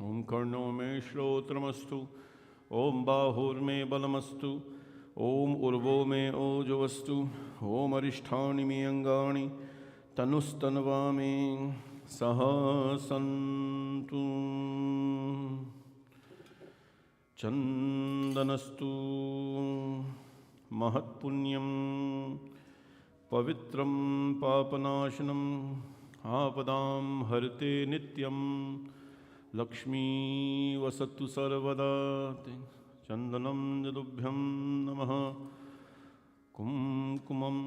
ओम कर्णो मे श्रोत्रमस्तु, ओम बाहुर्मे बलमस्तु, ओम उर्वो मे ओजवस्तु, ओम अरिष्ठानि मे अंगानि तनुस्तनवा मे सह सन्तु। चंदनस्तु महत्पुण्यं पवित्रं पापनाशनम् आपदां हरते नित्यं लक्ष्मी वसतु सर्वदा। चंदनं यदुभ्यं नमः कुमकुमम्।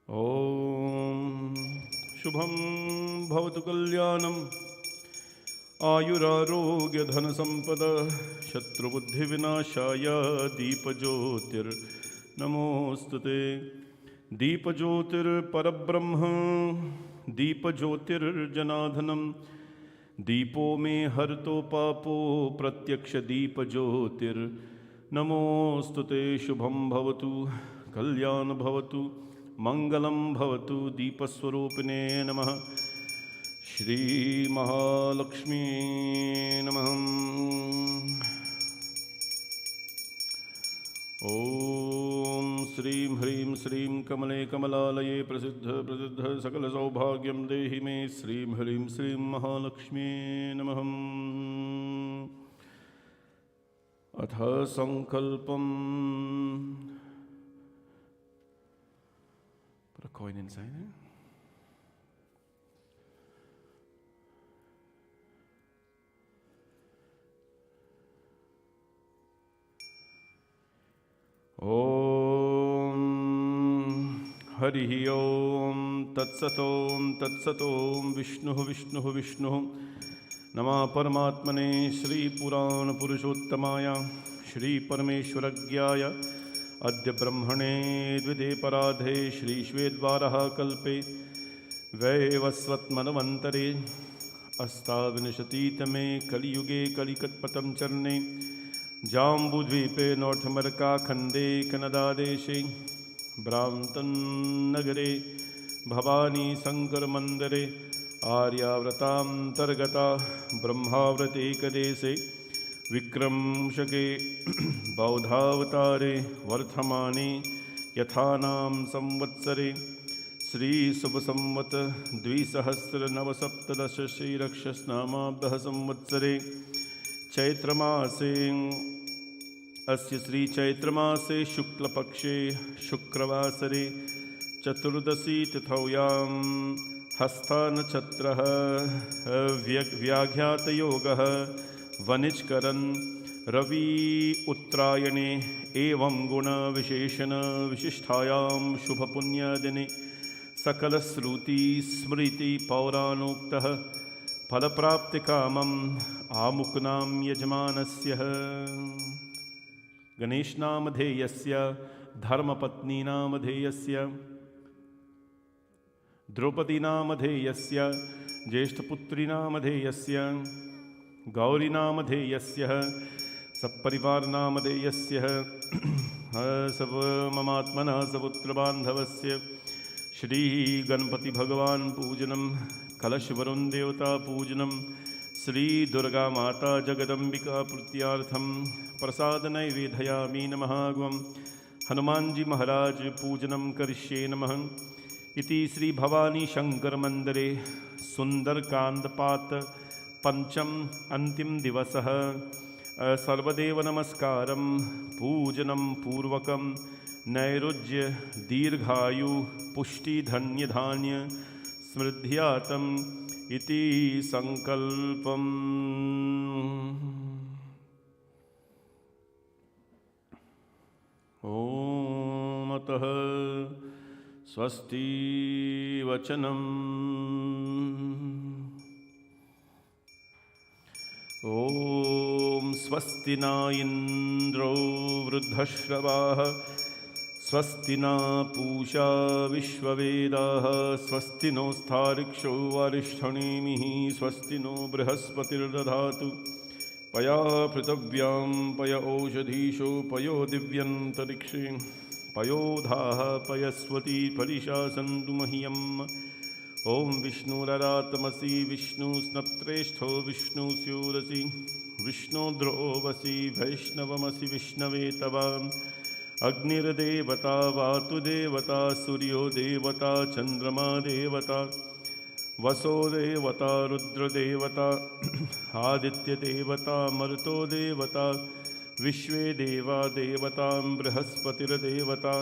ओम शुभं भवतु कल्याणम् आयुरारोग्य धनसंपदा शत्रुबुद्धिविनाशाय दीपज्योतिर्नमोस्तुते। दीपज्योतिर्परब्रह्म दीपज्योतिर्जनार्दनम् दीपो मे हरतो पापो प्रत्यक्ष दीपज्योतिर्नमोस्तुते। शुभं भवतु कल्याण भवतु मंगलम भवतु। दीपस्वरूपिणे नमः। श्री महालक्ष्मी नमः। ओम श्रीं ह्रीं श्रीं कमले कमलालये प्रसिद्ध सकल सौभाग्यं देहि मे। श्रीं ह्रीं श्रीं महालक्ष्मी नमः। अथ संकल्पम्। Put a coin inside there. Om Harihi Om Tatsatom Tatsatom Vishnu Vishnu Vishnu Nama Paramatmane Shri Purana Purushottamaya Shri Parameshwaragyaya अद्य ब्रह्मणे द्वितीय पराधे श्री श्वेतवारः कल्पे वैवस्वत्मन्वन्तरे अष्टाविंशतितमे कलियुगे कलिकल्पतं चरणे जाम्बुद्वीपे नॉर्थमर्काखण्डे कन्नडादेशे ब्राह्मणनगरे भवानी शङ्करमन्दिरे आर्याव्रतान्तर्गता ब्रह्माव्रतैकदेशे विक्रमशके बौद्धावतारे वर्धमाने यथानाम संवत्सरे श्री शुभ संवत 2097 श्रीरक्षस्नामाब्दः संवत्सरे चैत्रमासे अस्य श्री चैत्रमासे शुक्लपक्षे शुक्रवासरे चतुर्दशी तिथौयां हस्तनक्षत्रः व्याघ्यातयोगः वनिजकरण रवि उत्तरायणे एवं गुण विशेषण विशिष्टायां शुभ पुण्यदिने सकल श्रुति स्मृति पौराणोक्तः फलप्राप्ति कामम् आमुक्नां यजमानस्य गणेशनामधेयस्य धर्मपत्नीनामधेयस्य द्रौपदीनामधेयस्य ज्येष्ठपुत्रीनामधेयस्य गौरीनामधेयस्य सपरिवारनामधेयस्य सब ममात्मनः सपुत्रबान्धवस्य श्री गणपति भगवान पूजनम कलशवरुण देवता पूजनम श्री दुर्गा माता जगदम्बिका प्रीत्यार्थम प्रसाद नैवेदयामि नमः। हनुमानजी महाराज पूजनम करिष्ये नमः। इति श्री भवानी शंकर मंदिरे सुंदर कांद पात पंचम अंतिम दिवसः सर्वदेव नमस्कारं पूजनं पूर्वकं नैरुज्य दीर्घायु पुष्टि धन्य धान्य समृद्ध्यातम् इति संकल्पम्। ओम अतः स्वस्ति वचनम्। ॐ स्वस्ति न इन्द्रो वृद्धश्रवाः स्वस्ति न पूषा विश्ववेदाः स्वस्ति नो स्थारिक्षो वरिष्ठनेमिः स्वस्ति नो बृहस्पतिर्दधातु पया पृथिव्यां पय ओषधीषो पयो दिव्यन्तरिक्षे पयोधाः पयस्वती परिषा सन्तु मह्यम्। ॐ विष्णुररातमसि विष्णुस्नप्त्रेष्ठो विष्णुस्यूरसि विष्णुद्रोवसि वैष्णवमसि विष्णवे तव। अग्निर्देवता वातुदेवता सूर्यो देवता चन्द्रमा देवता वसो देवता रुद्रदेवता आदित्यदेवता मरुतो देवता विश्वे देवा देवता बृहस्पतिर्देवता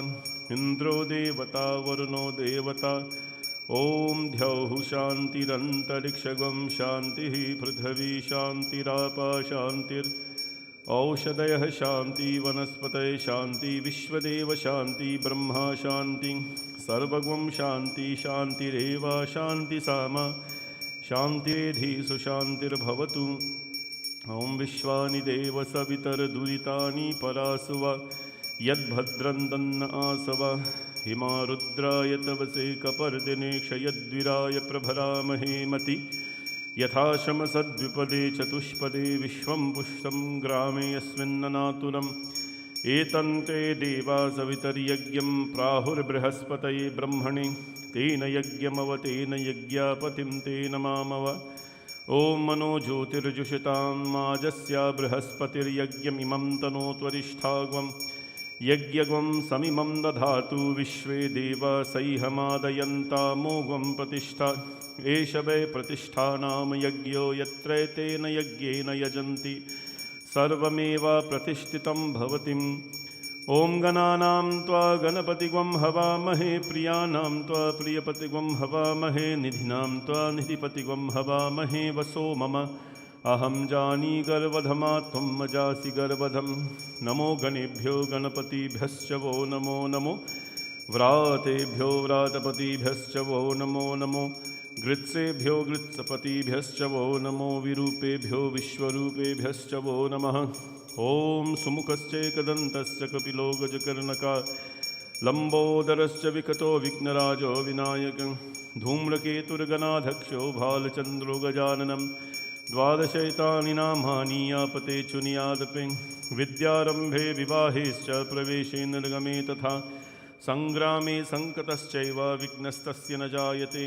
इन्द्रो देवता वरुणो देवता। ॐ द्यौः शान्तिरन्तरिक्षगं शान्तिः पृथिवी शान्तिरापा शान्तिरौषधयः शान्ति वनस्पतयः शान्ति विश्वदेव शान्ति ब्रह्मा शान्ति सर्वगं शान्ति शान्तिरेव शान्ति सामा शान्तिरेधि शान्तिर्भवतु। ॐ विश्वानि देव सवितर्दुरितानि परासुव यद्भद्रं दन्न आसव हिमा रुद्राय तवसे कपर्दिने क्षयद्विराय प्रभरामहे मति यथा शमसद्विपदे चतुष्पदे विश्वं पुष्टं ग्रामे यस्मिन्ननातुरम् एतन्ते देवा सवितर्यज्ञं प्राहुर्बृहस्पतये ब्रह्मणे तेन यज्ञमवतेन यज्ञापतिं तेन मामव। ॐ मनो ज्योतिर्जुषतां माजस्या बृहस्पतिर्यज्ञमिमं तनोत्वरिष्ठाग्वं यज्ञग्वं समिमं दधातु विश्वे देवा सैहमादयन्तामोघं प्रतिष्ठा एष वै प्रतिष्ठानां यज्ञो यत्र तेन यज्ञेन यजन्ति सर्वमेव प्रतिष्ठितं भवतिम्। ॐ गणानां त्वा गणपतिग्वं हवामहे प्रियाणां त्वा प्रियपतिग्वं हवामहे निधिनां त्वा निधिपतिग्वं हवामहे वसो मम अहं जानी गर्वधमा त्वं मजासि गर्वधं। नमो गणेभ्यो गणपतिभ्यश्च वो नमो नमो व्रातेभ्यो व्रातपतिभ्यश्च वो नमो नमो गृत्सेभ्यो गृत्सपतिभ्यश्च वो नमो विरूपेभ्यो विश्वरूपेभ्यश्च वो नमः। ॐ सुमुखश्चैकदन्तश्च कपिलो गजकर्णका लम्बोदरश्च विकटो विघ्नराजो विनायकः धूम्रकेतुर्गणाध्यक्षो भालचन्द्रो गजाननं द्वादशैतानि नामानि यापते चुनियादपि विद्यारम्भे विवाहेश्च प्रवेशे निर्गमे तथा सङ्ग्रामे सङ्कटश्चैव विघ्नस्तस्य न जायते।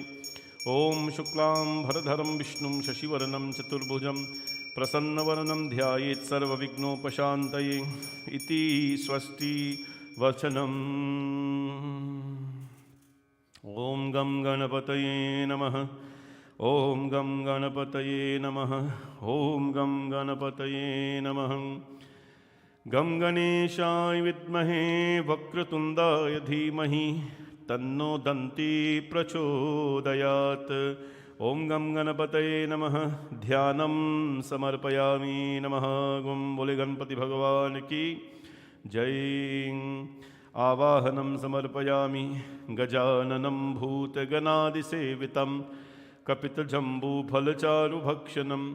ॐ शुक्लां भरधरं विष्णुं शशिवर्णं चतुर्भुजं प्रसन्नवदनं ध्यायेत् सर्वविघ्नोपशान्तये इति स्वस्ति वचनम्। ॐ गं गणपतये नमः। ॐ गं गणपतये नमः। ॐ गं गणपतये नमः। गं गणेशाय विद्महे वक्रतुण्डाय धीमहि तन्नो दन्ती प्रचोदयात्। ॐ गं गणपतये नमः। ध्यानं समर्पयामि। नमः गुं बोले गणपति भगवान की जय। आवाहनं समर्पयामि गजाननं भूतगणादिसेवितं कपितजम्बूफलचारुभक्षणम्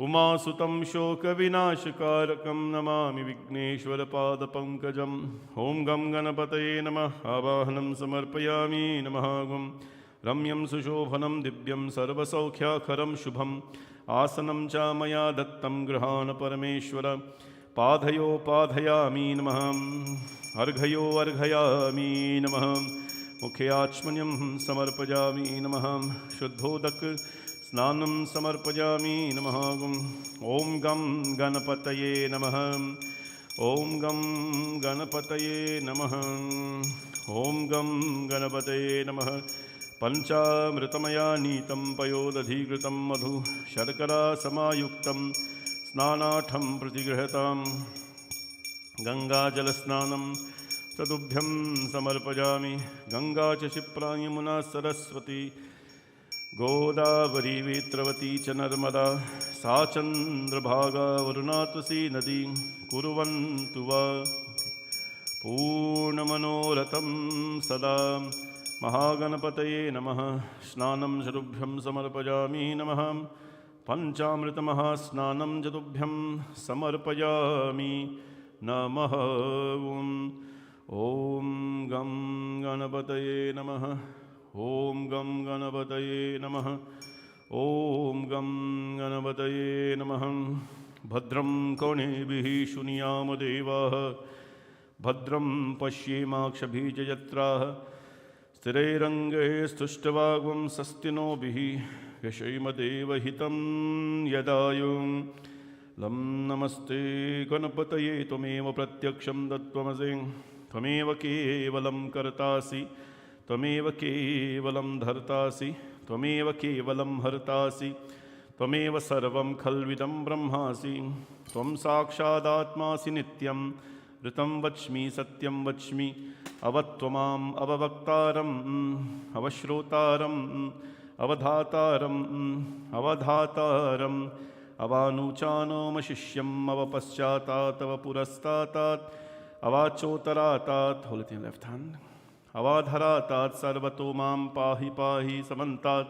उमासुतं शोकविनाशकारकं नमामि विघ्नेश्वरपादपङ्कजम्। ॐ गं गणपतये नमः। आवाहनं समर्पयामि। नमः गुं रम्यं सुशोभनं दिव्यं सर्वसौख्याखरं शुभम् आसनं च मया दत्तं गृहाण परमेश्वर। पाधयो पाधयामि नमः। अर्घयो अर्घयामि नमः। मुखे आचमनीयं समर्पयामि नमः। शुद्धोदक स्नानं समर्पयामि नमः। ॐ गं गणपतये नमः। ॐ गं गणपतये नमः। ॐ गं गणपतये नमः। पञ्चामृतमया नीतं पयोदधिकृतं मधु शर्करा समायुक्तं स्नानाठं प्रतिगृहतां गङ्गाजलस्नानं तदुभ्यं समर्पयामि। गंगा च क्षिप्रा यमुना सरस्वती गोदावरी वेत्रवती च नर्मदा सा चन्द्रभागा वरुणा तुसी नदी कुर्वन्तु वा पूर्णमनोरथं सदा महागणपतये नमः। स्नानं जतुभ्यं समर्पयामि नमः। पञ्चामृतमहास्नानं जतुभ्यं समर्पयामि नमः। ॐ गं गणपतये नमः। ॐ गं गणपतये नमः। ॐ गं गणपतये नमः। भद्रं कर्णेभिः शृणुयाम देवाः। भद्रं पश्येमाक्षभिर्यजत्राः। स्थिरैरङ्गैस्तुष्टवागुं स्वस्तिनोभिः यशैमदेवहितं यदायुं लं नमस्ते गणपतये त्वमेव प्रत्यक्षं दत्त्वमसि। त्वमेव केवलं कर्तासि, त्वमेव केवलं धर्तासि, त्वमेव केवलं हर्तासि, त्वमेव सर्वं खल्विदं ब्रह्मासि। त्वं साक्षादात्मासि नित्यं ऋतं वच्मि सत्यं वच्मि। अवत्वमाम् अववक्तारम् अवश्रोतारम् अवधातारम् अवधातारम् अवानुचानोमशिष्यम् अवपश्चातात् अवपुरस्तात् अवाचोतरातात्। Hold it in left hand. अवाधरातात् सर्वतो मां पाहि पाहि समन्तात्।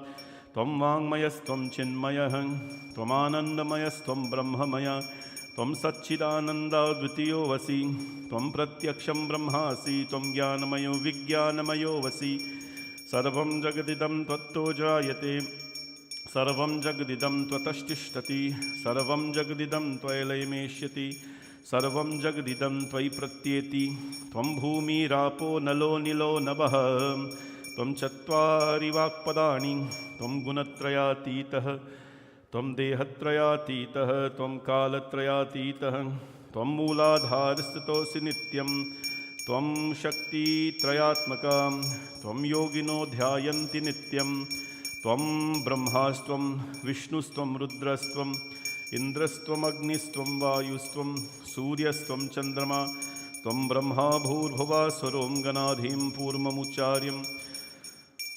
त्वं वाङ्मयस्त्वं चिन्मयः त्वमानन्दमयस्त्वं ब्रह्ममय। त्वं सच्चिदानन्दाद्वितीयो वसि। त्वं प्रत्यक्षं ब्रह्मासि। त्वं ज्ञानमयो विज्ञानमयो वसि। सर्वं जगदिदं त्वत्तो जायते, सर्वं जगदिदं त्वतश्तिष्ठति, सर्वं जगदिदं त्वयैलयमेष्यति, सर्वं जगदिदं त्वयि प्रत्येति। त्वं भूमिरापो नलो निलो नभः। त्वं चत्वारि वाक्पदानि। त्वं गुणत्रयातीतः, त्वं देहत्रयातीतः, त्वं कालत्रयातीतः। त्वं मूलाधारस्थितोऽसि नित्यं। त्वं शक्तित्रयात्मका। त्वं योगिनो ध्यायन्ति नित्यं। त्वं ब्रह्मास्त्वं विष्णुस्त्वं रुद्रस्त्वम् इन्द्रस्त्वमग्निस्त्वं वायुस्त्वं सूर्यस्त्वं चन्द्रमा। त्वं ब्रह्मा भूर्भुवस्वरों गणाधिं पूर्वमुच्चार्यं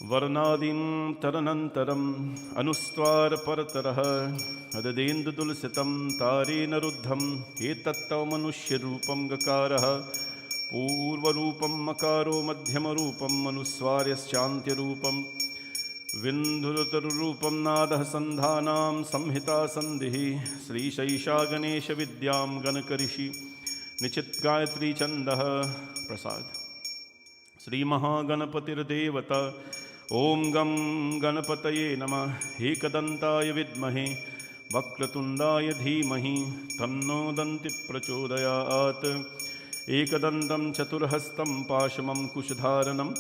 वर्णादिं तदनन्तरम् अनुस्वारपरतरः अददेन्दुतुलसितं तारेण रुद्धम्। एतत्तव मनुष्यरूपं गकारः पूर्वरूपं मकारो मध्यमरूपम् अनुस्वार्यश्चान्त्यरूपं विन्धुरुतरुरूपं नादः सन्धानां संहिता सन्धिः। श्रीशैषा गणेशविद्यां गणकऋषि निचित गायत्री छन्दः प्रसाद। श्रीमहागणपतिर्देवता। ॐ गं गणपतये नमः। एकदन्ताय विद्महे वक्रतुण्डाय धीमहि तन्नो दन्तिः प्रचोदयात्। एकदन्तं चतुर्हस्तं पाशमं कुशधारणम्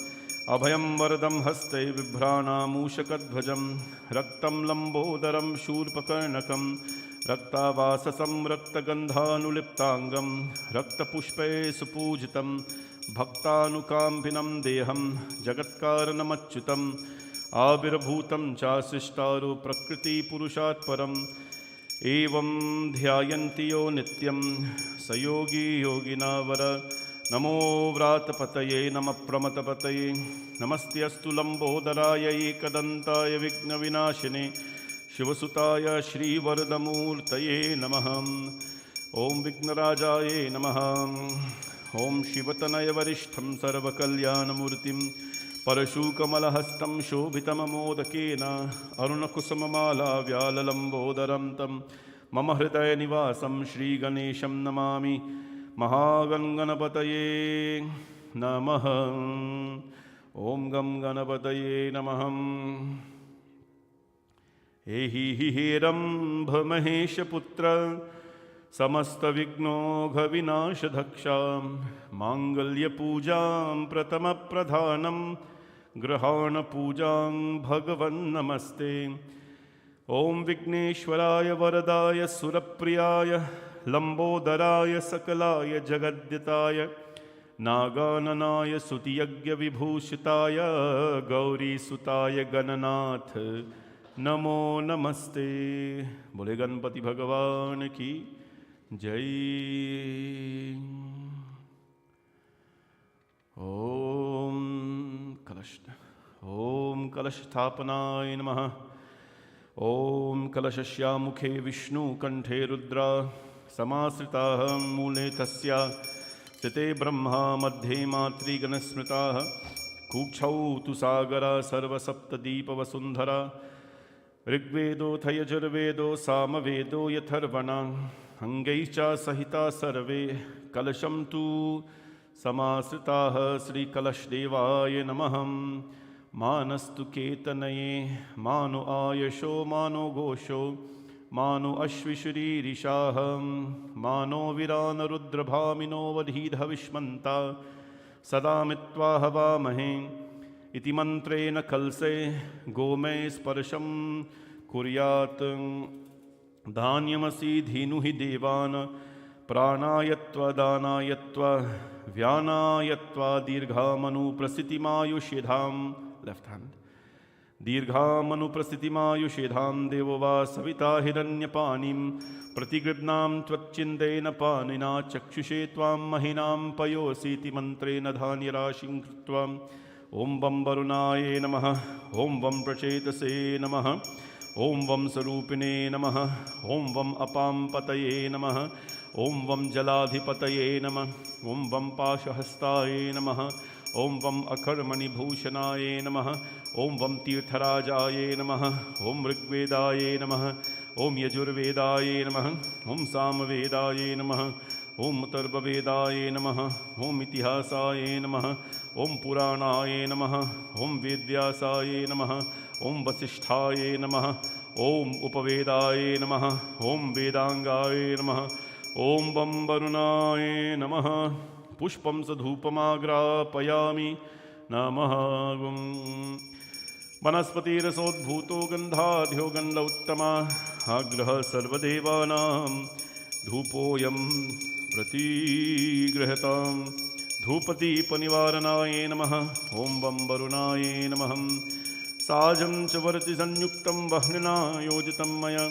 अभयं वरदं हस्ते बिभ्राणामूषकध्वजं। रक्तं लम्बोदरं शूर्पकर्णकं रक्तावाससं रक्तगन्धानुलिप्ताङ्गं रक्तपुष्पे सुपूजितं भक्तानुकाम्पिनं देहं जगत्कारणमच्युतम् आविर्भूतं चाशिष्टारो प्रकृतिपुरुषात् परम्। एवं ध्यायन्ति यो नित्यं स योगी योगिनावर। नमो व्रातपतये नमः प्रमथपतये नमस्तेऽस्तु लम्बोदराय एकदन्ताय विघ्नविनाशिने शिवसुताय श्रीवरदमूर्तये नमः। ॐ विघ्नराजाय नमः। ॐ शिवतनयवरिष्ठं सर्वकल्याणमूर्तिं परशुकमलहस्तं शोभितममोदकेन अरुणकुसुममाला व्याललम्बोदरं तं मम हृदयनिवासं श्रीगणेशं नमामि। महागणपतये नमः। ॐ गं गणपतये नमः। एहि हेरम्भमहेशपुत्र समस्तविघ्नौघविनाशधक्षा माङ्गल्यपूजां प्रथमप्रधानं गृहाणपूजां भगवन्नमस्ते। ॐ विघ्नेश्वराय वरदाय सुरप्रियाय लम्बोदराय सकलाय जगद्दिताय नागाननाय स्तुतियज्ञविभूषिताय गौरीसुताय गणनाथ नमो नमस्ते। बोले गणपति भगवान की जय। ओम कलशस्थापनाय नमः। ओम कलशस्यामुखे विष्णु कंठे रुद्रा समाश्रिताः मूले तस्या स्थिते ब्रह्मा मध्ये मातृगणस्मृताः कुक्षौ तु सागरा सर्वसप्तदीपवसुन्धरा ऋग्वेदोऽथ यजुर्वेदो सामवेदो यथर्वणा अङ्गैश्च सहिता सर्वे कलशं तु समाश्रिताः श्रीकलशदेवाय नमः। मानस्तु केतनये मानो आयशो मानो घोषो मानो अश्विशरीरिषाः मानो विरानरुद्रभामिनो वधीधविष्मन्ता सदा मित्वा हवामहे इति मन्त्रेण कलशे गोमय स्पर्शं कुर्यात्। धान्यमसि धीनुहि देवान् प्राणायत्वा दानायत्वा व्यानायत्वा दीर्घामनुप्रसितिमायुषेधां लेफ्ट हैंड दीर्घामनुप्रसितिमायुषेधां देवो वा सविता हिरण्यपानिं प्रतिगृह्णां त्वच्चिन्तेन पानिना चक्षुषे त्वां महिनां पयोसीति मन्त्रेण धान्यराशिं कृत्वा ॐ वं वरुणाय नमः ॐ वं प्रचेतसे नमः ॐ वं स्वरूपिणे नमः ॐ वं अपां पतये नमः ॐ वं जलाधिपतये नमः ॐ वं पाशहस्ताय नमः ॐ वं अकर्मणिभूषणाय नमः ॐ वं तीर्थराजाय नमः ॐ ऋग्वेदाय नमः ॐ यजुर्वेदाय नमः ॐ सामवेदाय नमः ॐ अथर्ववेदाय नमः ॐ इतिहासाय नमः ॐ पुराणाय नमः ॐ वेदव्यासाय नमः ॐ वसिष्ठाय नमः ॐ उपवेदाय नमः ॐ वेदांगाय नमः ॐ वं वरुणाय नमः। पुष्पं सधूपमाग्रापयामि नमः। वनस्पतिरसोद्भूतो गन्धाढ्यो गन्ध उत्तमा आग्रह सर्वदेवानां धूपोऽयं प्रतिगृह्यताम्। धूपदीपनिवारणाय नमः ॐ वं वरुणाय नमः। साजं च वर्ति संयुक्तं वह्निना योजितं मया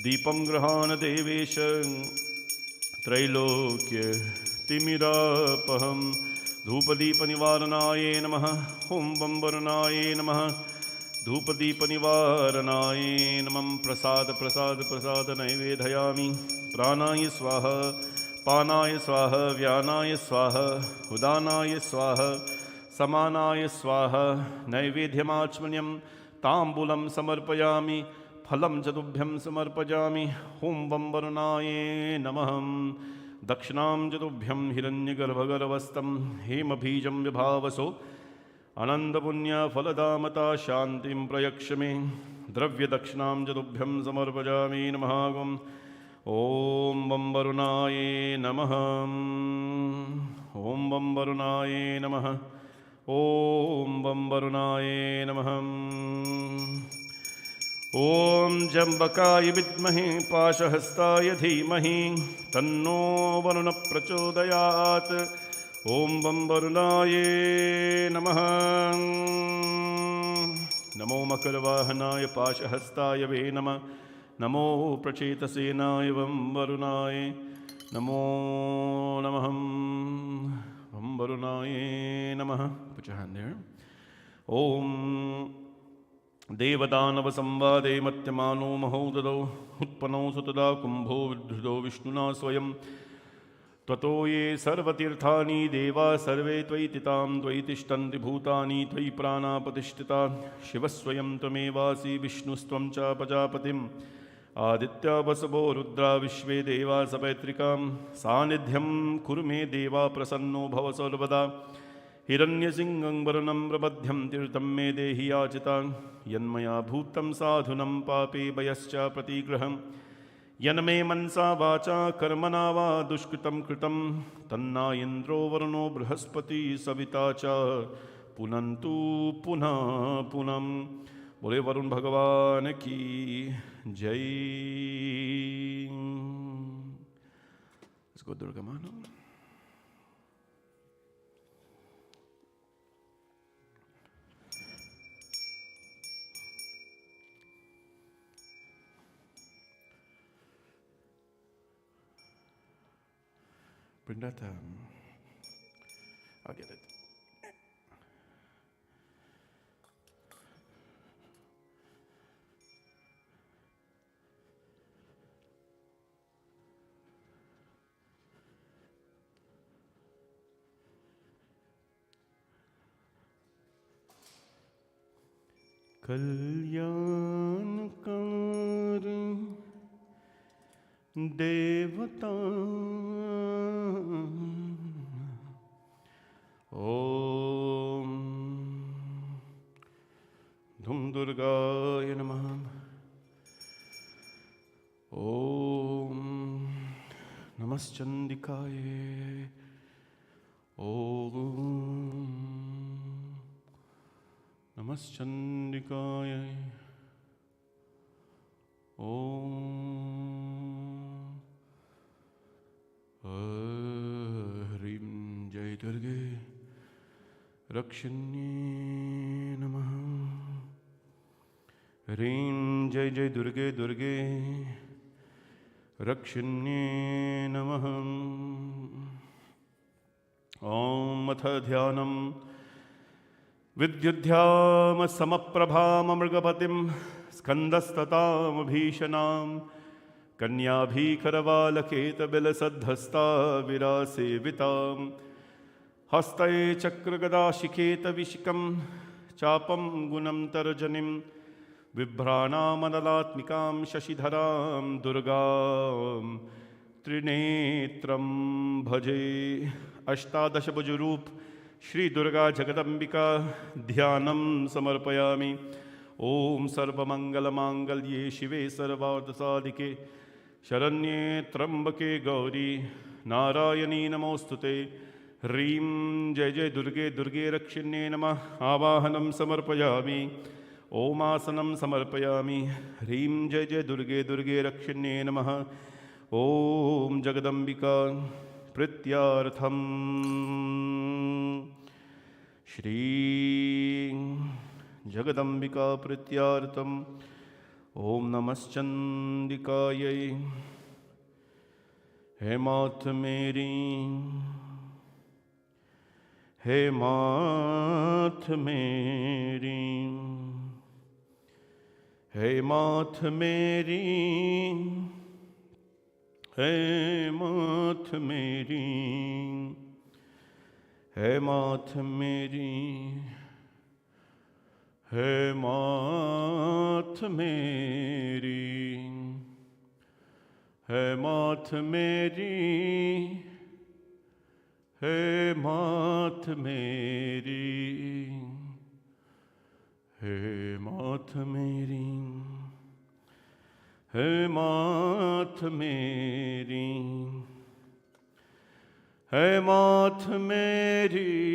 दीपं गृहाण देवेश त्रैलोक्यतिमिरापहं। धूपदीपनिवारणाय नमः ॐ वं वरुणाय नमः। धूपदीपनिवारणाय नमः। प्रसाद प्रसाद प्रसाद नैवेदयामि। प्राणाय स्वाहा पानाय स्वाहा व्यानाय स्वाहा उदानाय स्वाहा समानाय स्वाहा। नैवेद्यमाचमनीयं ताम्बूलं समर्पयामि। फलं च तुभ्यं समर्पयामि। ॐ वं वरुणाय नमः। दक्षिणां च तुभ्यं हिरण्यगर्भगर्भस्थं हेमबीजं विभावसो अनन्तपुण्यफलदामता शान्तिं प्रयक्ष मे। द्रव्यदक्षिणां च तुभ्यं समर्पयामि नमः। ॐ वं वरुणाय नमः। ॐ वं वरुणाय नमः। ॐ वं वरुणाय नमः। ॐ जम्बकाय विद्महे पाशहस्ताय धीमहि तन्नो वरुणः प्रचोदयात्। ॐ वं वरुणाय नमः। नमो मकरवाहनाय पाशहस्ताय वे नमः। नमो प्रचेतसेनाय वं वरुणाय नमो नमः। वं वरुणाय नमः। Put your hand there. ॐ देवदानवसंवादे मत्यमानो महोदधौ उत्पन्नौ सुतदा कुम्भो विद्धृतो विष्णुना स्वयं। त्वतो ये सर्वतीर्थानि देवा सर्वे त्वयि तितां त्वयि तिष्ठन्ति भूतानि त्वयि प्राणापतिष्ठिता। शिवस्वयं त्वमेवासि विष्णुस्त्वं च प्रजापतिम्। आदित्या वसवो रुद्रा विश्वे देवा सपैत्रिकां। सान्निध्यं कुरु मे देवा प्रसन्नो भव सर्वदा। हिरण्यसिंहं वरुणं प्रबध्यं तीर्थं मे देहि याचितां। यन्मया भूतं साधुनं पापे भयश्च प्रतिग्रहम्। यन्मे मनसा वाचा कर्मणा वा दुष्कृतं कृतं तन्ना इन्द्रो वरुणो बृहस्पति सविता च पुनन्तु पुनः पुनः। बोले वरुण भगवान की जय। इसको दुर्गा मानो। Bring that I'll get it. कल्याणकार देवता ओम धूम दुर्गाय नमः। ओम नमश्चंडिकाय। ओम नमश्चंडिकाय। ओम ह्रीं जय दुर्गे रक्षिण्ये नमः। ह्रीं जय जय दुर्गे दुर्गे रक्षिण्ये नमः। ॐ अथ ध्यानम् विद्युद्ध्यामसमप्रभाममृगपतिं स्कन्दस्ततामभीषणां कन्याभीकरवालकेतबिलसद्धस्ताविरासेवितां हस्तये चक्रगदाशिखेतविशिखं चापं गुणं तर्जनीं बिभ्राणामनलात्मिकां शशिधरां दुर्गां त्रिनेत्रं भजे। अष्टादशभुजरूप श्री दुर्गा जगदम्बिका ध्यानं समर्पयामि। ओम सर्वमंगलमांगल्ये शिवे सर्वार्थसाधिके शरण्ये त्र्यंबके गौरी नारायणी नमोस्तुते। ह्रीं जय जय दुर्गे दुर्गे रक्षिण्ये नमः। आवाहनं समर्पयामि। ओमासनं समर्पयामि। ह्रीं जय जय दुर्गे दुर्गे रक्षिण्ये नमः। ओम जगदम्बिका प्रीत्यार्थम श्री जगदम्बिका प्रीत्यार्थम ओम नमश्चंडिकायै। हे मात मेरी, हे मात मेरी, हे मात मेरी, हे मात मेरी, हे मात मेरी, हे मात मेरी, हे मात मेरी, हे मात मेरी, हे मात मेरी, हे मात मेरी, हे मात मेरी,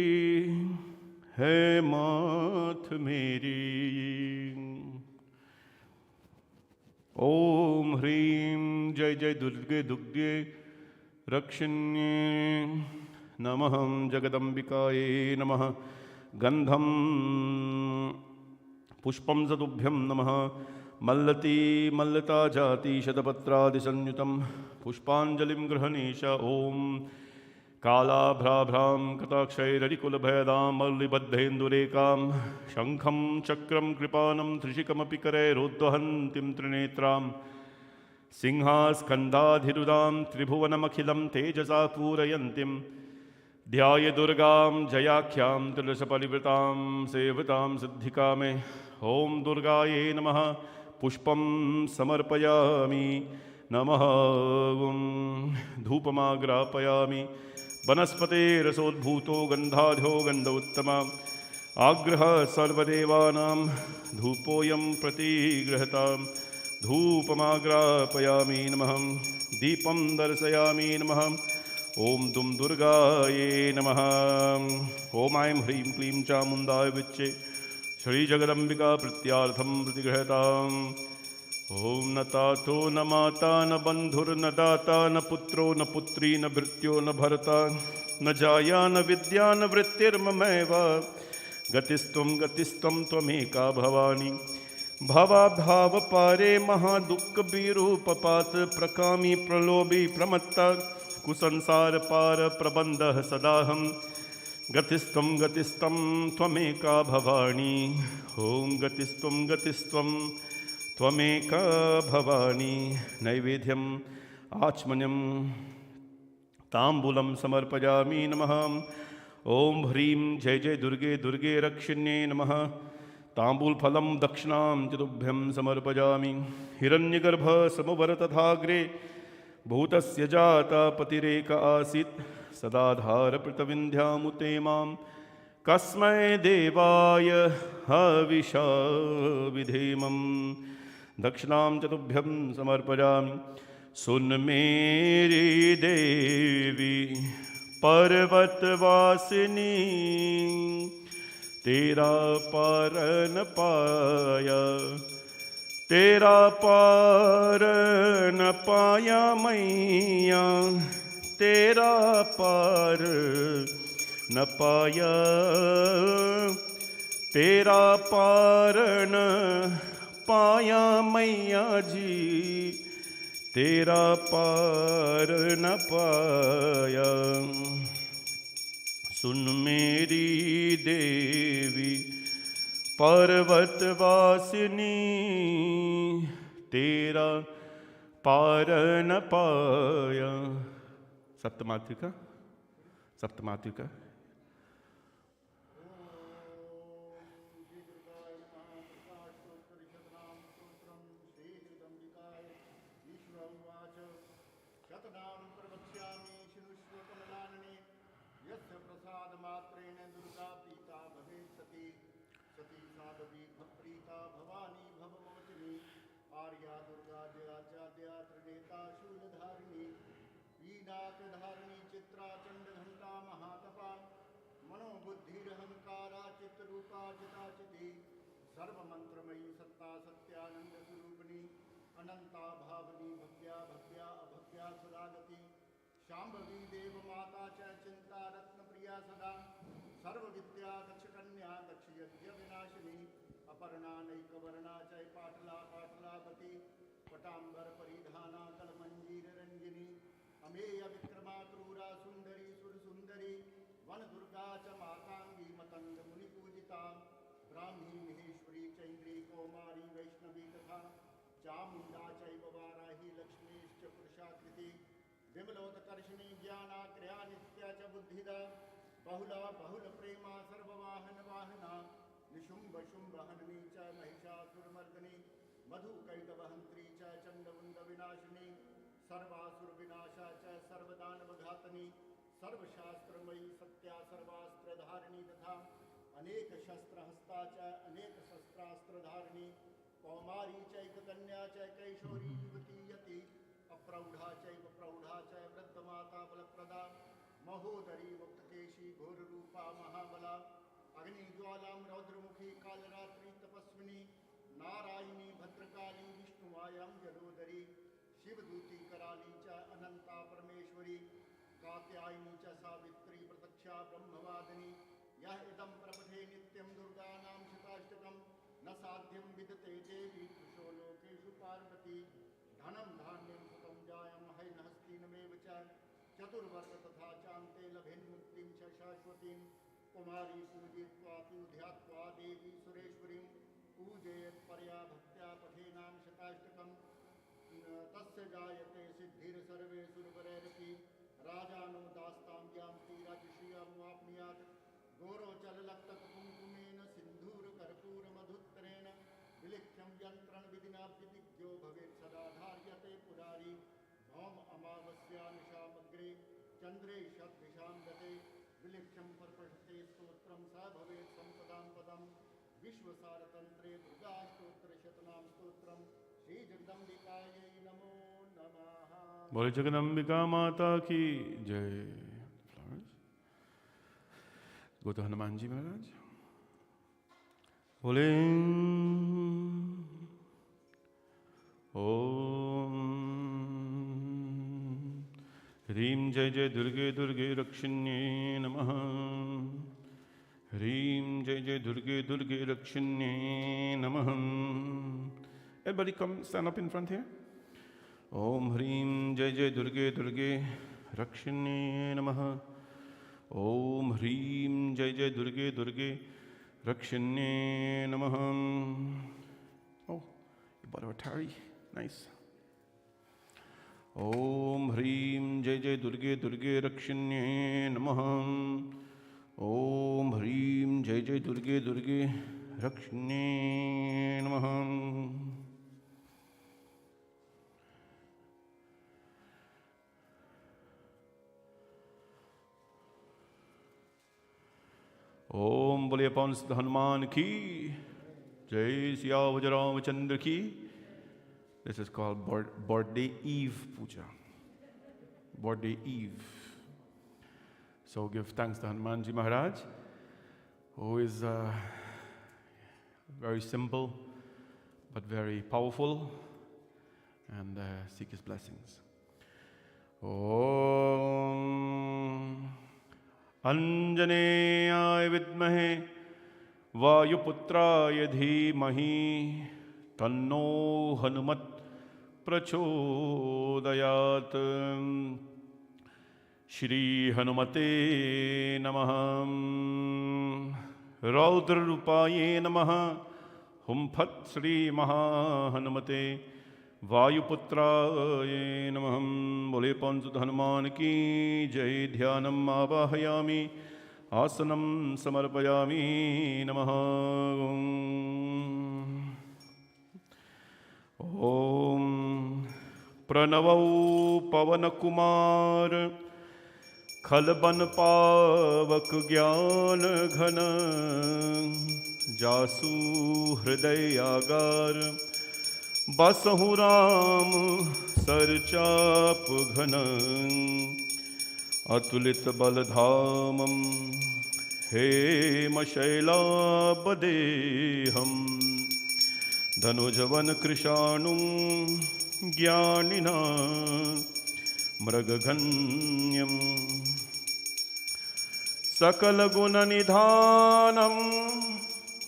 हे मात मेरी। ओम ह्रीं जय जय दुर्गे दुर्गे रक्षिण्ये नमः। जगदम्बिकायै नमः। गंधं पुष्पं सदुभ्यं नमः। मल्लती मल्लता जाति शतपत्रादिसंयुतं पुष्पाञ्जलिं गृहणीश। ओम कालाभ्राभ्रां कटाक्षैररिकुलभयदां मल्लिबद्धेन्दुरेकां शङ्खं चक्रं कृपानं त्रिशिकमपि करैरोद्वहन्तीं त्रिनेत्रां सिंहास्कन्धाधिरुदां त्रिभुवनमखिलं तेजसा पूरयन्तीं ध्याये दुर्गां जयाख्यां त्रिदशपरिवृतां सेवितां सिद्धिकामे। ओम दुर्गायै नमः। पुष्पं समर्पयामि। नमः। धूपमाग्रापयामि। वनस्पतेरसोद्भूतो गन्धाढ्यो गन्ध उत्तमा आग्रह सर्वदेवानां धूपोऽयं प्रतिगृहतां। धूपमाग्रापयामि। नमः। दीपं दर्शयामि। नमः। ओम दुम दुर्गाये नमः। ओम ऐं ह्रीं क्लीं चामुण्डाय विच्चे श्री जगदम्बिका प्रत्यार्थं प्रतिगृहताम्। ओम न तातो न माता न बंधुर्न दाता न पुत्रो न पुत्री न भृत्यो न भर्ता न जाया न विद्या न वृत्तिर्ममैव गतिस्त्वं गतिस्त्वं त्वमेका भवानी। भवाभाव पारे महादुःख विरूपपात प्रकामी प्रलोभी प्रमत्ता कुसंसार पार प्रबंधः सदाहं गतिस्त्वं गतिस्त्वं त्वमेका भवानी। ओम गतिस्त्वं गतिस्त्वं त्वमेका भवानी। नैवेद्यम् आचमन्यं ताम्बूलं समर्पयामि। नमः। ओम ह्रीं जय जय दुर्गे दुर्गे रक्षिण्ये नमः। ताम्बूलफलं दक्षिणां च तुभ्यं समर्पयामि। हिरण्यगर्भ समवर तथाग्रे भूतस्य जाता पतिरेक आसीत् सदाधारपृतविन्ध्यामुते मां कस्मै देवाय हविषा विधेमं। दक्षिणां च तुभ्यं समर्पयामि। सुन मेरी देवी पर्वतवासिनी तेरा पारन पाया, तेरा पारन पाया मैया, तेरा पार न पाया, तेरा पार न पाया मैया जी, तेरा पार न पाया। सुन मेरी देवी पर्वतवासिनी तेरा पार न पाया। सप्तमातृका सप्तमातृका। सर्वमंत्रमयी सत्ता सत्यानंद स्वरूपिणी अनंता भावनी भव्या भव्या अभव्या सदागति शांभवी देव माता च चिंता रत्न प्रिया सदा सर्व विद्या दक्ष कन्या दक्ष यज्ञ विनाशिनी अपर्णा नैकवर्णा च पाटला पाटलापति पटांबर परिधाना कलमंजीर रंजिनी अमेय विक्रमा क्रूरा सुंदरी सुर सुंदरी वन दुर्गा च मातांगी मतंग मुनि पूजिता ब्राह्मी महेश्वरी चैन्द्री कौमारी वैष्णवी तथा चामुंडा चैव वाराही लक्ष्मीश्च पुरुषाकृति विमलोत्कर्षिणी ज्ञानाक्रिया नित्या च बुद्धिदा बहुला बहुल प्रेमा सर्ववाहन वाहना निशुंभ शुंभ हननी च महिषासुरमर्दिनी मधुकैटवहंत्री च चंडमुंड विनाशिनी सर्वासुर विनाशा च सर्वदानवघातनी सर्वशास्त्रमयी सत्या सर्वास्त्रधारिणी तथा अनेक शस्त्रहस्ता च अनेक शस्त्रास्त्रधारिणी कौमारी चैक कन्या च कैशोरी युवती यति अप्रौढ़ा चैव प्रौढ़ा च वृद्धमाता बलप्रदा महोदरी मुक्तकेशी घोररूपा महाबला अग्निज्वालां रौद्रमुखी कालरात्रि तपस्विनी नारायणी भद्रकाली विष्णुमायां जलोदरी शिवदूती कराली च अनंता परमेश्वरी कात्यायनी च सावित्री प्रत्यक्षा ब्रह्मवादिनी यह इदं प्रपठे नित्यं दुर्गानां शताष्टकं न साध्यं विदते देवी पुरुषो लोकेषु पार्वती धनं धान्यं सुतं जायं हैनहस्तिनमेव च चतुर्वर्ग तथा चान्ते लभेन्मुक्तिं च शाश्वतीं कुमारी पूजयित्वा तु ध्यात्वा देवी सुरेश्वरीं पूजयेत् परया भक्त्या पठेनां शताष्टकं तस्य जायते सिद्धिर्सर्वे सुरवरैरपि राजानो दास्तां यान्ति राजश्रियमुवाप्नुयात् गौरवचललक्तकुङ्कुमेन सिन्धूरकर्पूरमधुत्तरेण विलिख्यं यन्त्रणविधिना विधिज्ञो भवेत् सदा धार्यते पुरारी भौम अमावस्यानिशामग्रे चन्द्रे षद्भिषां गते विलिख्यं पर्पठते स्तोत्रं स भवेत् सम्पदां पदं विश्वसारतन्त्रे दुर्गाष्टोत्तरशतनां स्तोत्रं श्रीजगदम्बिकायै नमो नमः। बोले जगदम्बिका माता की जय। गो तो हनुमान जी महाराज बोले ओम ह्रीं जय जय दुर्गे दुर्गे रक्षिण्ये नमः। ह्रीं जय जय दुर्गे दुर्गे रक्षिण्ये नमः। Everybody come stand up in front here. Om ह्रीं जय जय दुर्गे दुर्गे रक्षिण्ये नमः। ओम ह्रीं जय जय दुर्गे दुर्गे रक्षिण्ये नमः। Oh, you bought a tari? Nice. ओम ह्रीं जय जय दुर्गे दुर्गे रक्षिण्ये नमः। ओम ह्रीं जय जय दुर्गे दुर्गे रक्षिणे नमः। ओम बोलिए पवन सुत हनुमान की जय। सियावर रामचंद्र की। This is called birthday eve puja. Birthday eve. So give thanks to Hanumanji Maharaj, who is very simple but very powerful, and seek his blessings. Om Anjaneya vidmahe Vayuputraya dhimahi Tanno Hanumat प्रचोदयात्। श्री हनुमते नमः। रौद्र रूपाये नमः। हुम फट श्री महाहनुमते वायुपुत्राये नमः। बोले पवन सुत हनुमान की जय। ध्यानम् आवाहयामि आसनं समर्पयामि नमः। ओम प्रणवौ पवन कुमार खलबन पावक ज्ञान घन जासु हृदय आगार बसहु राम सरचाप घन अतुलित बलधामं हेम शैलाबदेहम् धनुजवन कृशाणुं ज्ञानिना मृगघन्यं सकल गुण निधानं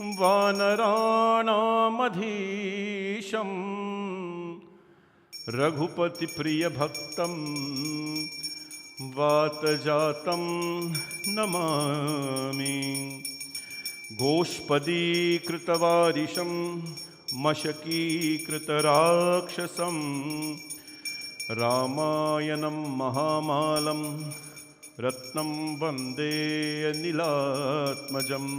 वानराणामधीशं रघुपति प्रिय भक्तं वातजातं नमामि। गोष्पदी कृतवारिशं मशकीकृतराक्षसं रामायणं महामालं रत्नं वन्दे अनिलात्मजम्।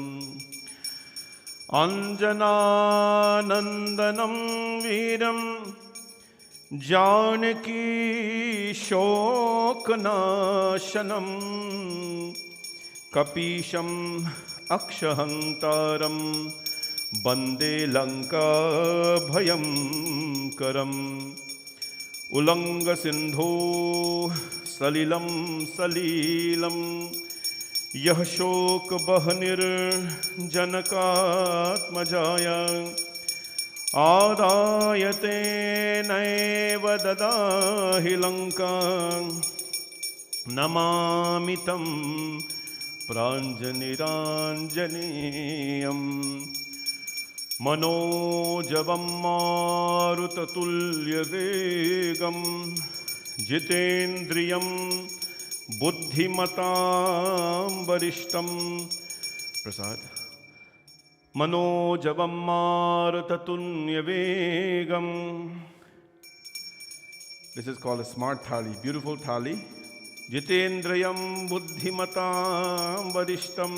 अञ्जनानन्दनं वीरं जानकी शोकनाशनं कपीशम् अक्षहन्तारं वन्दे लङ्का भयङ्करम्। उल्लङ्घसिन्धो सलिलं सलीलं यः शोकवह्निर्जनकात्मजाया आदाय तेनैव ददाहि लङ्कां नमामि तं प्राञ्जनिराञ्जनेयम्। मनोजवं मारुततुल्यवेगं जितेन्द्रियं बुद्धिमतां वरिष्ठं। प्रसाद। मनोजवं मारुततुल्यवेगं। This is called a smart thali, beautiful thali. जितेन्द्रियं बुद्धिमतां वरिष्ठं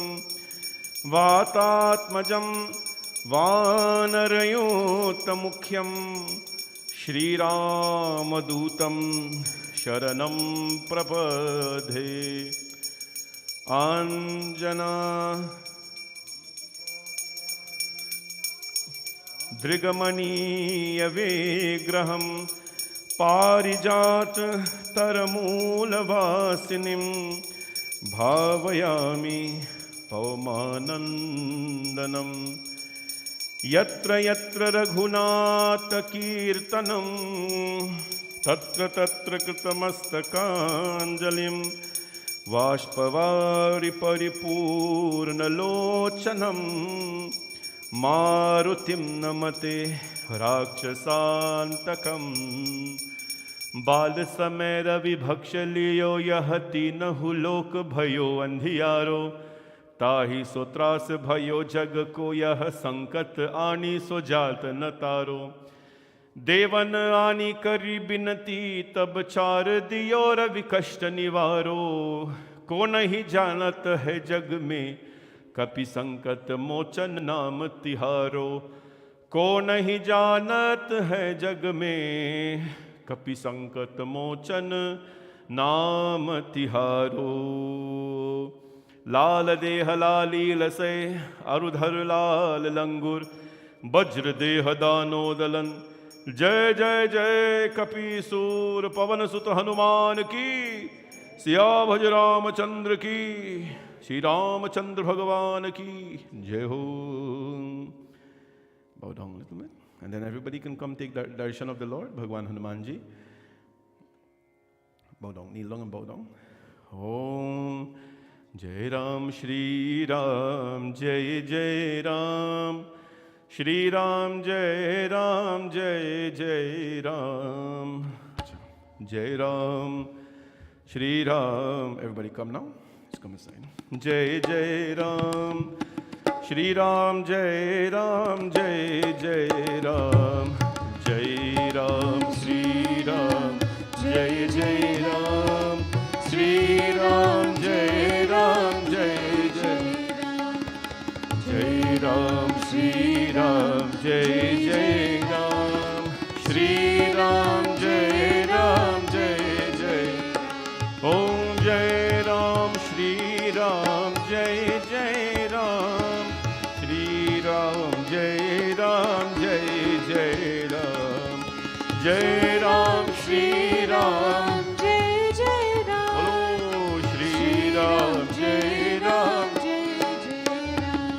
वातात्मजं वानरयोतमुख्यं श्रीरामदूतं शरणं प्रपद्ये। आञ्जना दृगमणीयविग्रहं पारिजात तरमूलवासिनीं भावयामि पवमानन्दनं। यत्र यत्र रघुनाथकीर्तनं तत्र तत्र कृतमस्तकाञ्जलिं बाष्पवारि परिपूर्णलोचनं मारुतिं नमते राक्षसान्तकम्। बाल समय रवि भक्ष लियो यह तीनहु लोक भयो अंधियारो। ताहि सो त्रास भयो जग को यह संकट आनी सो जात न तारो। देवन आनी करी बिनती तब चार दियो रवि कष्ट निवारो। को नहीं जानत है जग में कपि संकट मोचन नाम तिहारो। को नहीं जानत है जग में, कपि संकट मोचन नाम तिहारो। लाल देह लालील से अरुधर लाल लंगुर, वज्र देह दानोदलन। जय जय जय कपीसूर पवन सुत हनुमान की, सिया भज रामचंद्र की, श्री रामचंद्र भगवान की जय हो। Bow down a little bit, and then everybody can come take darshan of the Lord, Bhagwan Hanumanji. Bow down, kneel down and bow down. Om Jai Ram Shri Ram Jai Jai Ram, Shri Ram Jai Ram Jai Jai Ram, Jai Ram Shri Ram. Everybody come now. Let's come aside. Jai Jai Ram, Shri Ram Jai Ram Jai Jai Ram, Jai Ram Shri Ram Jai Jai Ram, Shri Ram Jai Ram Jai Jai Ram, Jai Ram Shri Ram Jai Jai Ram, Shri Ram Jai Ram Jai Jai. Om Jai Ram Shri Ram Jai Jai Ram, Shri Ram Jai Ram Jai Jai Ram, Jai Ram Shri Ram Jai Jai Ram. Hello Shri Ram Jai Ram Jai Jai Ram,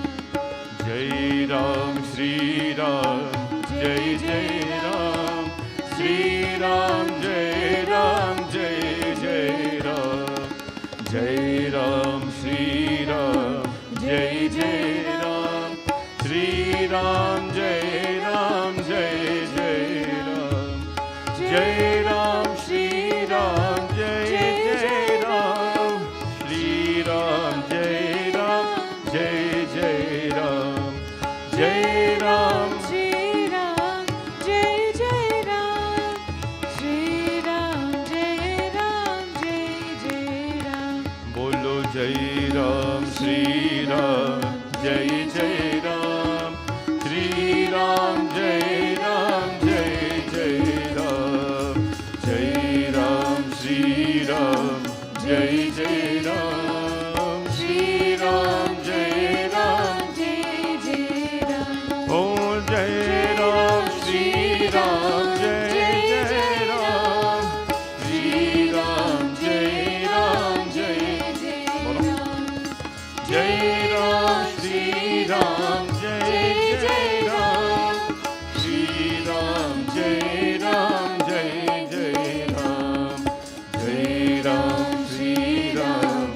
Jai Ram Shri Ram Jai Jai Ram, Shri Ram Jai Ram Jai Jai Ram, Jai Ram Shri Ram Jai Jai Ram, Shri Ram Jai Ram Jai Jai Ram, Jai Ram Shri Ram Jai Jai Ram, Shri Ram Jai Ram Jai Jai Ram, Jai Ram Shri Ram Jai Jai Ram, Shri Ram Jai Ram Jai Jai Ram. Bolo Jai Ram Shri Ram Jai Jai Ram, Shri Ram Jai Ram Jai Jai Ram, Jai Ram Shri Ram Jai Jai Ram, Shri Ram Jai Ram Jai Jai Ram. Oh Jai Ram Shri Ram Jai Jai Ram, Shri Ram Jai Ram Jai Jai Ram, Jai Ram Shri Ram Jai Jai Ram, Shri Ram Jai Ram Jai Jai Ram, Jai Ram Shri Ram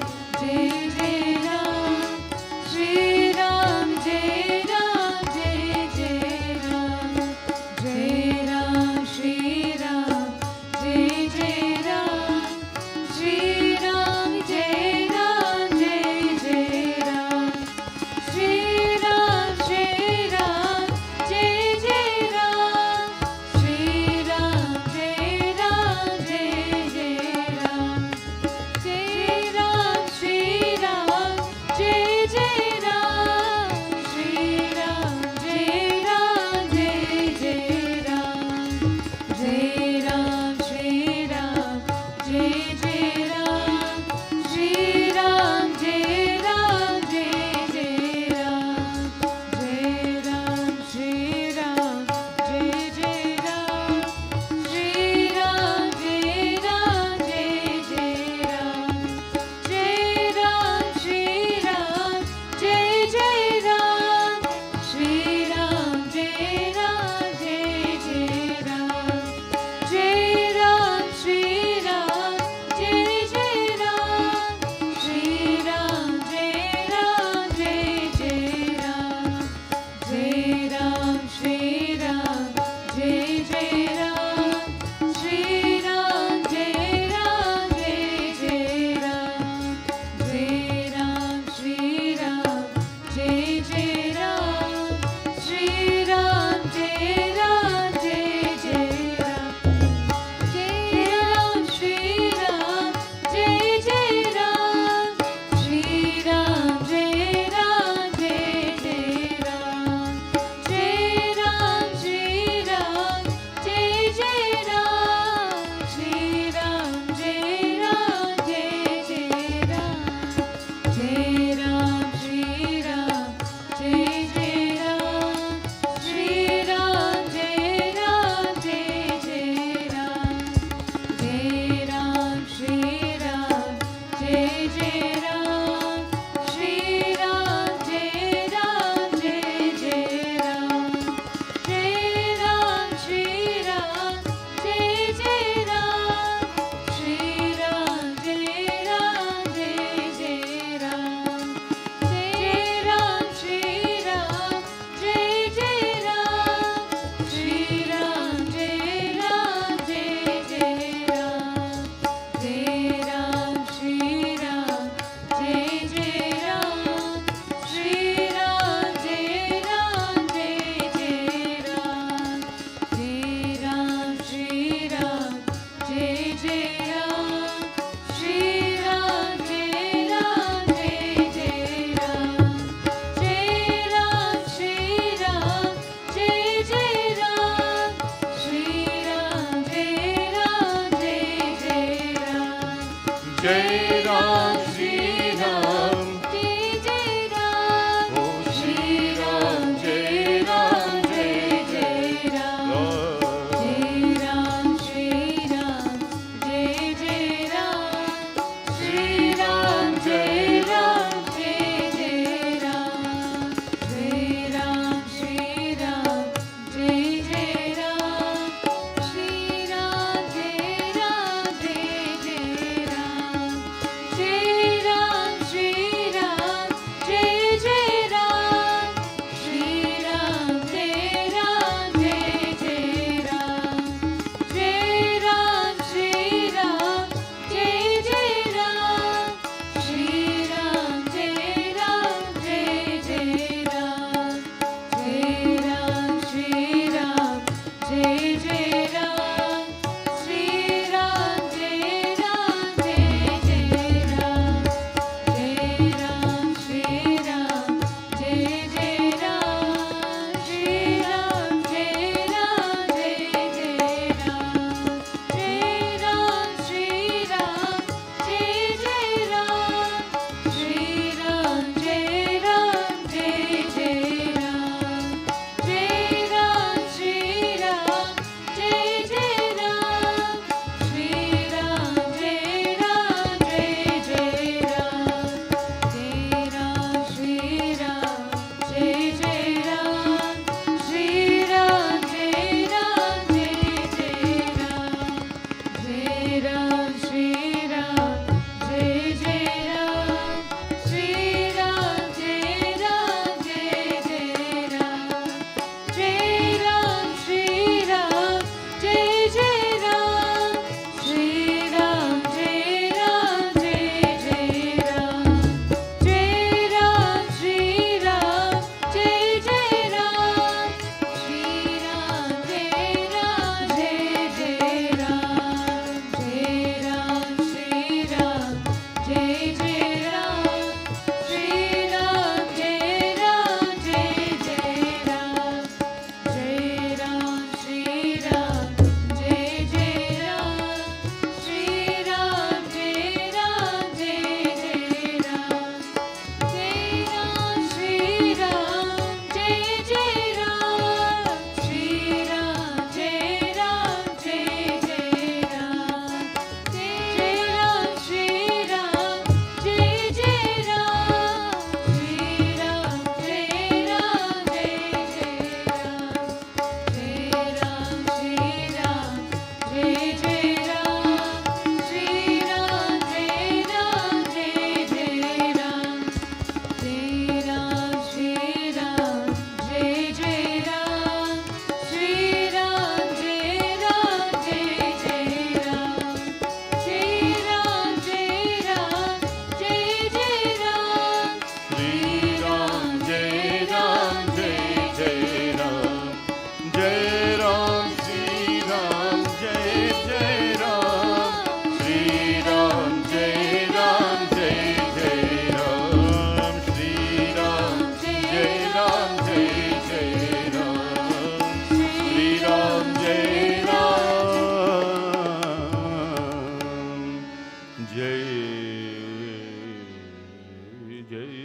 जय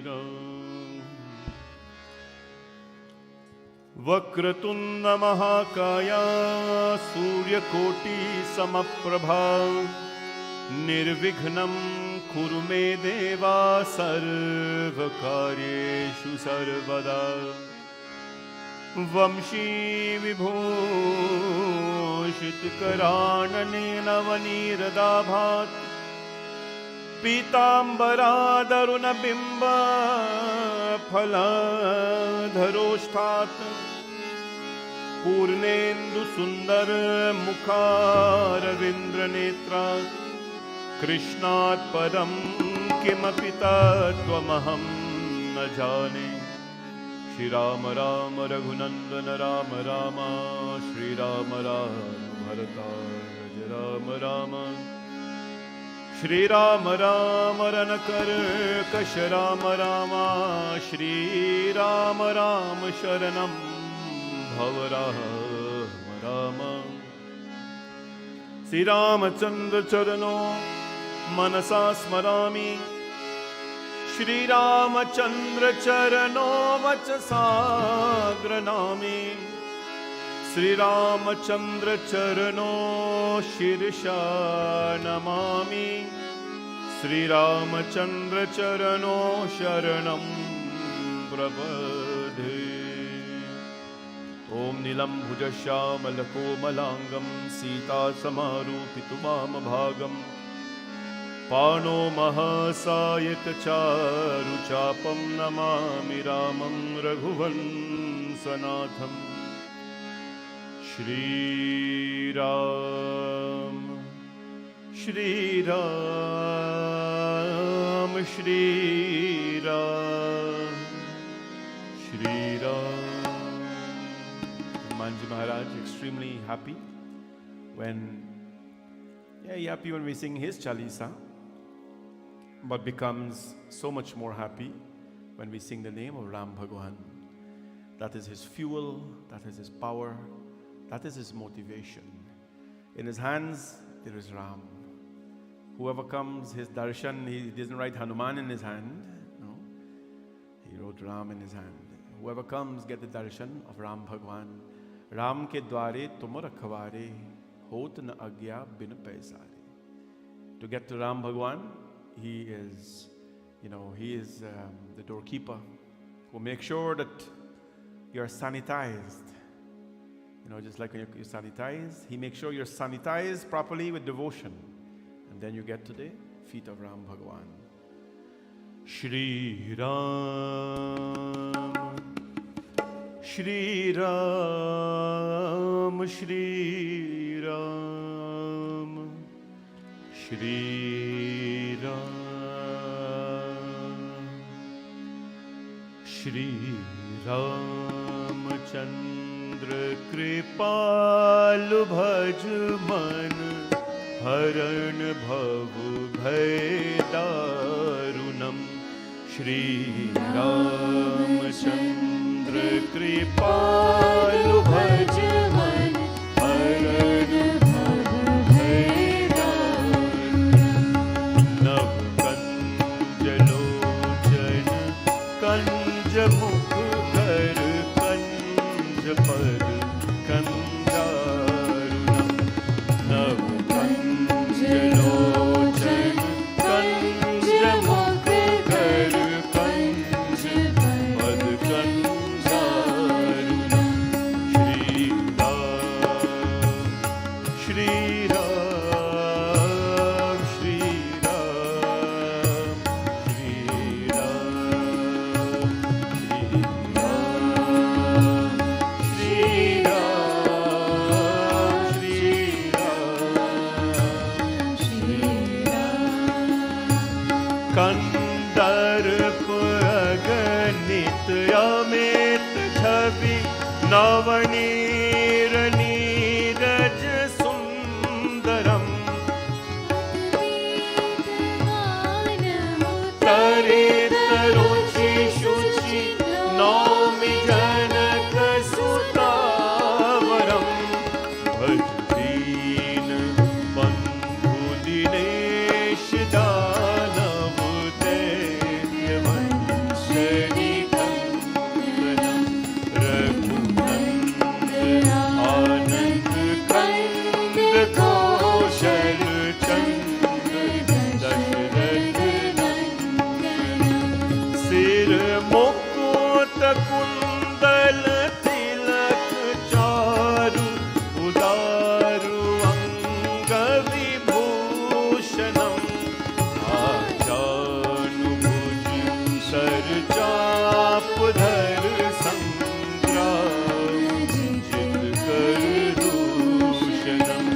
राम। वक्रतुंड महाकाया सूर्यकोटि समप्रभा निर्विघ्नं कुरु मे देवा सर्वकार्येषु सर्वदा। वंशी विभूषितकराननेन वनीरदाभात् पीताम्बरादरुणबिम्ब फलधरोष्ठात् पूर्णेन्दु सुंदर मुखारविन्द्रनेत्रा कृष्णात् परं किमपि तत्त्वमहं न जाने। श्री राम राम रघुनंदन राम राम श्री राम राम भरताज राम राम श्री राम राम रणकर्कश राम राम श्री राम राम शरणं भव राम राम। श्री रामचंद्र चरणों मनसा स्मरामि श्री रामचंद्र चरणों वचसा गृह्णामि। श्री रामचंद्र चरणों शिरसा नमामि। श्री रामचंद्र चरणों शरणं प्रपद्ये। ओम नीलम भुजश्यामलकोमलांगं सीता समारूपितु वामभागम् पाणो महासायकचारुचापं नमामि रामं रघुवंशनाथं। Shriram Shriram Shriram Shriram. Hanumanji Maharaj extremely happy when we sing his Chalisa, but becomes so much more happy when we sing the name of Ram Bhagwan. That is his fuel, that is his power, that is his motivation. In his hands, there is Ram. Whoever comes, his darshan, he doesn't write Hanuman in his hand, no. He wrote Ram in his hand. Whoever comes, get the darshan of Ram Bhagwan. Ram ke dware tum rakhware, hot na agya bin paisare. To get to Ram Bhagwan, he is the doorkeeper who makes sure that you're sanitized. Just like when you sanitize, he makes sure you're sanitized properly with devotion. And then you get to the feet of Ram Bhagwan. Shri Ram, Shri Ram, Shri Ram, Shri Ram, Shri Ramchandra Kripalu Bhaj Man Haran Bhavu Bhay Darunam. Shri Ramchandra Kripalu Bhaj Man Haran Bhavu Bhay Darunam. Nav Kanjalocan Kanj Mukh Kar Kanj Pad Kanjarunam. Nav Kanjalocan Kanj Mukh Kar Kanj Pad Kanjarunam. Shri Ram, Shri Ram, Shri Ram, Shri Ram, Shri Ram, Shri Ram. Kandarp aganit amit chhavi navanir neeraj sundaram. Tarit ruchi shuchi naumi janak sutavaram. Bhaj deen bandhu dinesh da पर चाप धर संग्राम, जित कर दूषणम।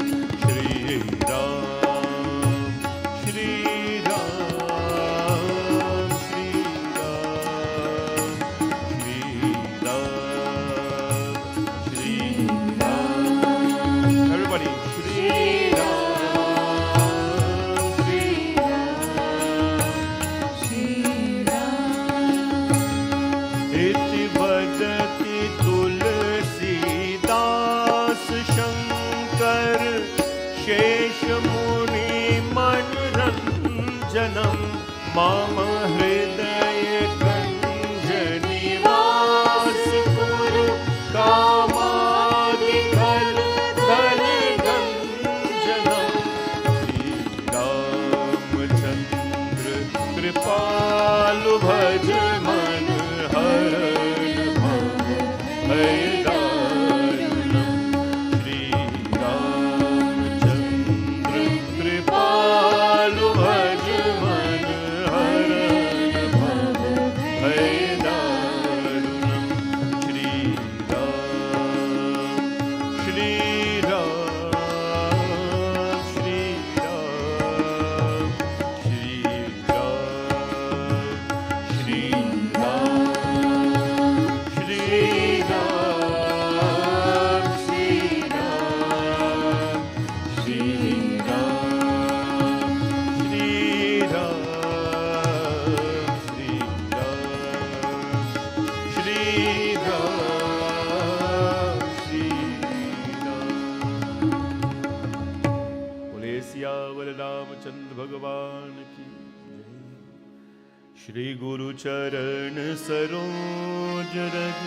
Shri Ram Shri Ram Shri Ram Shri Ram Shri Ram. Everybody, Shri इति वदति तुलसीदास शंकर, शेष मुनि मनरंजनम। मम हृदय कंज निवास कुरु, कामादिकल दल गंजनम। श्री रामचंद्र कृपालु भज मन हरण भव भय दारुणम। श्री रामचंद्र कृपालु भज मन हरण भव भय दारुणम। श्री राम श्री राम श्री राम श्री राम श्री राम श्री राम श्री राम श्री राम श्री राम श्री राम श्री राम श्री राम। बोले सियावर रामचंद्र भगवान की जय। श्री गुरु चरण सरोज रज,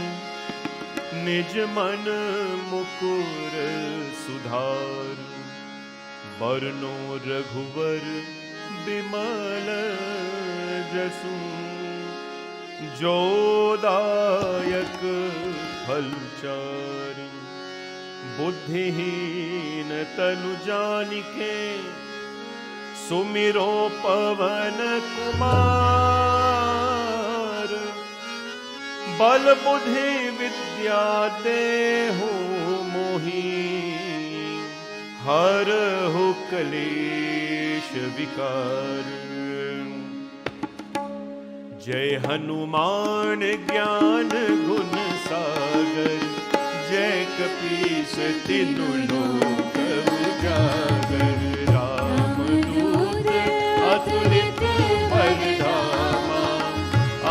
निज मन मुकुर सुधार। बरनो रघुवर बिमल जसु, जो दायक फलचारि। बुद्धिहीन तनु जानिके, सुमिरो पवन कुमार। बल बुद्धि विद्या देहु मोहि, हरहु क्लेश विकार। जय हनुमान ज्ञान गुण सागर, जय कपीस तिनु लोक उजागर। रामदूत अतुलित बलधामा,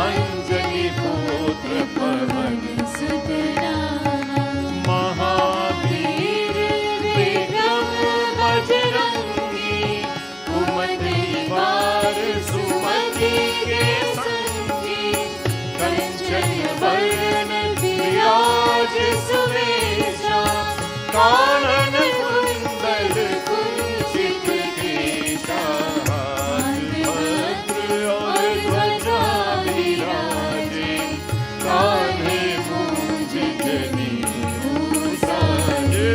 अंजनी पुत्र पवन सुत नामा। महावीर विक्रम बजरंगी, कुमति निवार सुमति के संगी। कंचन वरण विराज सुवेशा, कानन कुंडल कुंचित केशा। भद्र और ध्वजा विराजे, कान्हे मूंज जनेऊ साजे।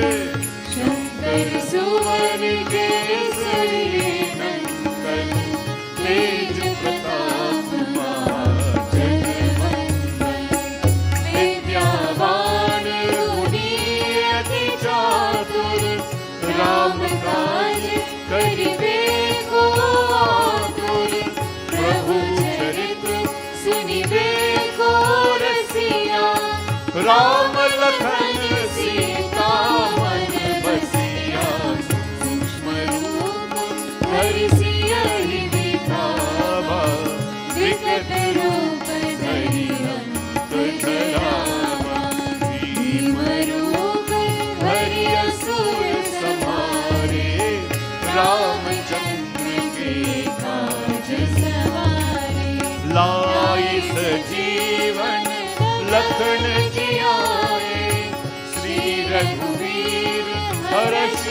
शंकर सुवन केसरी नंदन, तेज प्रताप महाजगवंदन। विद्यावान गुणी अति चातुर, राम काज करिबे को आतुर। प्रभु चरित सुनिबे को रसिया, राम लखन सीता मन बसिया। सूक्ष्म रूप धरि सियहि दिखावा, विकट रूप धरि अंत धरावा। भीम रूप धरि असुर संहारे, रामचंद्र के काज सवारे। लाई सजीवन लखन जियाए, श्री रघुवीर हर्ष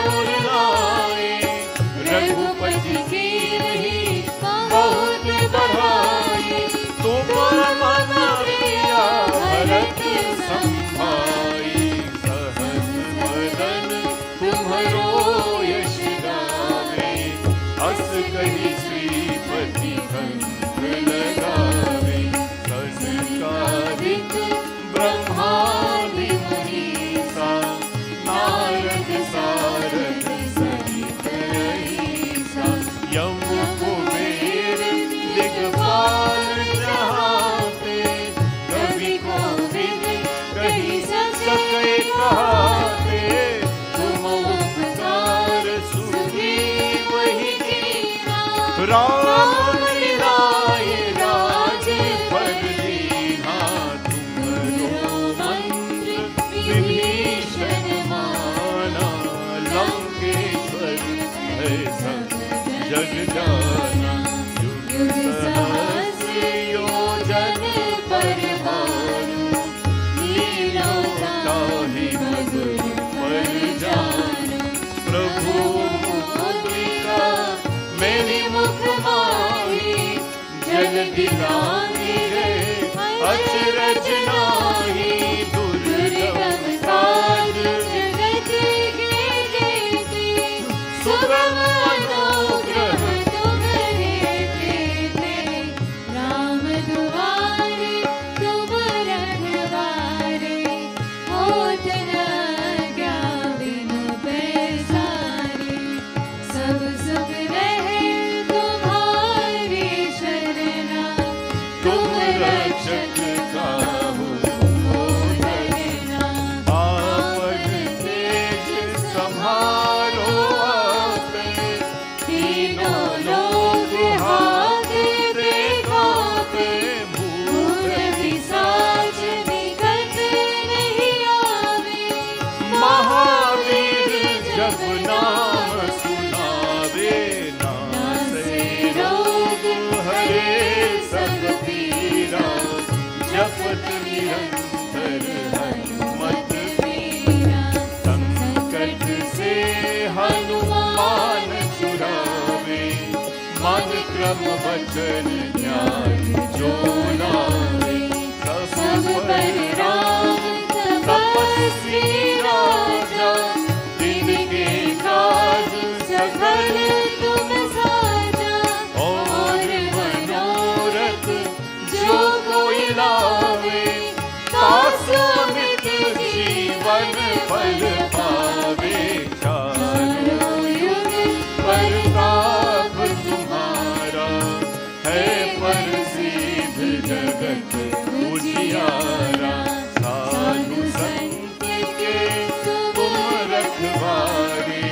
उर लाए। रघुपति कीन्ही बहुत बड़ाई, तुम मम प्रिया भरत संभाई। सहस बदन तुम्हरो यश गावे, अस कहि श्रीपति कंठ लगावे। मिलाए राज पर दीना, तुमरो मंत्र विभीषण माना, लंकेश्वर है सब जग जाना। युग सहस्र योजन पर भानु, लीलों ताहि मधुर पर जानु। प्रभु मुद्रिका मेरी मुख माही, जल दिलाने गए अचरज नाही। दुर्गम काज जगत के जेते, सुगम अनुग्रह तुम्हारे तेते। राम दुआरे तुम रखवारे, होत न आज्ञा बिनु पैसारे। सब सुख रहे तुम्हारी शरणा, तुम रक्षक काहू को डरना। आपन तेज सम्हारो आपे, तीनों लोग हाथते कांपे। भूत पिशाच निकट नहीं आवे, महावीर जब नाम सुनावे। नासे रोग हरे सब पीरा, जपत निरंतर हनुमत पीरा। संकट से हनुमान छुड़ावे, मन क्रम वचन ध्यान जो लावे। सब पर राम तपस्वी राजा, तिनके काज सकल तुम साजा। और मनोरथ जो कोई लावे, तासु अमित जीवन फल पावे। चारों युग प्रताप तुम्हारा, है प्रसिद्ध जगत उजियारा। साधु संत के तुम रखवारे,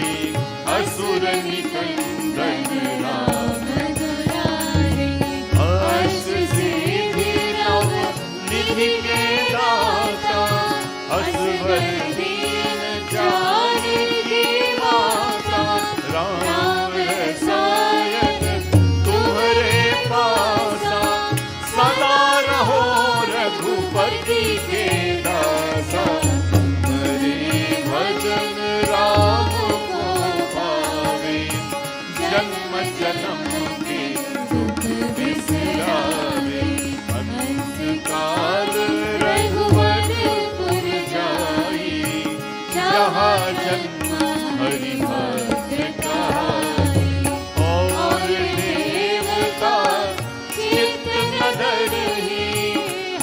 असुर निकंदन राम दुलारे। अष्ट सिद्धि नव निधि के दाता, असवर दीन जानकी माता। राम रसायन तुम्हारे पासा, सदा रहो रघुपति के दासा। तुम्हारे भजन राम को पावे, जन्म जन्म के दुख बिसरावे। अंत काल रघुवरपुर जाई, जहाँ जन्म हरि भक्त कहाई। और देवता चित्त न डरहि,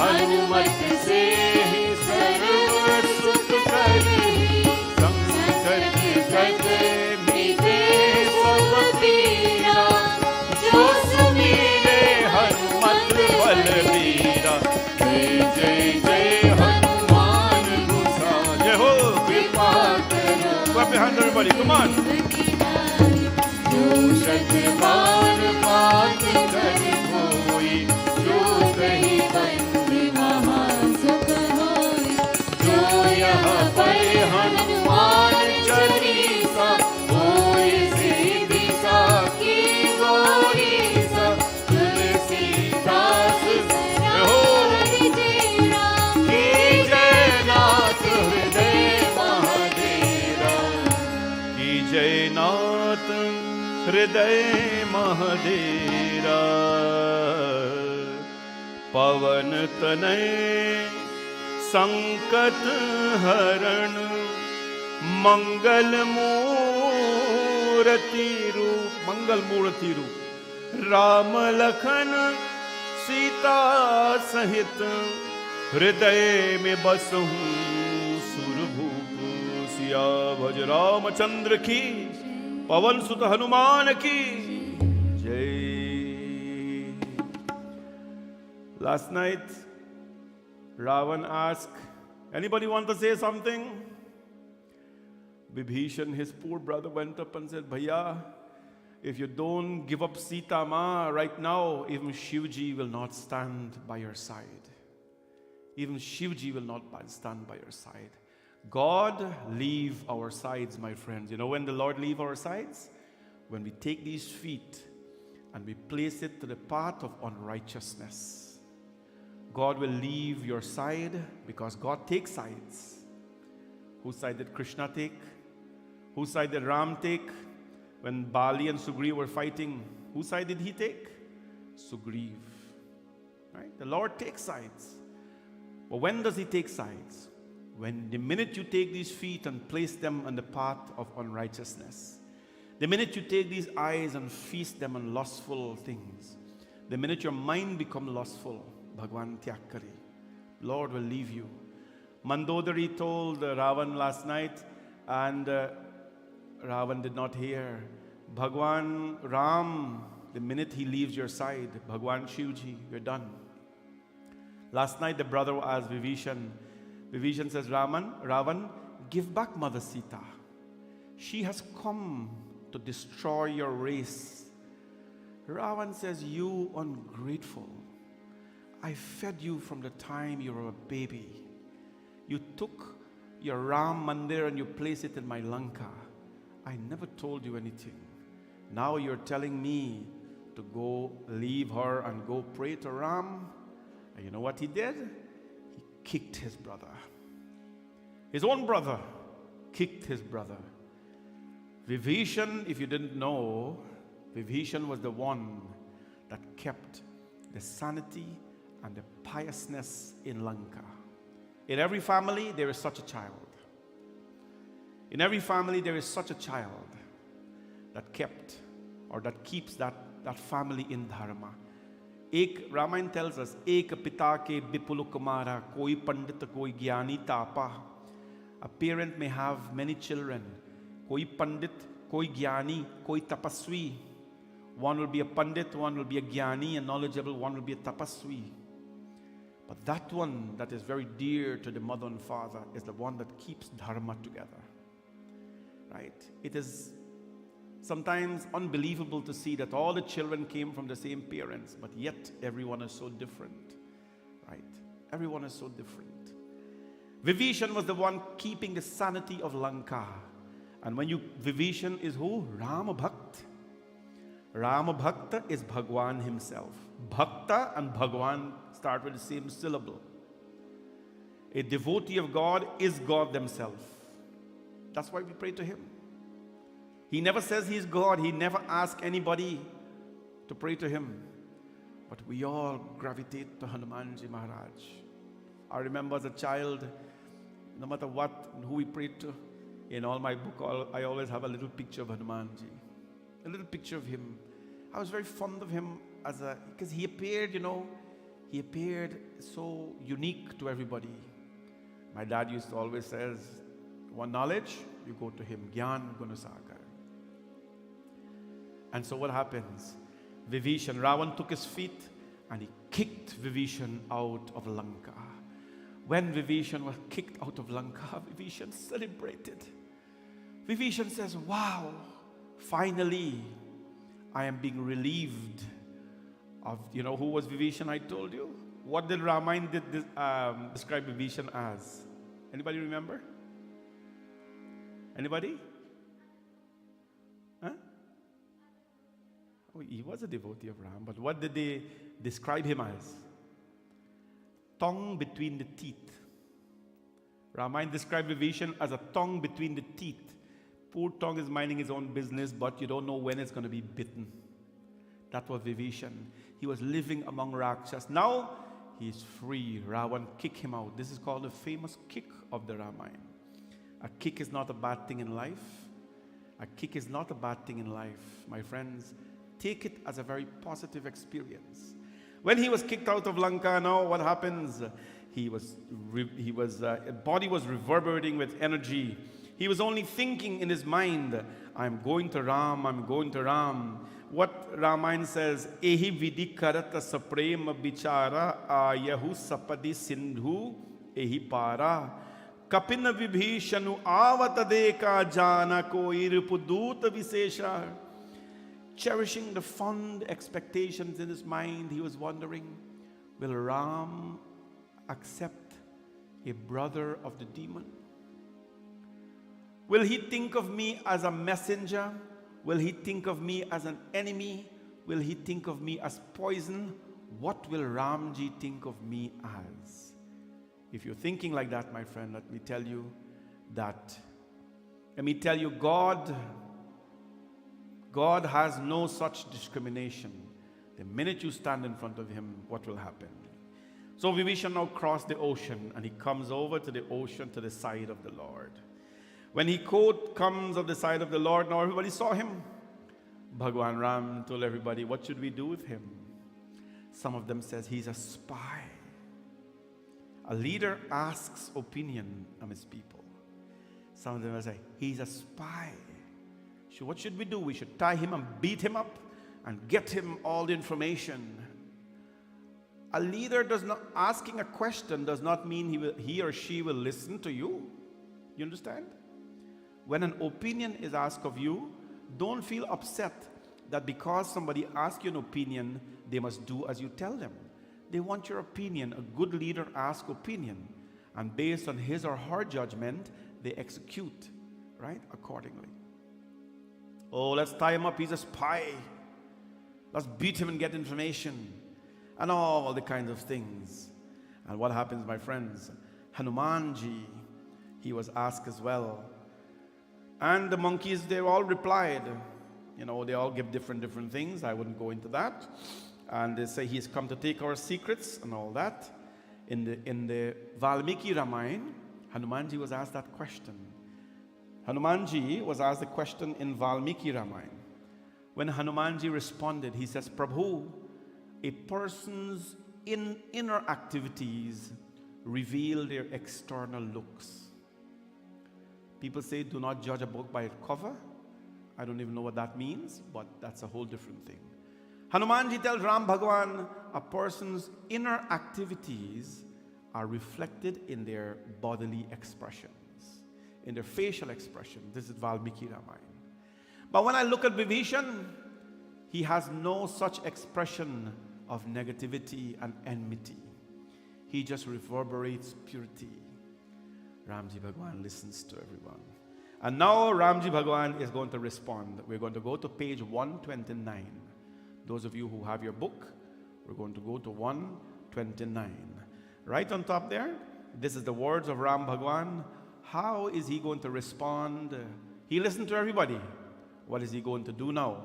हनुमत से ही सर्व सुख करहि। संकट कटे मिटे सब पीरा, जो सुमिरे हनुमत बलबीरा। जय जय जय हनुमान गोसाई, जय हो कृपा करो। Clap your hands everybody, come on. जो शत बार बात करि कोई, जो कही बंद महासुख होई। जो यहाँ पढ़े हनुमान चालीसा, होय सिद्धि साखी गौरीसा। तुलसीदास हो तेरा, की जय नाथ हृदय महादेरा। की जय नाथ हृदय महादेरा। पवन तनय संकट हरण, मंगल मूर्ति रूप। राम लखन सीता सहित, हृदय में बसहूँ सुरभूप। सिया भज रामचंद्र की, पवन सुत हनुमान की जय। Last night, Ravan asked, anybody want to say something? Vibhishan, his poor brother, went up and said, Bhaiya, if you don't give up Sita Ma right now, even Shivji will not stand by your side. Even Shivji will not stand by your side. God leave our sides, my friends. You know when the Lord leave our sides? When we take these feet and we place it to the path of unrighteousness. God will leave your side because God takes sides. Whose side did Krishna take? Whose side did Ram take? When Bali and Sugriv were fighting, whose side did he take? Sugriv. Right? The Lord takes sides. But when does he take sides? When the minute you take these feet and place them on the path of unrighteousness, the minute you take these eyes and feast them on lustful things, the minute your mind becomes lustful, Bhagwan Tyakkari, Lord will leave you. Mandodari told Ravan last night, and Ravan did not hear. Bhagwan Ram, the minute he leaves your side, Bhagwan Shivji, you're done. Last night the brother asked Vibhishan. Vibhishan says, Ravan, give back Mother Sita. She has come to destroy your race. Ravan says, you ungrateful. I fed you from the time you were a baby. You took your Ram Mandir and you placed it in my Lanka. I never told you anything. Now you're telling me to go leave her and go pray to Ram. And you know what he did? He kicked his brother. His own brother kicked his brother. Vibhishan, if you didn't know, Vibhishan was the one that kept the sanity and the piousness in Lanka. In every family, there is such a child. In every family, there is such a child that kept or that keeps that family in dharma. Ramayana tells us, Ek pita ke bipulu kumara, koi pandit, koi gyani tapa. A parent may have many children. Koi pandit, koi gyani, koi tapasvi. One will be a pandit, one will be a gyani, a knowledgeable, one will be a tapasvi. But that one that is very dear to the mother and father is the one that keeps dharma together. Right? It is sometimes unbelievable to see that all the children came from the same parents, but yet everyone is so different. Right? Everyone is so different. Vibhishan was the one keeping the sanity of Lanka. And when Vibhishan is who? Rama Bhakt. Rama Bhakta is Bhagwan himself. Bhakta and Bhagwan start with the same syllable. A devotee of God is God themselves. That's why we pray to him. He never says he's God. He never asks anybody to pray to him. But we all gravitate to Hanumanji Maharaj. I remember as a child, no matter what, who we prayed to, in all my book, I always have a little picture of Hanumanji. A little picture of him. I was very fond of him because he appeared, he appeared so unique to everybody. My dad used to always says, want knowledge? You go to him. Gyan Gunasagar. And so what happens? Vibhishan, Ravan took his feet and he kicked Vibhishan out of Lanka. When Vibhishan was kicked out of Lanka, Vibhishan celebrated. Vibhishan says, wow, finally, I am being relieved of, who was Vibhishan, I told you? What did Ramayana describe Vibhishan as? Anybody remember? Anybody? Huh? Oh, he was a devotee of Ram, but what did they describe him as? Tongue between the teeth. Ramayana described Vibhishan as a tongue between the teeth. Poor tongue is minding his own business, but you don't know when it's going to be bitten. That was Vibhishan. He was living among Rakshas. Now, he's free. Ravan kicked him out. This is called the famous kick of the Ramayana. A kick is not a bad thing in life. A kick is not a bad thing in life. My friends, take it as a very positive experience. When he was kicked out of Lanka, now what happens? His body was reverberating with energy. He was only thinking in his mind, I'm going to Ram, I'm going to Ram. What Ramayana says, Ehi vidi karata saprema bichara ayahu sapadi sindhu ehi para. Kapina vibhishanu avatadeka jana koir puduta visesha. cherishing the fond expectations in his mind. He was wondering, will Ram accept a brother of the demon? Will he think of me as a messenger? Will he think of me as an enemy? Will he think of me as poison? What will Ramji think of me as? If you're thinking like that, my friend, let me tell you, God has no such discrimination. The minute you stand in front of him, what will happen? So Vibhishan now crossed the ocean, and he comes over to the ocean to the side of the Lord. When he comes of the side of the Lord, now everybody saw him. Bhagwan Ram told everybody, what should we do with him? Some of them says, he's a spy. A leader asks opinion of his people. Some of them will say, he's a spy. So what should we do? We should tie him and beat him up and get him all the information. A leader does not, asking a question does not mean he or she will listen to you. You understand? When an opinion is asked of you, don't feel upset that because somebody asks you an opinion, they must do as you tell them. They want your opinion. A good leader asks opinion, and based on his or her judgment, they execute, right, accordingly. Oh, let's tie him up. He's a spy. Let's beat him and get information, and all the kinds of things. And what happens, my friends? Hanumanji, he was asked as well. And the monkeys, they all replied. You know, they all give different things. I wouldn't go into that. And they say he's come to take our secrets and all that. In the Valmiki Ramayana, Hanumanji was asked that question. Hanumanji was asked the question in Valmiki Ramayana. When Hanumanji responded, he says, Prabhu, a person's inner activities reveal their external looks. People say, do not judge a book by its cover. I don't even know what that means, but that's a whole different thing. Hanumanji tells Ram Bhagwan, a person's inner activities are reflected in their bodily expressions, in their facial expression. This is Valmiki Ramayana. But when I look at Vibhishan, he has no such expression of negativity and enmity. He just reverberates purity. Ramji Bhagwan listens to everyone. And now Ramji Bhagwan is going to respond. We're going to go to page 129. Those of you who have your book, we're going to go to 129. Right on top there, this is the words of Ram Bhagwan. How is he going to respond? He listened to everybody. What is he going to do now?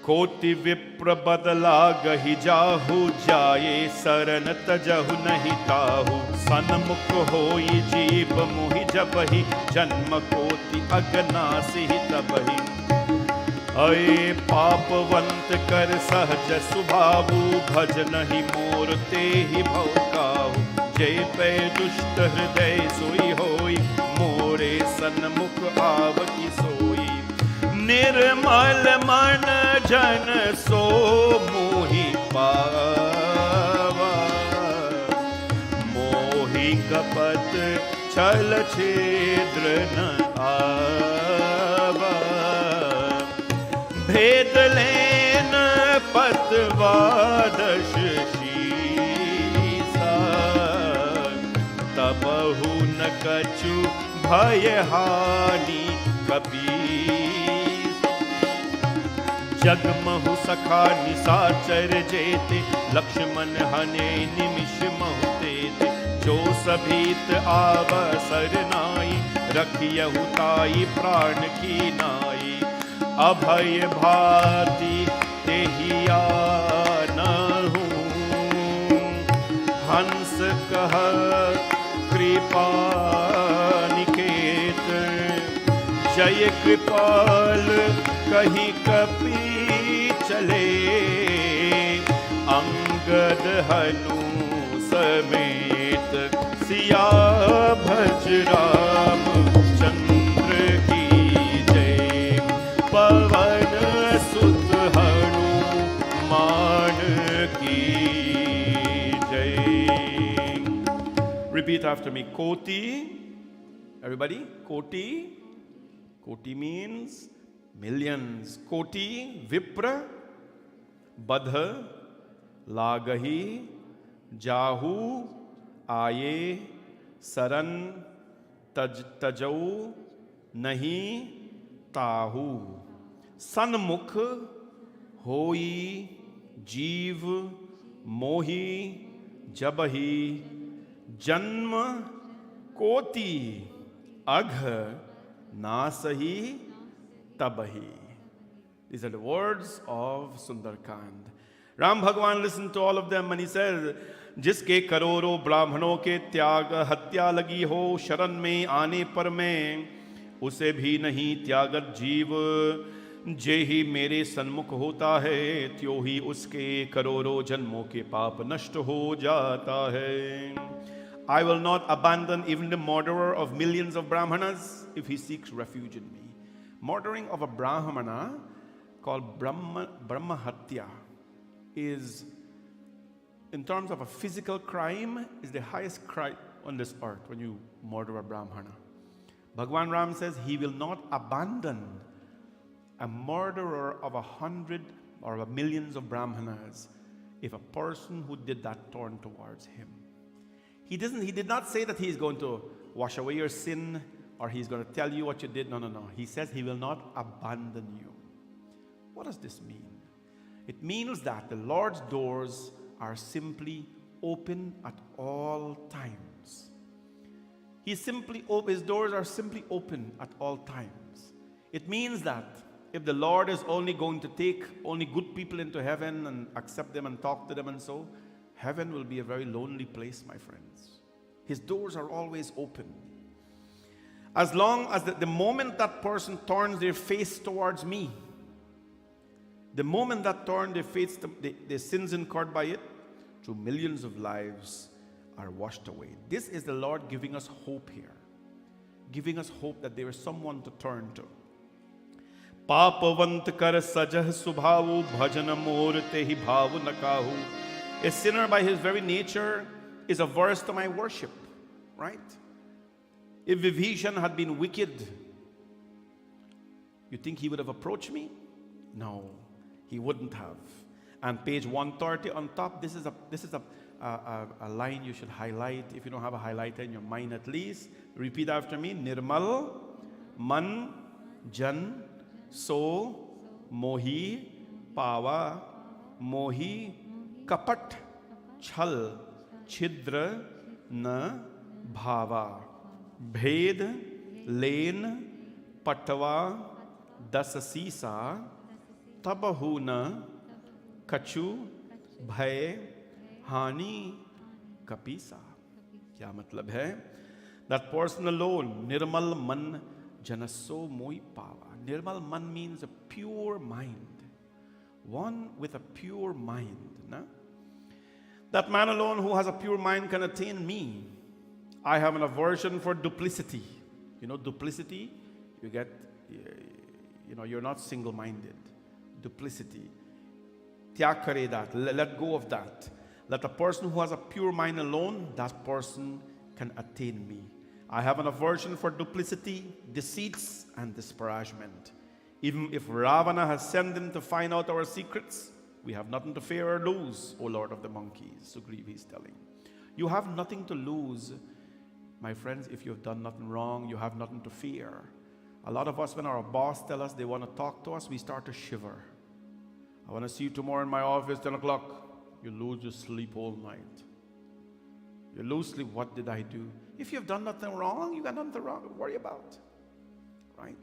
कोटि विप्र बदला गहि जाहु जाये सरन तजहु नहीं ताहु सन्मुख होई जीव मुहि जबहि जन्म कोटि अगनासि तबहि अये पापवंत कर सहज सुभावु भज नहीं मोर तेहि भवकाहु जय पे दुष्ट हृदय सोई होई मोरे सन्मुख आवति सोई निर्मल मन जन सो मोहि पावा मोहि कपट छल छिद्र न आवा भेद लेन पतवादश शीसा तबहु न कछु भय हानि कपीस जगमहु सखा निसाचर जेते लक्ष्मण हने निमिष महु तेते जो सभीत आवसर नाई रखियहु ताई प्राण की नाई अभय भाति तेहि आनहु हंस कह कृपा निकेत जय कृपाल कहीं कपि चले अंगद हनु समेत सिया भज राम चंद्र की जय पवन सुत हनुमान की जय. Repeat after me. Koti. Everybody. Koti. Koti means millions. Koti, Vipra, Badha, Lagahi, Jahu, Aye, Saran, Tajau, Nahi, Tahu. Sanmukh, Hoi, Jeev, Mohi, Jabahi, Janma, Koti, Agh, Nasahi, Tabahi. These are the words of Sundar Kaand. Ram Bhagwan listened to all of them and he says, जिसके करोड़ों ब्राह्मणों के त्याग हत्या लगी हो शरण में आने पर मैं उसे भी नहीं त्यागत जीव जे ही मेरे सन्मुख होता है त्यों ही उसके करोड़ों जन्मों के पाप नष्ट हो जाता है. I will not abandon even the murderer of millions of Brahmanas if he seeks refuge in me. Murdering of a Brahmana called Brahma Hatya is, in terms of a physical crime, is the highest crime on this earth when you murder a Brahmana. Bhagwan Ram says he will not abandon a murderer of 100 or millions of Brahmanas if a person who did that turned towards him. He did not say that he is going to wash away your sin or he's going to tell you what you did. No. He says he will not abandon you. What does this mean? It means that the Lord's doors are simply open at all times. His doors are simply open at all times. It means that if the Lord is only going to take only good people into heaven and accept them and talk to them and so, heaven will be a very lonely place, my friends. His doors are always open. As long as the moment that person turns their face towards me, the moment that turn their face, the sins incurred by it, through millions of lives are washed away. This is the Lord giving us hope here. Giving us hope that there is someone to turn to. Papavant kar sajah subhavu bhajana mor tehi bhavu nakahu. A sinner by his very nature is averse to my worship, right? If Vibhishan had been wicked, you think he would have approached me? No, he wouldn't have. And page 130 on top, this is a line you should highlight. If you don't have a highlighter in your mind at least, repeat after me. Nirmal, man, jan, so, mohi, pawa, mohi, kapat, chal, chidra, na, bhava, bhed, len, patwa, dasasisa, tabahuna, kachu, bhay, hani, kapisa. क्या मतलब है? That person alone, nirmal man janaso moi pava. Nirmal man means a pure mind. One with a pure mind. Na? That man alone who has a pure mind can attain me. I have an aversion for duplicity. You know, duplicity, you get, you're not single-minded. Duplicity. Tyag kare that. Let go of that. Let a person who has a pure mind alone, that person can attain me. I have an aversion for duplicity, deceits, and disparagement. Even if Ravana has sent him to find out our secrets, we have nothing to fear or lose, O Lord of the monkeys. Sugriva is telling. You have nothing to lose, my friends, if you've done nothing wrong. You have nothing to fear. A lot of us, when our boss tells us they want to talk to us, we start to shiver. I want to see you tomorrow in my office, 10 o'clock. You lose your sleep all night. You lose sleep. What did I do? If you've done nothing wrong, you got nothing to worry about. Right?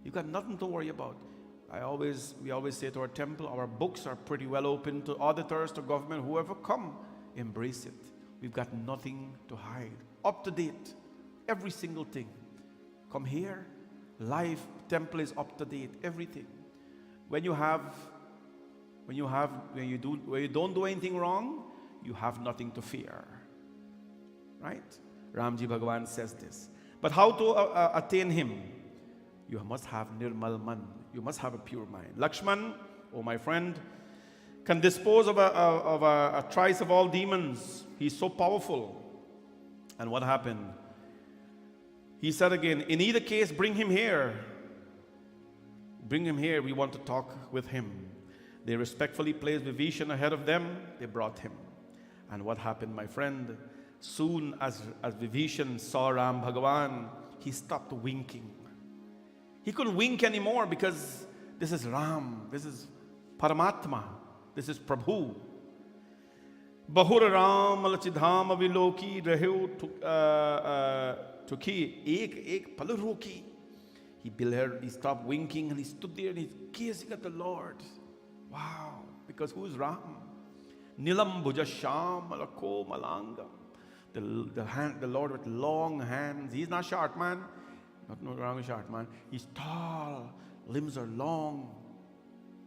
You got nothing to worry about. We always say to our temple, our books are pretty well open to auditors, to government, whoever come, embrace it. We've got nothing to hide. Up to date. Every single thing. Come here. Life, temple is up to date. Everything. When you don't do anything wrong, you have nothing to fear. Right? Ramji Bhagavan says this. But how to attain him? You must have nirmal man. You must have a pure mind. Lakshman, oh my friend, can dispose of a trice of all demons. He's so powerful. And what happened? He said again, in either case, bring him here. Bring him here. We want to talk with him. They respectfully placed Vibhishan ahead of them. They brought him. And what happened, my friend? Soon as Vibhishan saw Ram Bhagavan, he stopped winking. He couldn't wink anymore because this is Ram, this is Paramatma, this is Prabhu. Bahur Ram Lachidham Aviloki Raheu Tukhi Ek Palaroki. He stopped winking and he stood there and he's gazing at the Lord. Wow, because who is Ram? Nilam Bhuja Sham Alako Malangam. The Lord with long hands. He's not short, man. No, Ram is short, man. He's tall. Limbs are long.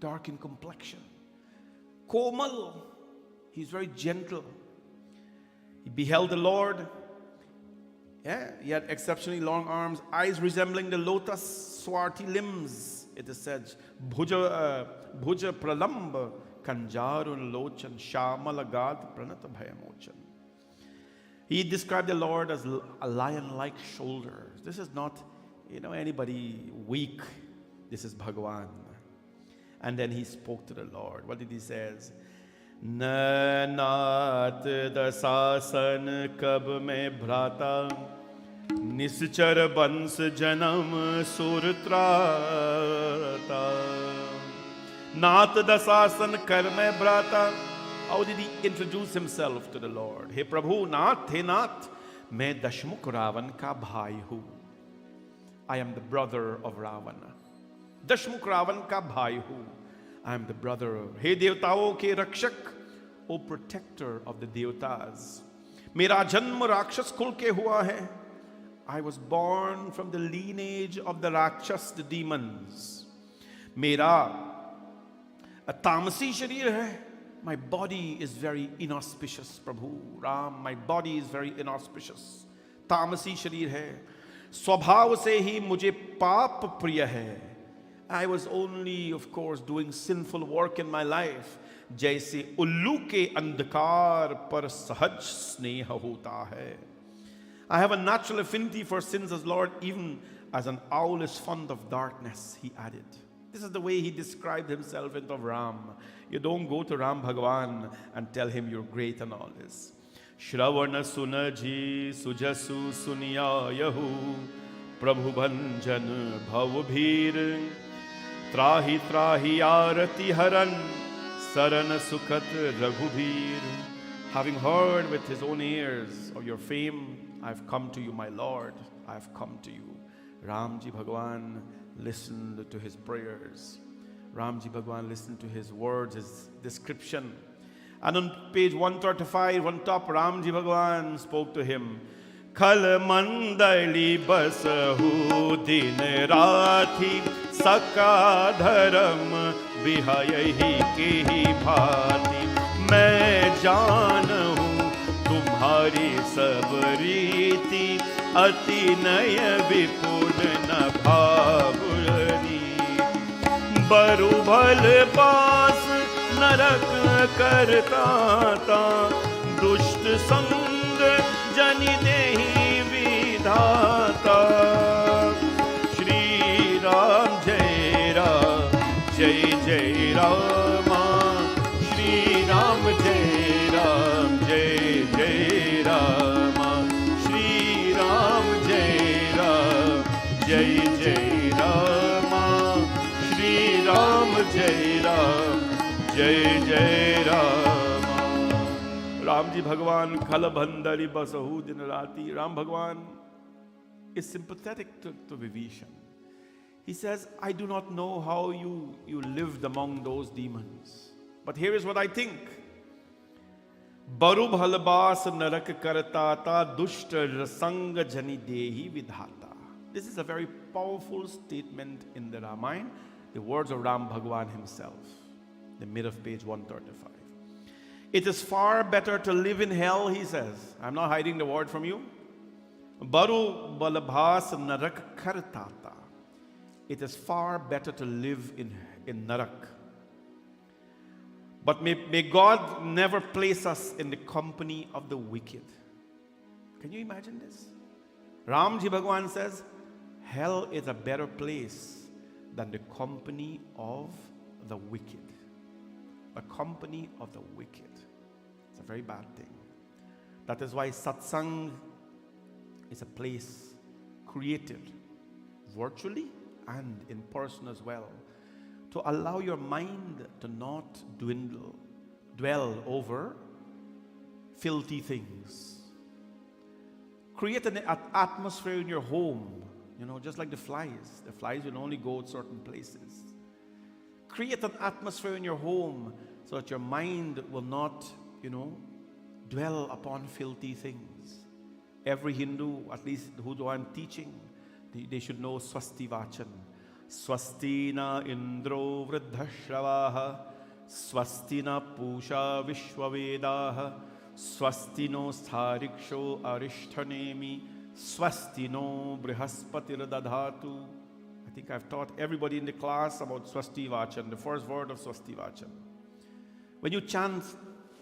Dark in complexion. Komal. He's very gentle. He beheld the Lord. Yeah, he had exceptionally long arms, eyes resembling the lotus, swarty limbs. It is said, Bhuja Pralamba Kanjarun Lochan Shamalagad Pranata Bhayamochan. He described the Lord as a lion-like shoulder. This is not, anybody weak. This is Bhagavan. And then he spoke to the Lord. What did he say? Nanat dasasan kab me bhrata nischar bans janam surtrata. Nat dasasan kar me bhrata. How did he introduce himself to the Lord? Hey Prabhu, Nath, hey Nath, main Dashmukh Ravan ka bhai hu. I am the brother of Ravana. Dashmukh Ravan ka bhai hu. I am the brother of. Hey Devtao ke Rakshak, O protector of the Devtas. Mera janm Rakshas kul ke hua hai. I was born from the lineage of the Rakshas, the demons. Mera a tamasi sharir hai. My body is very inauspicious, Prabhu. Ram, my body is very inauspicious. Tamasi sharir hai. Swabhav se hi mujhe paap priya hai. I was only, of course, doing sinful work in my life. Jaise ullu ke andhakar par sahaj sneha hota hai. I have a natural affinity for sins as Lord, even as an owl is fond of darkness, he added. This is the way he described himself into Ram. You don't go to Ram Bhagavan and tell him you're great and all this. Shravana sunaji sujasu suniya yahu Prabhu bhanjan bhavbhir Trahi trahi Aarti haran Saran sukhat raghubhir. Having heard with his own ears of your fame, I've come to you, my Lord. I've come to you. Ramji Bhagavan listened to his prayers. Ramji Bhagavan listened to his words, his description. And on page 135, on top, Ramji Bhagavan spoke to him. Khal mandali basahu din rathi saka dharam bihayahi kehi bhati. Main jaan hu tumhari sab riti ati naya vipun na bhavani. Baru bhal paas narak karta ta dusht sang jani dehi vidhata. Shri Ram Jai Ram Jai Jai Rama. Shri Ram Jai Ram Jai Jai Rama. Shri Ram Jai Ram Jai Jai Rama. Shri Ram Jai Ram Jai Jai Rama. Ramji Bhagavan Khalabhandari Basahu Dinarati. Ram Bhagavan is sympathetic to Vibhishan. He says, I do not know how you lived among those demons. But here is what I think. Baru bhalbas narak kartata dushta rasang jani dehi vidhata. This is a very powerful statement in the Ramayana. The words of Ram Bhagavan himself. The mid of page 135. It is far better to live in hell, he says. I'm not hiding the word from you. Baru balabhas narak kartata. It is far better to live in narak. But may God never place us in the company of the wicked. Can you imagine this? Ramji Bhagavan says, hell is a better place than the company of the wicked. The company of the wicked. It's a very bad thing. That is why satsang is a place created virtually and in person as well, to allow your mind to not dwell over filthy things. Create an atmosphere in your home, just like the flies. The flies will only go to certain places. Create an atmosphere in your home so that your mind will not, dwell upon filthy things. Every Hindu, at least who I'm teaching, they should know Swasti Vachan. Swasti na Indro Vridhashravaha, Swasti na Pusha Vishwavedaha, Swasti no Sthariksho Arishthanemi, Swasti no Brihaspatir Dadhatu. I think I've taught everybody in the class about Swasti Vachan, the first word of Swasti Vachan. When you chant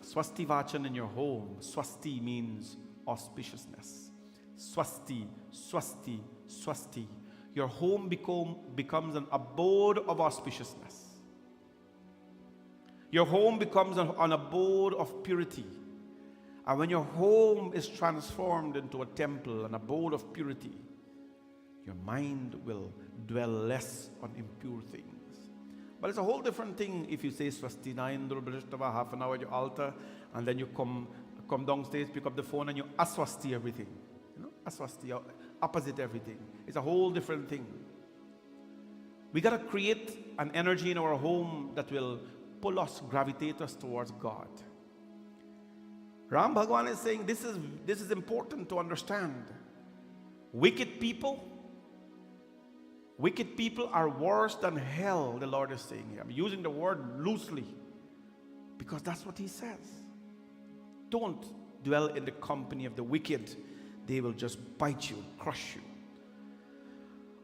Swasti Vachan in your home, Swasti means auspiciousness. Swasti, Swasti, Swasti. Your home becomes an abode of auspiciousness. Your home becomes an abode of purity. And when your home is transformed into a temple, an abode of purity, your mind will dwell less on impure things. But it's a whole different thing if you say Swasti Naindra Brishtava half an hour at your altar, and then you come downstairs, pick up the phone, and you aswasti everything. Aswasti, opposite everything. It's a whole different thing. We got to create an energy in our home that will pull us, gravitate us towards God. Ram Bhagwan is saying this is important to understand. Wicked people are worse than hell, the Lord is saying here. I'm using the word loosely because that's what he says. Don't dwell in the company of the wicked. They will just bite you, crush you.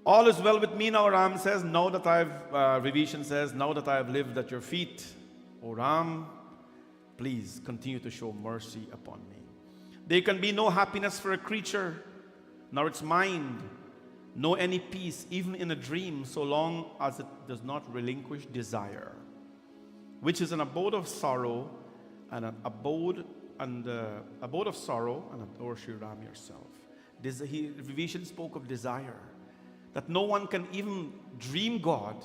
All is well with me now, Ram says. Now that Vibhishan says, now that I have lived at your feet, O Ram, please continue to show mercy upon me. There can be no happiness for a creature, nor its mind, nor any peace, even in a dream, so long as it does not relinquish desire, which is an abode of sorrow and an abode of sorrow, and adore Sri Ram yourself. Vibhishan spoke of desire, that no one can even dream God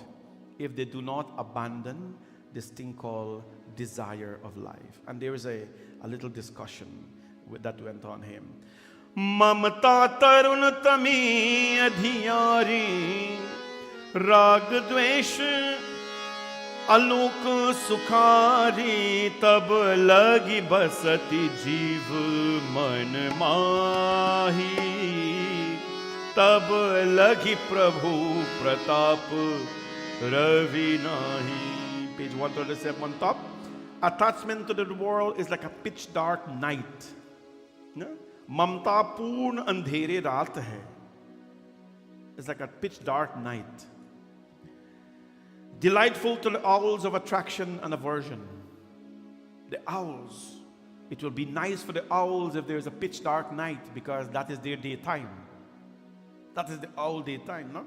if they do not abandon this thing called desire of life. And there is a little discussion that went on him. Mamata tarun tami adhiyari rag dvesh alok sukhari tab lagi basati jeev man mahi tab lagi prabhu pratap ravi nahi. Page 137 on top. Attachment to the world is like a pitch dark night. Mamta purn andhere raat hai. It's like a pitch dark night. Delightful to the owls of attraction and aversion. The owls. It will be nice for the owls if there's a pitch dark night because that is their daytime. That is the owl daytime, no?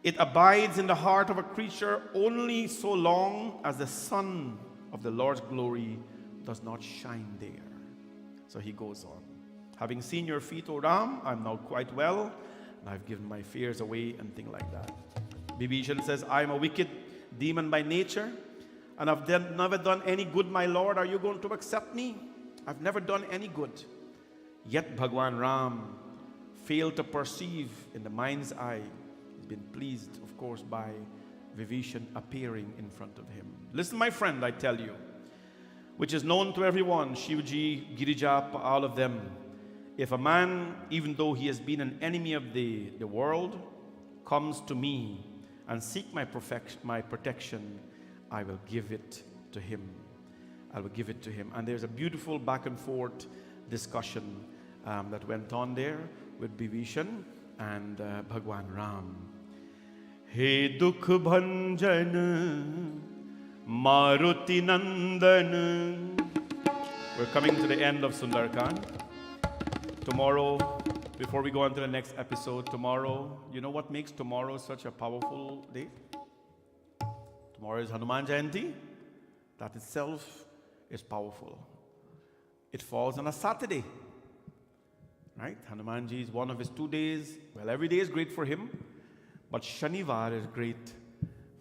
It abides in the heart of a creature only so long as the sun of the Lord's glory does not shine there. So he goes on. Having seen your feet, O Ram, I'm now quite well, and I've given my fears away and things like that. Vibhishan says, I'm a wicked demon by nature, and I've never done any good, my Lord. Are you going to accept me? I've never done any good. Yet Bhagwan Ram failed to perceive in the mind's eye. He's been pleased, of course, by Vibhishan appearing in front of him. Listen, my friend, I tell you, which is known to everyone, Shivji, Girija, all of them. If a man, even though he has been an enemy of the world, comes to me and seek my protection, I will give it to him. I will give it to him. And there's a beautiful back and forth discussion that went on there with Vibhishan and Bhagwan Ram. He dukh bhanjan Maruti Nandan. We're coming to the end of Sundar Kaand. Tomorrow Before we go on to the next episode, tomorrow, you know what makes tomorrow such a powerful day? Tomorrow is Hanuman Jayanti. That itself is powerful. It falls on a Saturday, right? Hanumanji is one of his 2 days. Well, every day is great for him, but Shanivar is great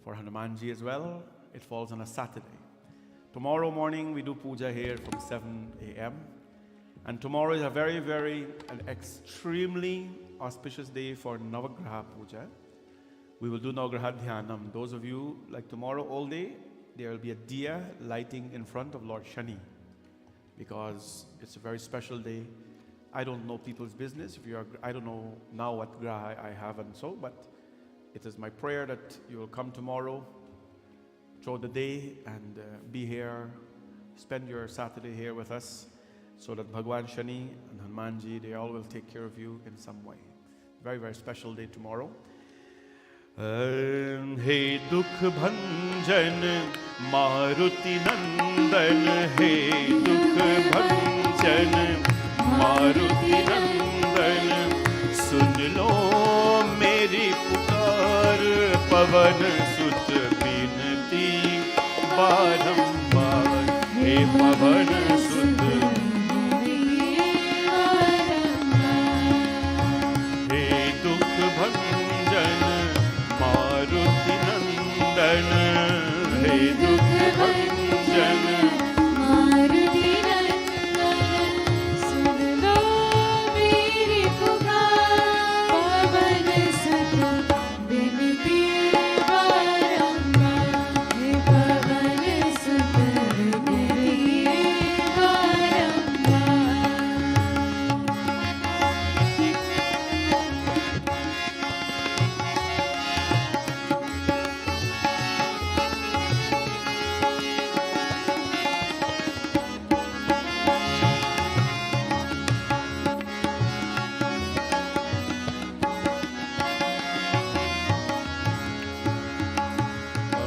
for Hanumanji as well. It falls on a Saturday. Tomorrow morning, we do puja here from 7 a.m. And tomorrow is a very, very, an extremely auspicious day for Navagraha Puja. We will do Navagraha Dhyanam. Those of you, like tomorrow all day, there will be a diya lighting in front of Lord Shani, because it's a very special day. I don't know people's business. I don't know now what graha I have and so, but it is my prayer that you will come tomorrow, through the day, and be here, spend your Saturday here with us, so that Bhagwan Shani and Hanumanji, they all will take care of you in some way. Very, very special day tomorrow. Hey Dukh Bhanjan Maruti Nandan, Hey Dukh Bhanjan Maruti Nandan, Sun lo meri pukar, Pavan Sut binti barambar, Hey Pavan Sut Hey Dukh Bhanjan Maruti Nandan, sun lo meri pukar, Pavan Sut binti barambar, Hey Pavan Sut binti barambar.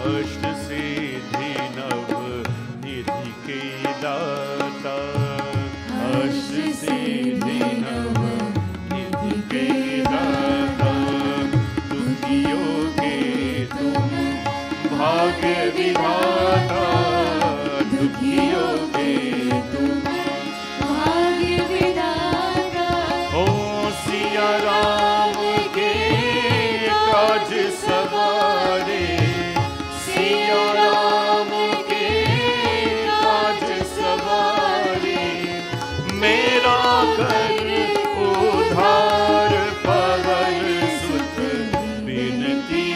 अष्ट सिद्धि नव निधि के दाता, अष्ट सिद्धि नव निधि के दाता, दुखियों के तुम भाग्य विधाता, दुखियों के तुम भाग्य विधाता, ओ सिया राम के काज सवारे, सिया राम के काज सवारे, मेरा कर उधार, पवन सुत बिनती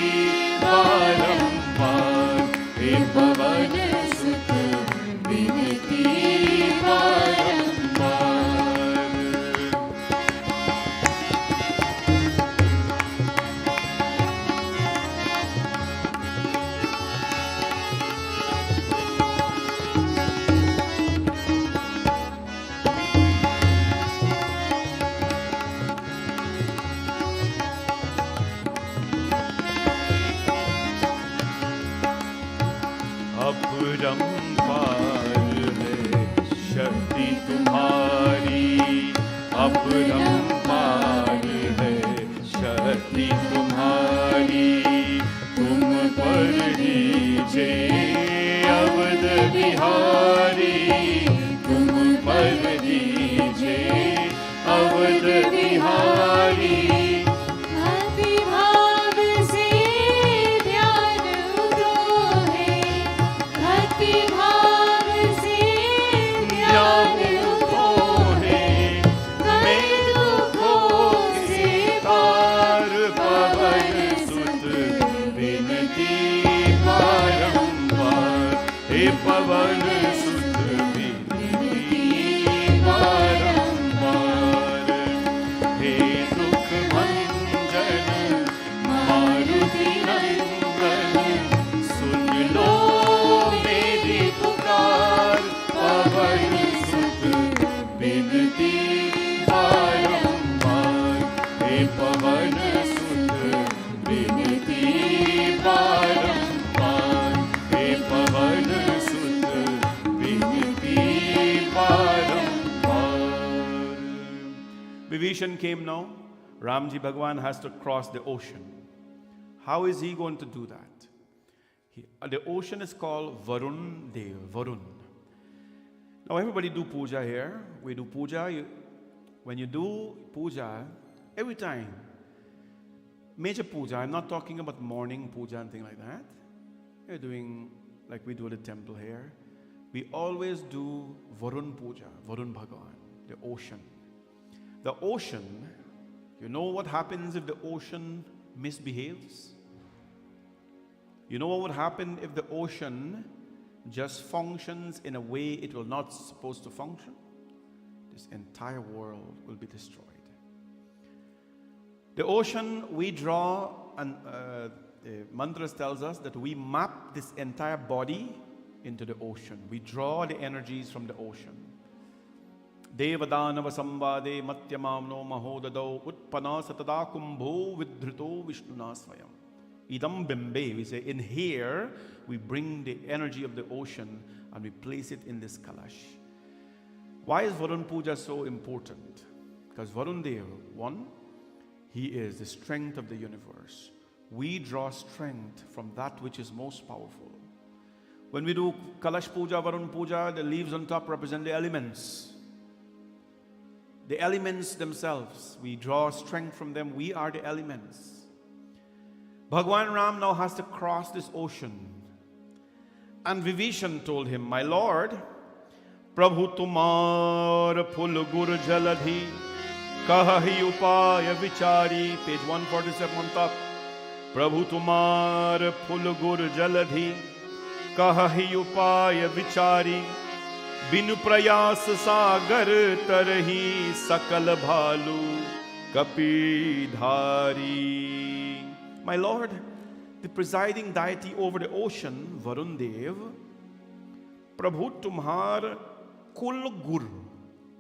बारंबार, हे पवन सुत बिनती बारंबार। अपरंपार है शक्ति तुम्हारी, अपरंपार है शक्ति तुम्हारी, तुम पर दीजे अवध बिहारी, तुम पर दीजे अवध बिहारी, भक्ति भाव से ध्यान उठो है, भक्ति भाव से ध्यान उठो है, मैं दुखों से तार पवन सुत बिनती बारंबार, हे पवन सुत बिनती बारंबार, हे दुख भंजन मारुति नंदन, सुन लो मेरी पुकार, पवन सुत बिनती बारंबार, हे पवन सुत बिनती बारंबार, हे पवन सुत Vibhishan came now, Ramji Bhagwan has to cross the ocean. How is he going to do that? The ocean is called Varun Dev, Varun. Now everybody do puja here. We do puja. When you do puja, every time, major puja, I'm not talking about morning puja and things like that. You're doing like we do at the temple here. We always do Varun puja, Varun Bhagwan, the ocean. The ocean, you know what happens if the ocean misbehaves? You know what would happen if the ocean just functions in a way it will not supposed to function? This entire world will be destroyed. The ocean, we draw, and the mantras tells us that we map this entire body into the ocean. We draw the energies from the ocean. Devadanava sambade matyamamno mahodado utpana satada kumbho vidhrito vishnuna swayam. Idam bimbe, we say, in here, we bring the energy of the ocean and we place it in this kalash. Why is Varun Puja so important? Because Varun Dev, one, he is the strength of the universe. We draw strength from that which is most powerful. When we do Kalash Puja, Varun Puja, the leaves on top represent the elements. The elements themselves, we draw strength from them. We are the elements. Bhagwan Ram now has to cross this ocean. And Vibhishan told him, my lord, Prabhu tumar phul gur jaladhi, kahi upaya vichari, page 147 on top. Prabhu tumar phul gur jaladhi, kahi upaya vichari, binu prayas sagar tarhi sakal bhalu kapi dhari. My lord, the presiding deity over the ocean, Varun Dev, Prabhu Tumhar Kul Gur.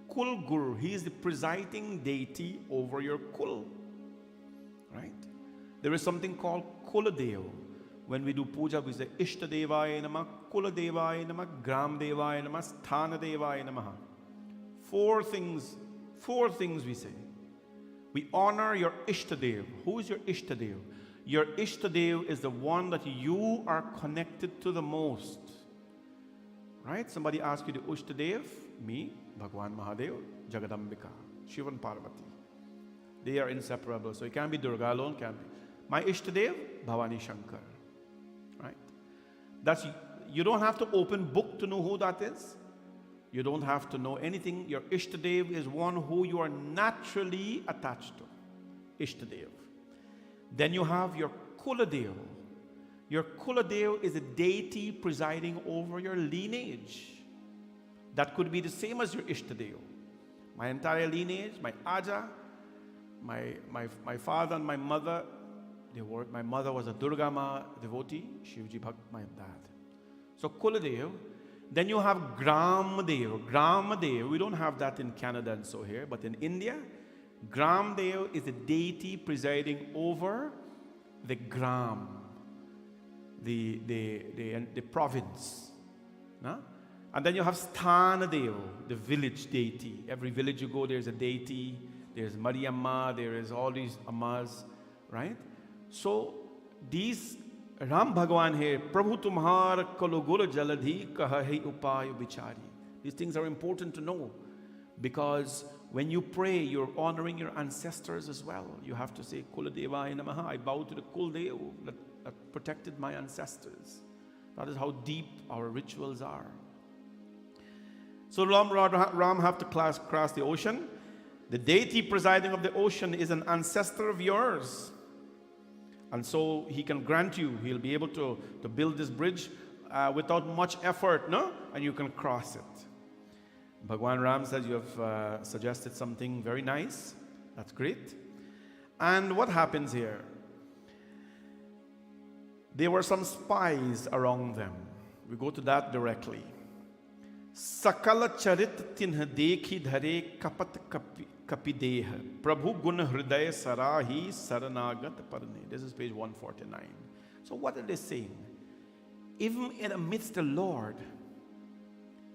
Kul Gur, he is the presiding deity over your Kul. Right? There is something called Kuladev. When we do puja, we say Ishtadevaya Namah, Kuladevaya Namah, Gramdevaya Namah, Sthanadevaya Namah. Four things we say. We honor your Ishtadev. Who is your Ishtadev? Your Ishtadev is the one that you are connected to the most. Right? Somebody asks you the Ishtadev, me, Bhagwan Mahadev, Jagadambika, Shiva and Parvati. They are inseparable. So it can't be Durga alone, can't be. My Ishtadev, Bhavani Shankar. Right? That's, you don't have to open book to know who that is. You don't have to know anything. Your Ishtadev is one who you are naturally attached to. Ishtadev. Then you have your Kuladev. Your Kuladev is a deity presiding over your lineage. That could be the same as your Ishtadev. My entire lineage, my Aja, my father and my mother, my mother was a Durga Ma devotee, Shivji Bhakt, my dad. So Kuladev. Then you have Gramdev. Gramdev, we don't have that in Canada and so here, but in India, Gramdev is a deity presiding over the Gram, the province. No? And then you have Sthanadev, the village deity. Every village you go, there's a deity. There's Mariamma, there is all these Ammas, right? So these Ram Bhagwan here, Prabhu Tumhar Kalugura Jaladhi Kahahi Upayu Bichari. These things are important to know because when you pray, you're honoring your ancestors as well. You have to say Kuladevaya Namaha. I bow to the Kuldev that protected my ancestors. That is how deep our rituals are. So Ram have to cross the ocean. The deity presiding of the ocean is an ancestor of yours. And so he can grant you, he'll be able to build this bridge without much effort, no? And you can cross it. Bhagwan Ram says you have suggested something very nice. That's great. And what happens here? There were some spies around them. We go to that directly. Sakala charit tinha dekhi dhare kapat kapideha Prabhu gun hridaya sarahi saranagat parne. This is page 149. So what are they saying? Even amidst the Lord,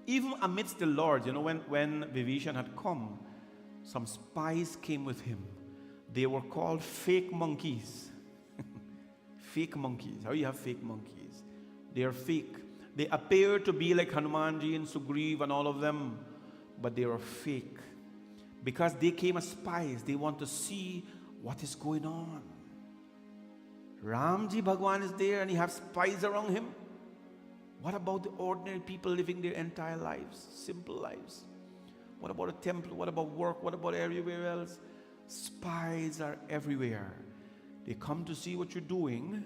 you know, when Vibhishan had come, some spies came with him. They were called fake monkeys. Fake monkeys. How you have fake monkeys? They are fake. They appear to be like Hanumanji and Sugriv and all of them, but they are fake. Because they came as spies, they want to see what is going on. Ramji Bhagwan is there and he has spies around him. What about the ordinary people living their entire lives, simple lives? What about a temple? What about work? What about everywhere else? Spies are everywhere. They come to see what you're doing,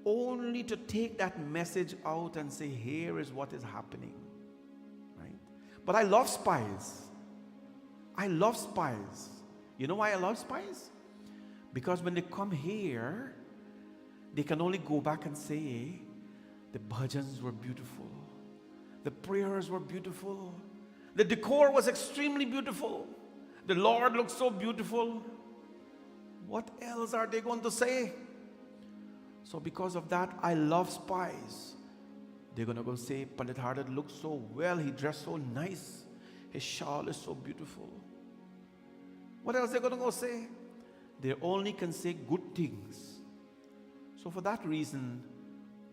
only to take that message out and say, here is what is happening. Right? But I love spies. I love spies. You know why I love spies? Because when they come here, they can only go back and say, the bhajans were beautiful. The prayers were beautiful. The decor was extremely beautiful. The Lord looked so beautiful. What else are they going to say? So because of that, I love spies. They're going to go say, Pandit Hardad looked so well. He dressed so nice. His shawl is so beautiful. What else are they going to go say? They only can say good things. So for that reason,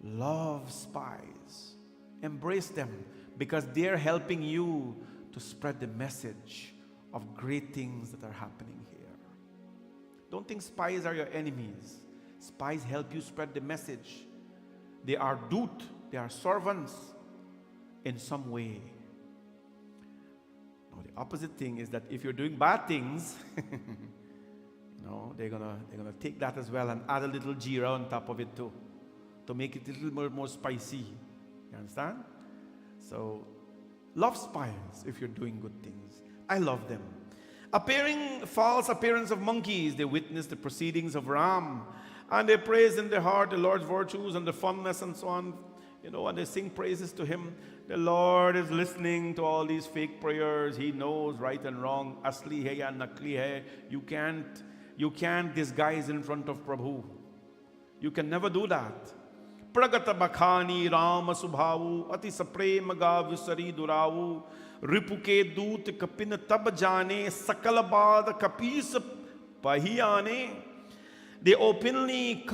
love spies. Embrace them because they're helping you to spread the message of great things that are happening here. Don't think spies are your enemies. Spies help you spread the message. They are dut, they are servants in some way. Now the opposite thing is that if you're doing bad things, they're gonna take that as well and add a little jeera on top of it too, to make it a little more spicy. You understand? So, love spies if you're doing good things. I love them. False appearance of monkeys, they witness the proceedings of Ram, and they praise in their heart the Lord's virtues and the fondness and so on, and they sing praises to him. The Lord is listening to all these fake prayers. He knows right and wrong. Asli hai ya nakli hai. You can't disguise in front of Prabhu. You can never do that. Pragata bakhani Ram subhavu ati saprem ga visari duravu ripuke doot kapin tab jane sakalabad kapis pahiyane. They openly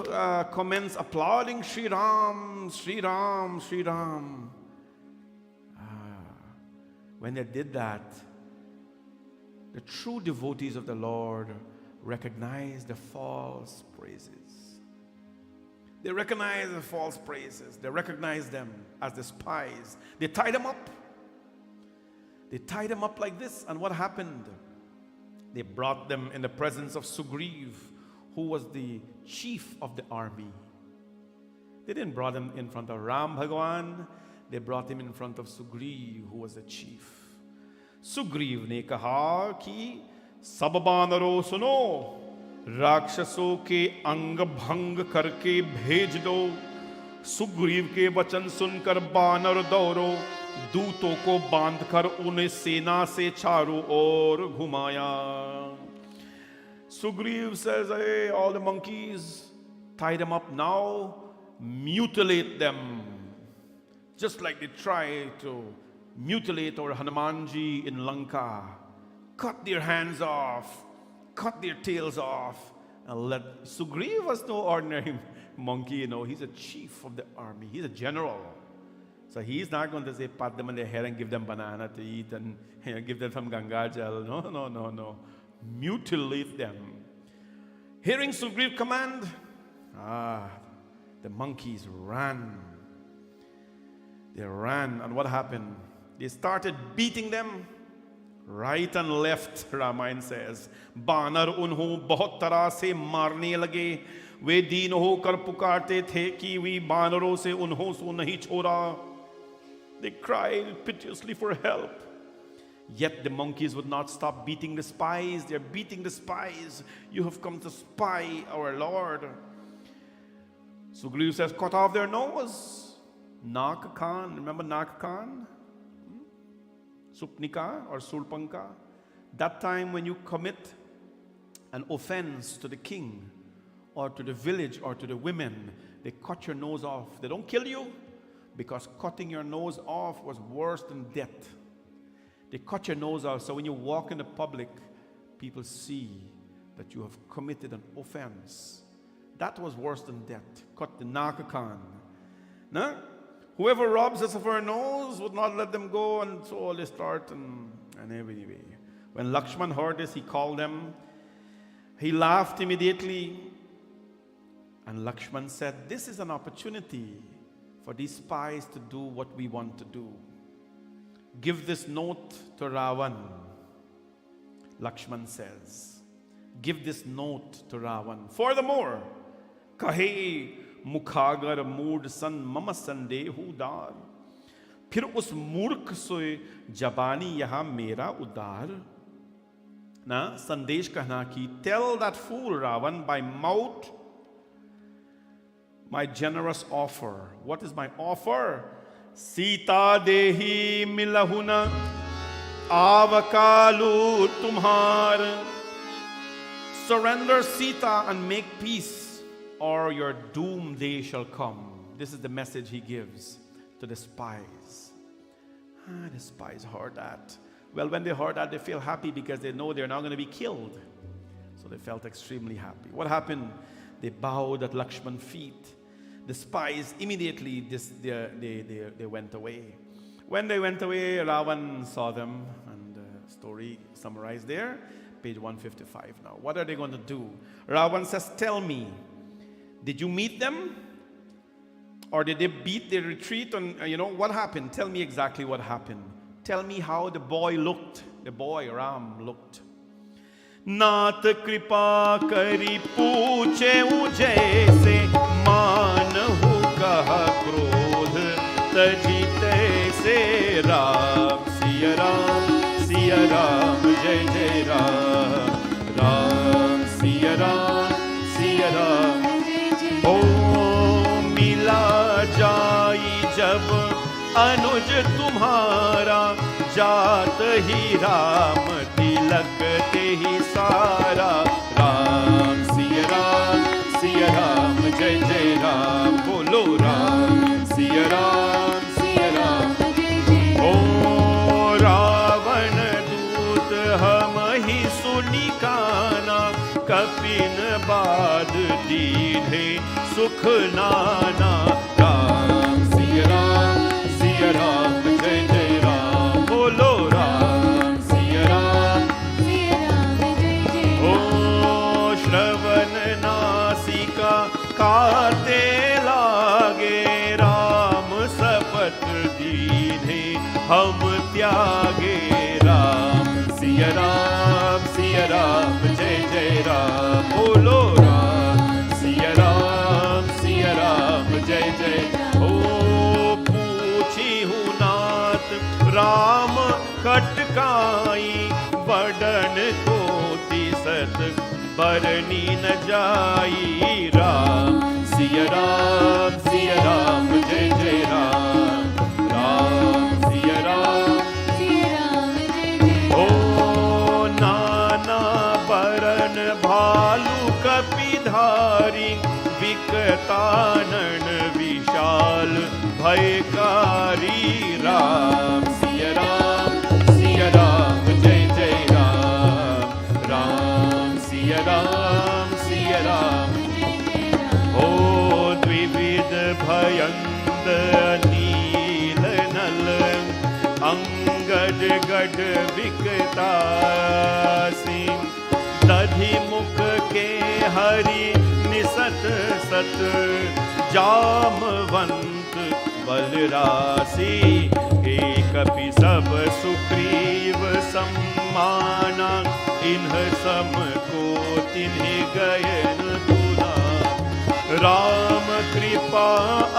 commence applauding Sri Ram, Sri Ram, Sri Ram. When they did that, the true devotees of the Lord recognize the false praises. They recognize the false praises. They recognize them as the spies. They tied them up. They tied them up like this. And what happened? They brought them in the presence of Sugriv, who was the chief of the army. They didn't brought him in front of Ram Bhagwan. They brought him in front of Sugriv, who was the chief. Sugriv ne kaha ki sab banaro suno, राक्षसों के अंग भंग करके भेज दो. सुग्रीव के वचन सुनकर बानर दौड़ो, दूतों को बांधकर उन्हें सेना से चारों ओर घुमाया. Sugriv says, hey, all the monkeys, tie them up now, mutilate them. Just like they try to mutilate our Hanumanji in Lanka. Cut their hands off. Cut their tails off and let. Sugriv was no ordinary monkey, he's a chief of the army. He's a general. So he's not going to say, pat them on their head and give them banana to eat and give them some Ganga Jal. No. Mutilate them. Hearing Sugriv command, the monkeys ran. They ran, and what happened? They started beating them. Right and left, Ramayana says. बानर उन्हों बहुत तरह से मारने लगे. वे दीन होकर पुकारते थे कि वी बानरों से उन्हों सो नहीं छोड़ा. They cried piteously for help. Yet the monkeys would not stop beating the spies. They're beating the spies. You have come to spy our Lord. Sugriv says, cut off their nose. Nak Kaand, remember Nak Kaand? Supnika or Sulpanka. That time when you commit an offense to the king or to the village or to the women, they cut your nose off. They don't kill you because cutting your nose off was worse than death. They cut your nose off so when you walk in the public, people see that you have committed an offense. That was worse than death. Cut the nakakan. No? Whoever robs us of our nose would not let them go, and so they start and anyway. When Lakshman heard this, he called them. He laughed immediately. And Lakshman said, this is an opportunity for these spies to do what we want to do. Give this note to Ravan. Lakshman says, give this note to Ravan. Furthermore, kahe mukhagar mood san mama sandehu dar. फिर उस मूर्ख सोए जबानी यहाँ मेरा उदार. ना संदेश कहना कि tell that fool Ravan by mouth my generous offer. What is my offer? Sita dehi milahuna avakalu tumhar. Surrender Sita and make peace, or your doom day shall come. This is the message he gives to the spies. The spies heard that. Well, when they heard that, they feel happy because they know they're not going to be killed. So they felt extremely happy. What happened? They bowed at Lakshman's feet. The spies immediately they went away. When they went away, Ravan saw them, and the story summarized there, page 155 now. What are they going to do? Ravan says, tell me, did you meet them? Or did they beat their retreat? And what happened? Tell me exactly what happened. Tell me how the boy looked. The boy Ram looked. नात कृपा करी पूछे जैसे मानहु कहा क्रोध तजिते से राम सिया राम जय जय राम राम सिया राम ओ मिला जाई जब अनुज तुम्हारा जात ही राम तिलक ते ही सारा राम सिया राम जय जय राम बोलो राम सिया राम ओ रावण दूत हम ही सुनी काना कपिन बाद दीधे सुख नाना राम सिया राम जय जय राम बोलो राम सिया राम ओ श्रवण नासिका काते लागे राम सपत दीने हम त्यागे राम सिया राम जय जय राम बोलो राम सिया राम जय जय ओ पूछी हूँ नाथ राम कटकाई बड़न को तिसत बरनी न जाई राम सिया राम जय जय राम सिया राम ओ नाना बरन भालू कपिधारी विकतानन विशाल भयकारी राम सिया राम जय जय राम सिया राम ओ द्विविध भयंद नील नल अंगद गढ़ विकता सिंह दधि मुख के हरि निसत सत जामवंत बलरासी हे कपि सब सुग्रीव सम्माना इन्ह सम को तिन्हि गयन गुना राम कृपा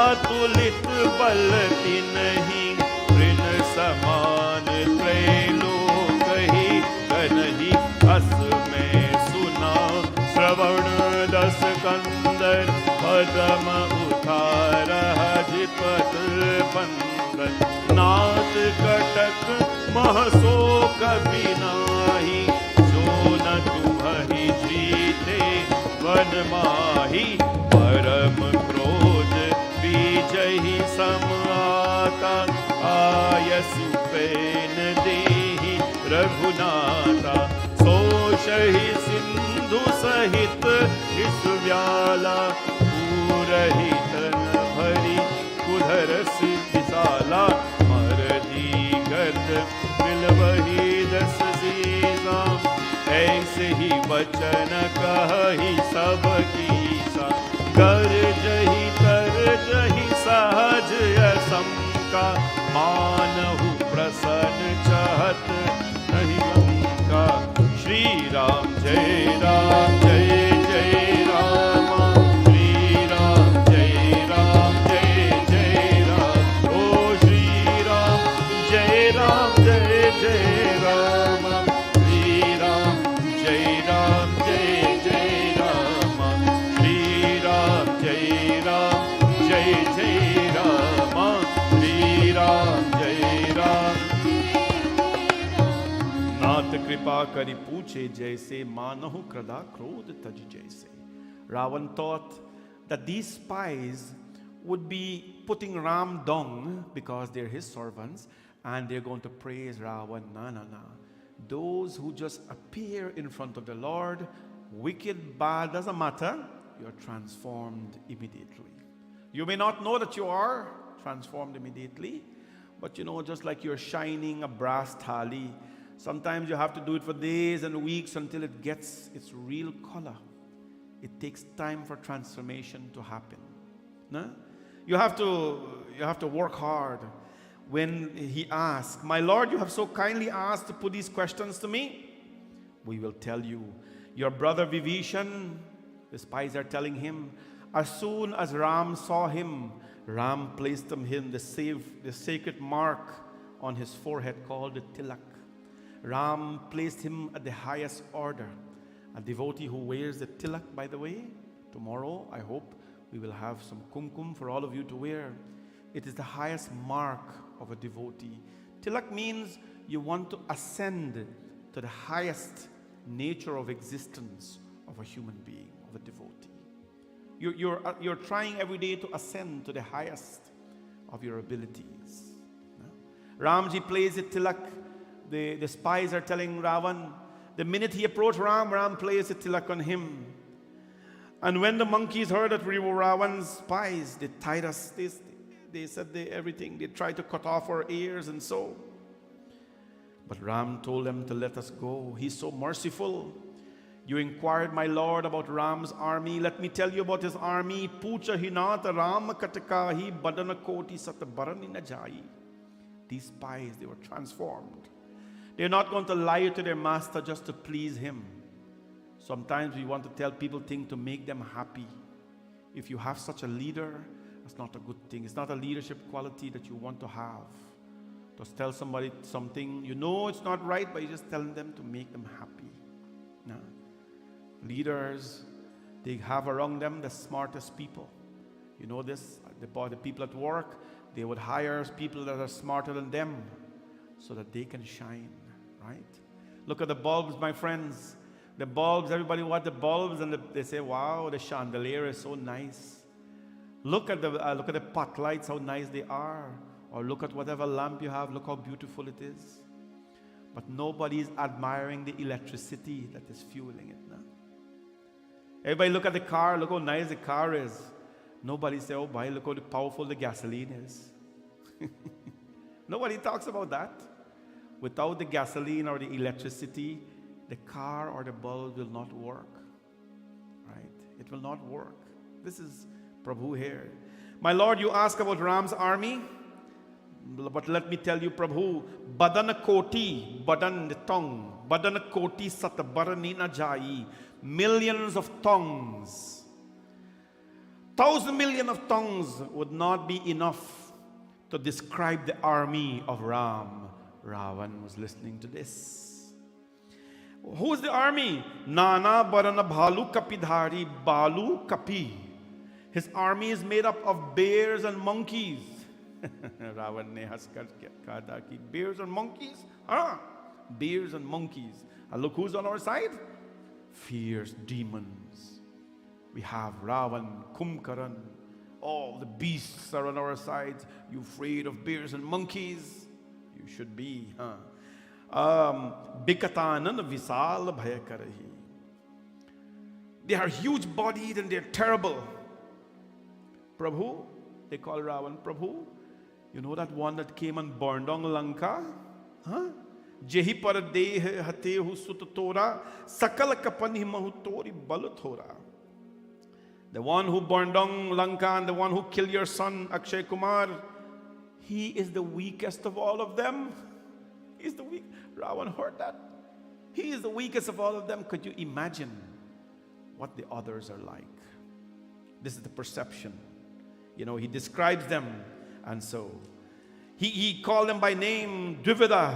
अतुलित बल तिन्हि तृण समान त्रैलोक ही कनहि अस में सुना श्रवण दस कंदर पदम उठार हजिपत बंदन नाथ कटक महसोक बिनाही जो न तुम्हि जीते वन माही परम क्रोध बीजहि समाता आयसु पेन देहि रघुनाथा सो ही सिंधु सहित इस व्याला पूरही तन भरी कुधरस विशाला मरदी गर्द बिलवही दस सीसा ऐसे ही वचन कही सब कीसा कर जही तर जही सहज असंका मानहु प्रसन्न चहत नहीं लंका श्री राम जय राम जय जय राम श्री राम जय राम ओ श्री राम जय जय राम श्री राम जय राम श्री राम जय राम श्री राम जय राम नाथ कृपा करि पूछे जैसे मानहु क्रदा क्रोध तज जैसे. Ravan thought that these spies would be putting Ram down because they're his servants and they're going to praise Ravan. No. Those who just appear in front of the Lord, wicked, bad, doesn't matter, you're transformed immediately. You may not know that you are transformed immediately, but just like you're shining a brass thali, sometimes you have to do it for days and weeks until it gets its real color. It takes time for transformation to happen. No? You have to work hard. When he asked, "My Lord, you have so kindly asked to put these questions to me," we will tell you. Your brother Vibhishan, the spies are telling him, as soon as Ram saw him, Ram placed him the sacred mark on his forehead called the tilak. Ram placed him at the highest order. A devotee who wears the tilak, by the way, tomorrow I hope we will have some kumkum for all of you to wear. It is the highest mark of a devotee. Tilak means you want to ascend to the highest nature of existence of a human being, of a devotee. You're trying every day to ascend to the highest of your abilities. Ramji plays the tilak. The spies are telling Ravan, the minute he approached Ram plays the tilak on him. And when the monkeys heard that we were Ravan's spies, they tied us. They said everything. They tried to cut off our ears and so. But Ram told them to let us go. He's so merciful. You inquired, my Lord, about Ram's army. Let me tell you about his army. Pucha hinata Ram katakahi badana koti satabarani najai. These spies, they were transformed. They're not going to lie to their master just to please him. Sometimes we want to tell people things to make them happy. If you have such a leader, that's not a good thing. It's not a leadership quality that you want to have. Just tell somebody something, it's not right, but you're just telling them to make them happy. No. Leaders, they have around them the smartest people. You know this? The people at work, they would hire people that are smarter than them so that they can shine, right? Look at the bulbs, my friends. The bulbs, everybody wants the bulbs, and they say, wow, the chandelier is so nice. Look at the pot lights, how nice they are. Or look at whatever lamp you have, look how beautiful it is. But nobody is admiring the electricity that is fueling it now. Everybody look at the car, look how nice the car is. Nobody say, oh boy, look how powerful the gasoline is. Nobody talks about that. Without the gasoline or the electricity, the car or the bulb will not work. Right? It will not work. This is Prabhu here. My Lord, you ask about Ram's army, but let me tell you, Prabhu, badana koti, badan the tongue, badana koti satabarani na jai, millions of tongues, 1,000 million of tongues would not be enough to describe the army of Ram. Ravan was listening to this. Who's the army? Nana barana bhalu kapidhari, balu kapi. His army is made up of bears and monkeys. Ravan ne has kaha ki bears and monkeys? Bears and monkeys. And look who's on our side? Fierce demons. We have Ravan, Kumkaran. All the beasts are on our side. You afraid of bears and monkeys? You should be, Bikatanan visal bhayakarahi. They are huge bodied and they're terrible. Prabhu, they call Ravan Prabhu. You know that one that came and burned down Lanka? Huh? Jehi paradeh hate hu sutatora sakal kapani mahutori baluthora. The one who burned down Lanka and the one who killed your son Akshay Kumar, he is the weakest of all of them. He's the weak. Ravan heard that. He is the weakest of all of them. Could you imagine what the others are like? This is the perception. You know, he describes them. And so, he called them by name: Dvivida,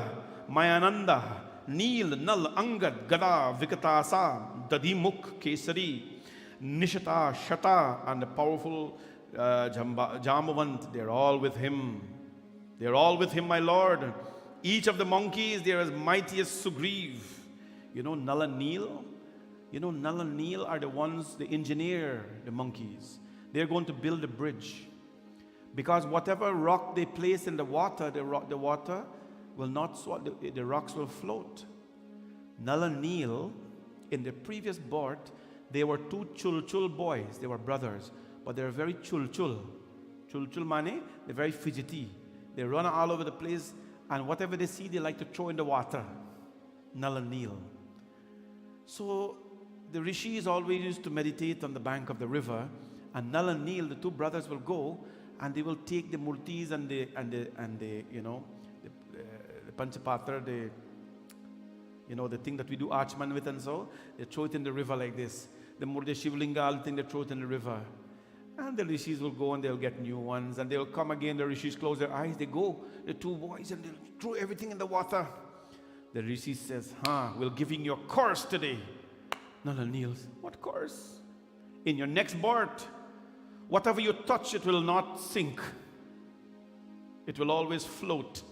Mayananda, Neel, Nal, Angad, Gada, Vikatasa, Dadimuk, Kesari, Nishata, Shata, and the powerful Jambavant. They're all with him. They're all with him, my Lord. Each of the monkeys, they are as mighty as Sugriv. You know Nal and Neel? You know Nal and Neel are the ones, the engineer, the monkeys. They're going to build a bridge. Because whatever rock they place in the water, the water will not swallow, the rocks will float. Nal and Neel, in the previous birth, they were two chul boys. They were brothers, but they were very chul. Chul mane, they're very fidgety. They run all over the place, and whatever they see, they like to throw in the water. Nal and Neel. So the rishis always used to meditate on the bank of the river, and Nal and Neel, the two brothers, will go and they will take the murtis and the you know the panchapatra, the thing that we do achman with, and so they throw it in the river like this. The murti shivlinga, all the thing, they throw it in the river, and the rishis will go and they'll get new ones, and they'll come again. The rishis close their eyes, they go, the two boys, and they'll throw everything in the water. The rishi says, we're giving you a course today. Nal and Neel, what course? In your next birth, whatever you touch, it will not sink. It will always float.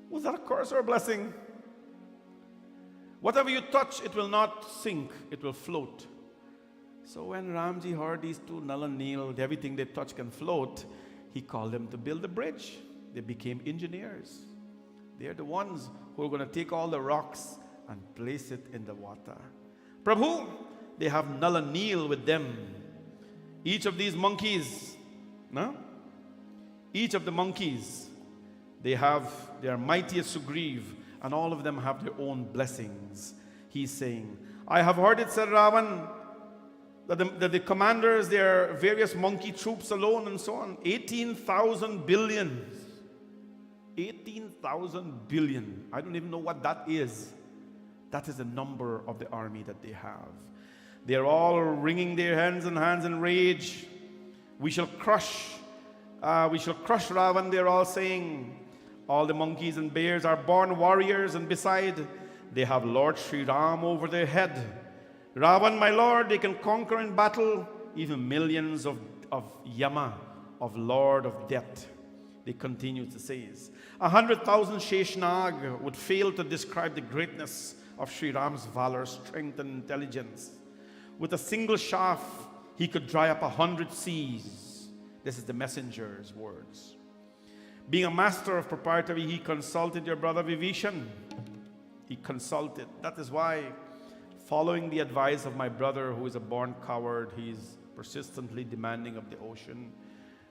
Was that a curse or a blessing? Whatever you touch, it will not sink. It will float. So when Ramji heard these two, Nal and Neel, everything they touch can float, he called them to build a bridge. They became engineers. They're the ones who are going to take all the rocks and place it in the water. Prabhu, they have Nal and Neel with them. Each of these monkeys, each of the monkeys, they are mighty as Sugriv, and all of them have their own blessings. He's saying, I have heard it said, Ravan, that the commanders, their various monkey troops alone and so on, 18,000 billion. 18,000 billion. I don't even know what that is. That is the number of the army that they have. They are all wringing their hands in rage. We shall crush Ravan, they're all saying. All the monkeys and bears are born warriors, and beside, they have Lord Sri Ram over their head. Ravan, my lord, they can conquer in battle even millions of Yama, of Lord of Death. They continue to say, 100,000 Sheshnag would fail to describe the greatness of Sri Ram's valor, strength, and intelligence. With a single shaft, he could dry up 100 seas. This is the messenger's words. Being a master of proprietary, he consulted your brother Vibhishan. He consulted. That is why, following the advice of my brother, who is a born coward, he is persistently demanding of the ocean.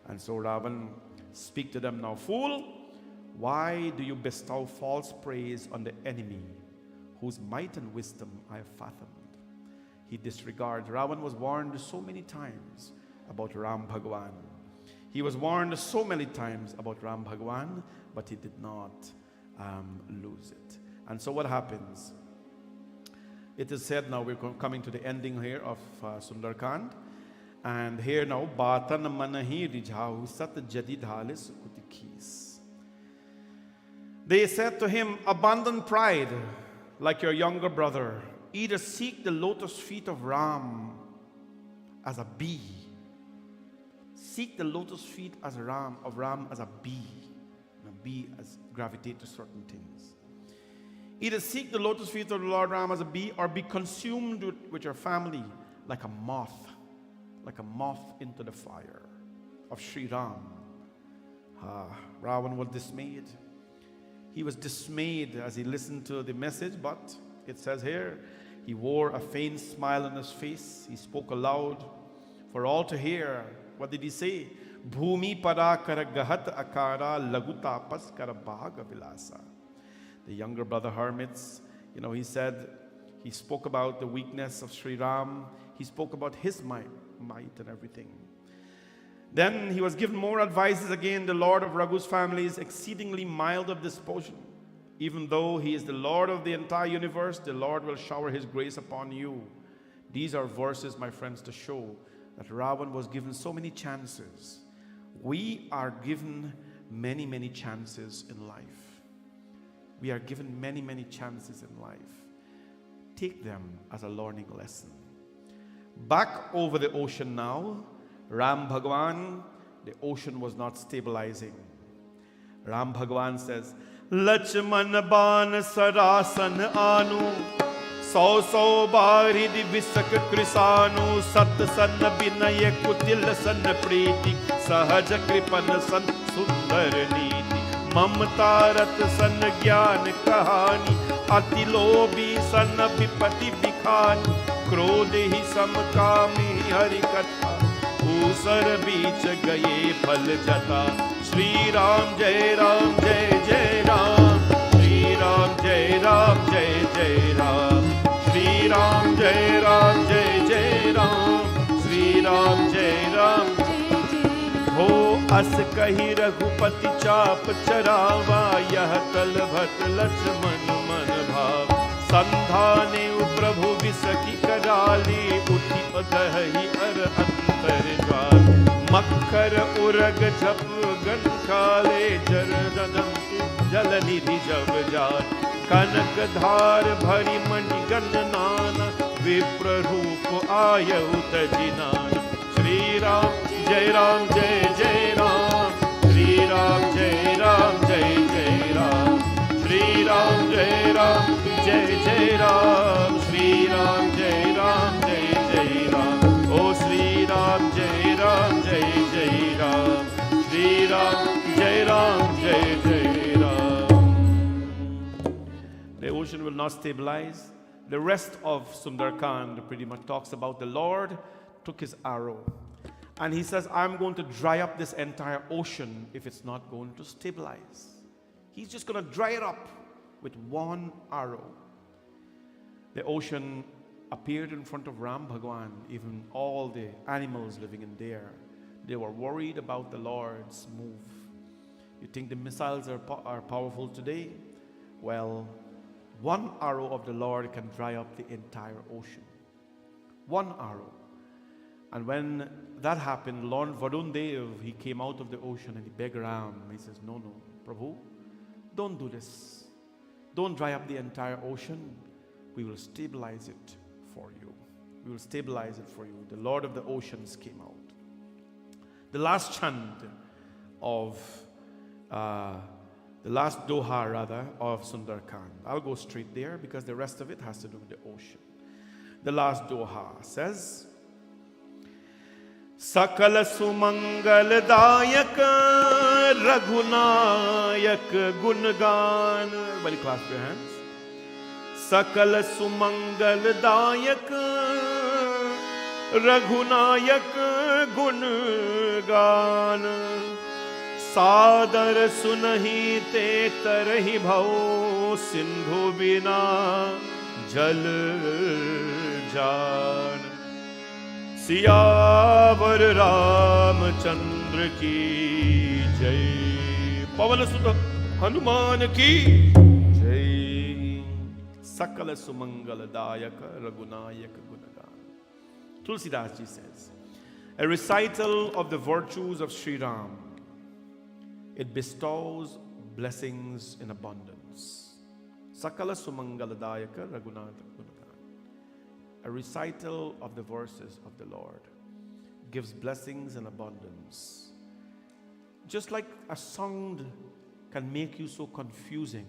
And so Ravan, speak to them now. Fool, why do you bestow false praise on the enemy, whose might and wisdom I have fathomed? He disregards. Ravan was warned so many times about Ram Bhagwan. He was warned so many times about Ram Bhagwan, but he did not lose it. And so what happens? It is said now, we're coming to the ending here of Sundar Kaand. And here now, Batan manahi rijhahu sat jadi dhalis kutikis. They said to him, abandon pride like your younger brother. Either seek the lotus feet of Ram as a bee. Seek the lotus feet of Ram as a bee. And a bee gravitate to certain things. Either seek the lotus feet of the Lord Ram as a bee, or be consumed with your family like a moth into the fire of Sri Ram. Ravan was dismayed. he was dismayed as he listened to the message, but it says here, he wore a faint smile on his face. He spoke aloud for all to hear. What did he say? Bhumi parakara gahat akara lagutapas karabhaga vilasa. The younger brother hermits, he said, he spoke about the weakness of Sri Ram. He spoke about his might and everything. Then he was given more advices again. The Lord of Raghu's family is exceedingly mild of disposition. Even though he is the Lord of the entire universe, the Lord will shower his grace upon you. These are verses, my friends, to show that Ravan was given so many chances. We are given many, many chances in life. We are given many, many chances in life. Take them as a learning lesson. Back over the ocean now, Ram Bhagwan, the ocean was not stabilizing. Ram Bhagwan says, Lachman ban sarasan anu, so baridhi visak krisanu, sat san binay kutil san preeti, sahaj kripan san sundar neeti, mamtarat san gyan kahani, ati lobi san vipati bikhani, krodh hi samkami hari katha, usar beech gaye phal jata. Shri Ram Jai Ram Jai Jai Ram, Shri Ram Jai Ram Jai Jai Ram, Shri Ram Jai Ram Jai Jai Ram, Shri Ram Jai Ram. हो अस कही रघुपति चाप चरावा, यह तल भट लक्ष्मण मन भाव, संधाने प्रभु विसखी कराली, उठि अदहि अर अंतर ज्वाल, मक्खर उरग झप गन काले, जर जंतु जल निधि जब जाय, कनक धार भरी मणि गन नाना, विप्र रूप आयु तजि नाना. श्री राम जय राम जय जय राम, श्री राम जय राम जय जय राम, श्री राम जय राम जय जय राम, श्री राम जय राम जय जय राम. ओ श्री राम जय राम जय जय राम, श्री राम जय राम जय जय Ram. The ocean will not stabilize. The rest of Sundar Kaand pretty much talks about the Lord took his arrow. And he says, I'm going to dry up this entire ocean if it's not going to stabilize. He's just going to dry it up with one arrow. The ocean appeared in front of Ram Bhagwan, even all the animals living in there. They were worried about the Lord's move. You think the missiles are powerful today? Well, one arrow of the Lord can dry up the entire ocean. One arrow. And when that happened, Lord Varun Dev, he came out of the ocean and he begged Ram. He says, no, Prabhu, don't do this. Don't dry up the entire ocean. We will stabilize it for you. We will stabilize it for you. The Lord of the oceans came out. The last chant of, the last doha rather, of Sundar Kaand. I'll go straight there because the rest of it has to do with the ocean. The last doha says, Sakal sumangal dayak raghunayak gungan. Everybody clasp your hands. Sakal sumangal dayak raghunayak gungan. Sadar sunahi te tarhi bhau, sindhu bina jal jaan. Siyavar Ramchandra की जय, पवन सुत हनुमान की जय. सकल सुमंगल दायक रघुनायक गुणगान. Tulsidas ji says, a recital of the virtues of Sri Ram, it bestows blessings in abundance. Sakala sumangala dayaka raghunatha gunagan. A recital of the verses of the Lord gives blessings in abundance. Just like a sound can make you so confusing.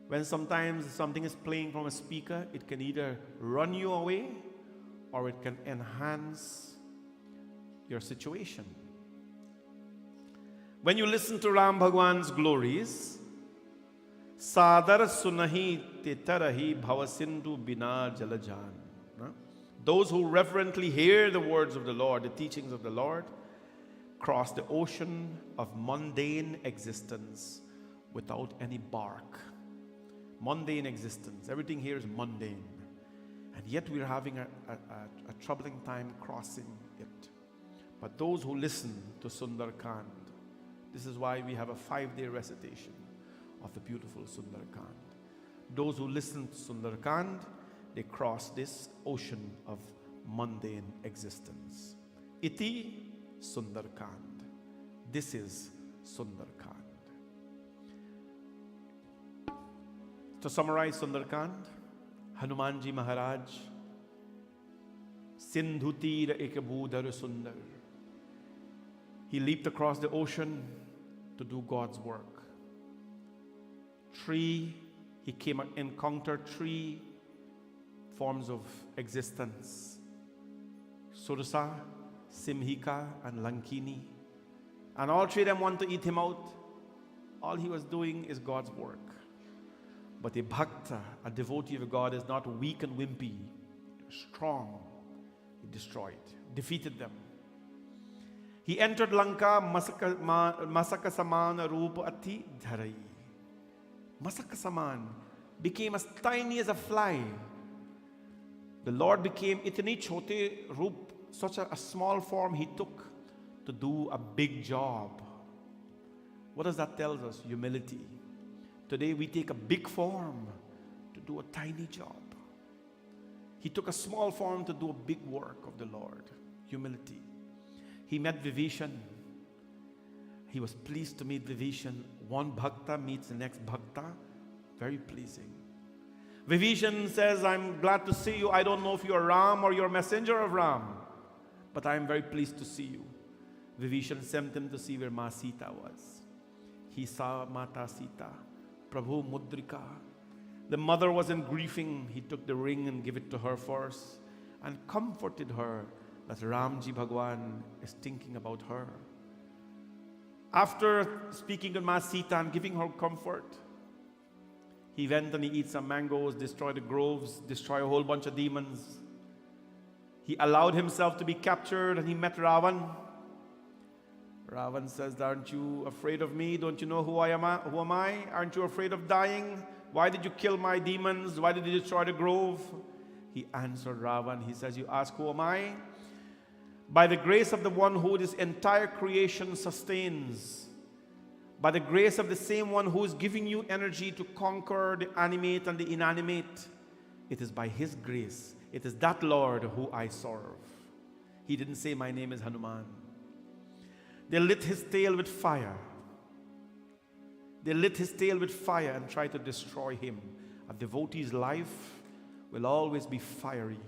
When sometimes something is playing from a speaker, it can either run you away or it can enhance your situation. When you listen to Ram Bhagwan's glories, Sadar sunahi tetarahi bhavasindu bina jalajan. Those who reverently hear the words of the Lord, the teachings of the Lord, cross the ocean of mundane existence without any bark. Mundane existence. Everything here is mundane. And yet we're having a troubling time crossing it. But those who listen to Sundar Kaand, this is why we have a 5-day recitation of the beautiful Sundar Kaand. Those who listen to Sundar Kaand, they cross this ocean of mundane existence. Iti Sundar Kaand. This is Sundar Kaand. To summarize Sundar Kaand, Hanumanji Maharaj, Sindhu Tira ek budhar sundar. He leaped across the ocean to do God's work. He encountered 3 forms of existence: Sursa, Simhika, and Lankini. And all 3 of them want to eat him out. All he was doing is God's work. But a bhakta, a devotee of God, is not weak and wimpy. Strong. He destroyed, defeated them. He entered Lanka, Masaka Saman Roop Ati Dharai. Masaka Saman became as tiny as a fly. The Lord became itni chote roop, such a small form he took to do a big job. What does that tell us? Humility. Today we take a big form to do a tiny job. He took a small form to do a big work of the Lord. Humility. He met Vibhishan. He was pleased to meet Vibhishan. One bhakta meets the next bhakta. Very pleasing. Vibhishan says, I'm glad to see you. I don't know if you're Ram or you're a messenger of Ram, but I'm very pleased to see you. Vibhishan sent him to see where Ma Sita was. He saw Mata Sita, Prabhu Mudrika. The mother was in grieving. He took the ring and gave it to her first and comforted her that Ramji Bhagwan is thinking about her. After speaking to Ma Sita and giving her comfort, he went and he ate some mangoes, destroyed the groves, destroyed a whole bunch of demons. He allowed himself to be captured and he met Ravan. Ravan says, aren't you afraid of me? Don't you know who I am? Who am I? Aren't you afraid of dying? Why did you kill my demons? Why did you destroy the grove? He answered Ravan. He says, you ask who am I? By the grace of the one who this entire creation sustains, by the grace of the same one who is giving you energy to conquer the animate and the inanimate, it is by his grace. It is that Lord who I serve. He didn't say my name is Hanuman. They lit his tail with fire. They lit his tail with fire and tried to destroy him. A devotee's life will always be fiery.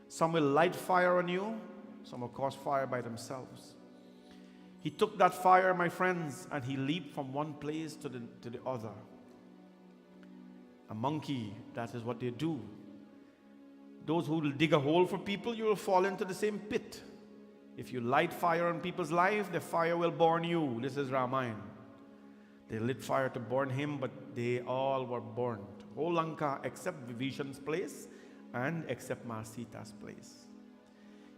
Some will light fire on you. Some will cause fire by themselves. He took that fire, my friends, and he leaped from one place to the other. A monkey, that is what they do. Those who will dig a hole for people, you will fall into the same pit. If you light fire on people's life, the fire will burn you. This is Ramayana. They lit fire to burn him, but they all were burned. Whole Lanka except Vibhishan's place and except Ma Sita's place.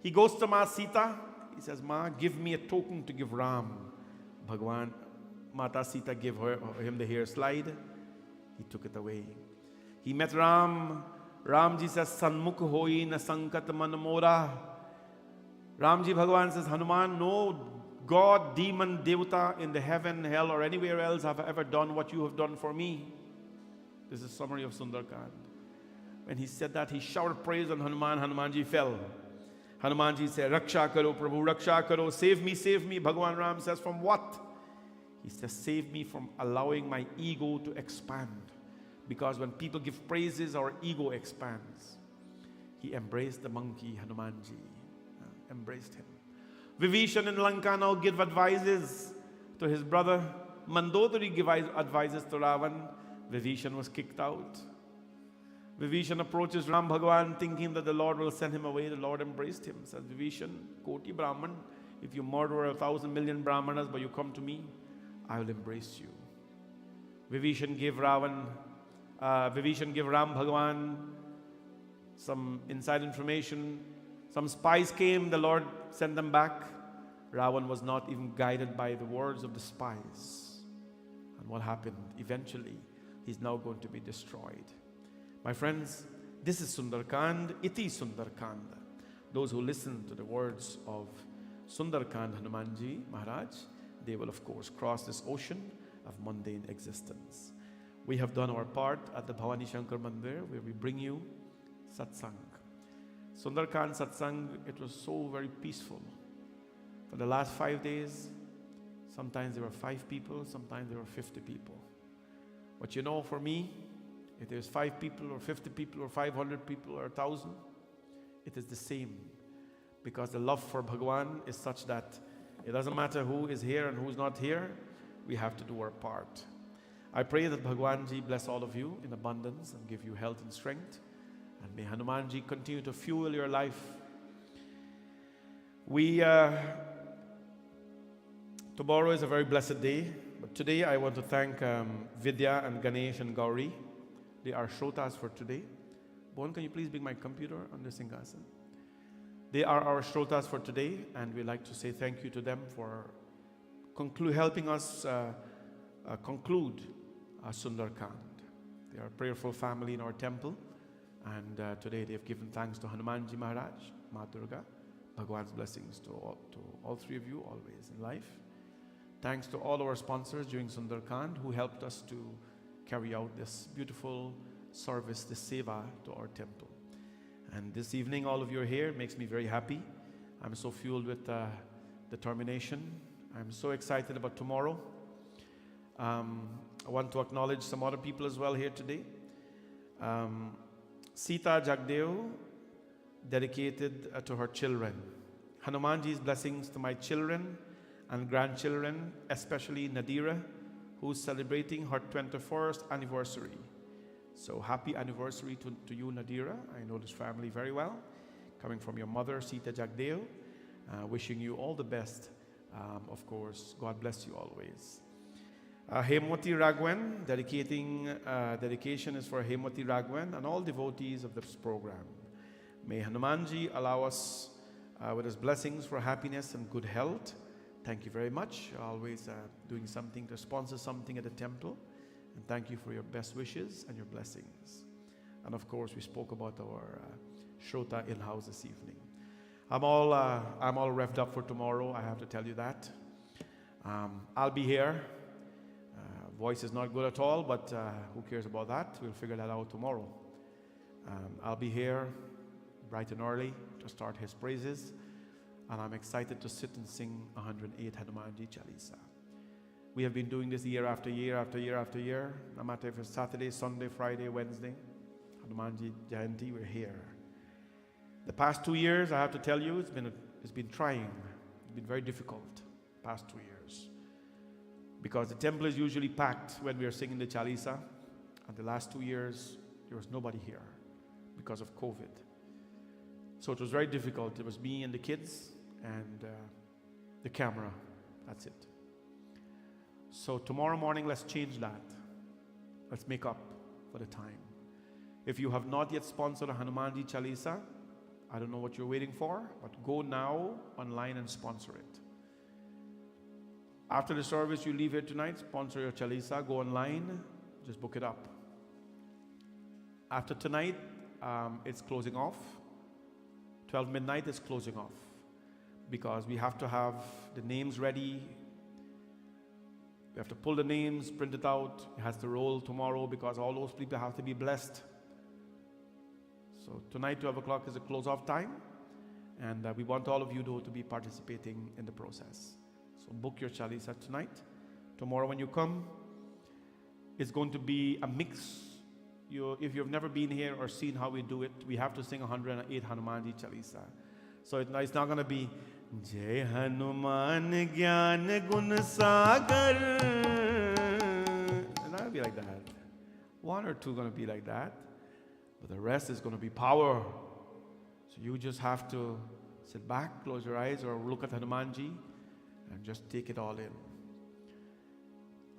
He goes to Ma Sita. He says, Ma, give me a token to give Ram. Bhagwan, Mata Sita gave him the hair slide. He took it away. He met Ram. Ramji says, Sanmukh hoi na sankat manamora. Ramji Bhagwan says, Hanuman, no God, demon, devata in the heaven, hell, or anywhere else have ever done what you have done for me. This is a summary of Sundar Kaand. When he said that, he shouted praise on Hanuman. Hanumanji fell. Hanumanji said, Raksha karo, Prabhu, Raksha karo, save me, save me. Bhagwan Ram says, from what? He says, save me from allowing my ego to expand. Because when people give praises, our ego expands. He embraced the monkey, Hanumanji. Embraced him. Vibhishan in Lanka now give advices to his brother. Mandodari gave advices to Ravan. Vibhishan was kicked out. Vibhishan approaches Ram Bhagwan thinking that the Lord will send him away. The Lord embraced him. Says, Vibhishan, Koti Brahman, if you murder 1,000 million Brahmanas but you come to me, I will embrace you. Vibhishan gave Ram Bhagwan some inside information. Some spies came, the Lord sent them back. Ravan was not even guided by the words of the spies. And what happened? Eventually, he's now going to be destroyed. My friends, this is Sundar Kaand, iti Sundar Kaand. Those who listen to the words of Sundar Kaand Hanumanji Maharaj, they will of course cross this ocean of mundane existence. We have done our part at the Bhavani Shankar Mandir, where we bring you satsang. Sundar Kaand satsang, it was so very peaceful. For the last 5 days, sometimes there were 5 people, sometimes there were 50 people. But you know, for me, if there's 5 people or 50 people or 500 people or 1,000, it is the same. Because the love for Bhagwan is such that it doesn't matter who is here and who's not here, we have to do our part. I pray that Bhagwanji bless all of you in abundance and give you health and strength. And may Hanumanji continue to fuel your life. Tomorrow is a very blessed day. But today I want to thank Vidya and Ganesh and Gauri. They are shrotas for today. Bon, can you please bring my computer on the Singhasan? They are our shrotas for today, and we'd like to say thank you to them for helping us conclude Sundar Kaand. They are a prayerful family in our temple, and today they have given thanks to Hanumanji Maharaj, Ma Durga. Bhagwan's blessings to all 3 of you always in life. Thanks to all our sponsors during Sundar Kaand who helped us to carry out this beautiful service, this seva to our temple. And this evening, all of you are here. Makes me very happy. I'm so fueled with determination. I'm so excited about tomorrow. I want to acknowledge some other people as well here today. Sita Jagdeo, dedicated to her children. Hanumanji's blessings to my children and grandchildren, especially Nadira, who's celebrating her 21st anniversary. So happy anniversary to you, Nadira. I know this family very well. Coming from your mother, Sita Jagdeo. Wishing you all the best. Of course, God bless you always. Hemwati Raghavan, dedication is for Hemwati Raghavan and all devotees of this program. May Hanumanji allow us with his blessings for happiness and good health. Thank you very much. You're always doing something to sponsor something at the temple. And thank you for your best wishes and your blessings. And of course, we spoke about our Shrota in-house this evening. I'm all revved up for tomorrow, I have to tell you that. I'll be here. Voice is not good at all, but who cares about that? We'll figure that out tomorrow. I'll be here bright and early to start his praises. And I'm excited to sit and sing 108 Hanumanji Chalisa. We have been doing this year after year after year after year. No matter if it's Saturday, Sunday, Friday, Wednesday, Hanumanji Jayanti, we're here. The past 2 years, I have to tell you, it's been trying. It's been very difficult, past 2 years. Because the temple is usually packed when we are singing the Chalisa. And the last 2 years, there was nobody here because of COVID. So it was very difficult. It was me and the kids and the camera. That's it. So tomorrow morning, let's change that. Let's make up for the time. If you have not yet sponsored a Hanumanji Chalisa, I don't know what you're waiting for, but go now online and sponsor it. After the service, you leave here tonight, sponsor your Chalisa, go online, just book it up. After tonight, it's closing off. 12 midnight is closing off because we have to have the names ready. We have to pull the names, print it out. It has to roll tomorrow because all those people have to be blessed. So tonight, 12 o'clock is the close-off time. And we want all of you to be participating in the process. So book your Chalisa tonight. Tomorrow when you come, it's going to be a mix. If you've never been here or seen how we do it, we have to sing 108 Hanumanji Chalisa. So it's not going to be Jai Hanuman Gyan Gun Sagar. It's not going to be like that. 1 or 2 going to be like that. But the rest is going to be power. So you just have to sit back, close your eyes, or look at Hanumanji and just take it all in.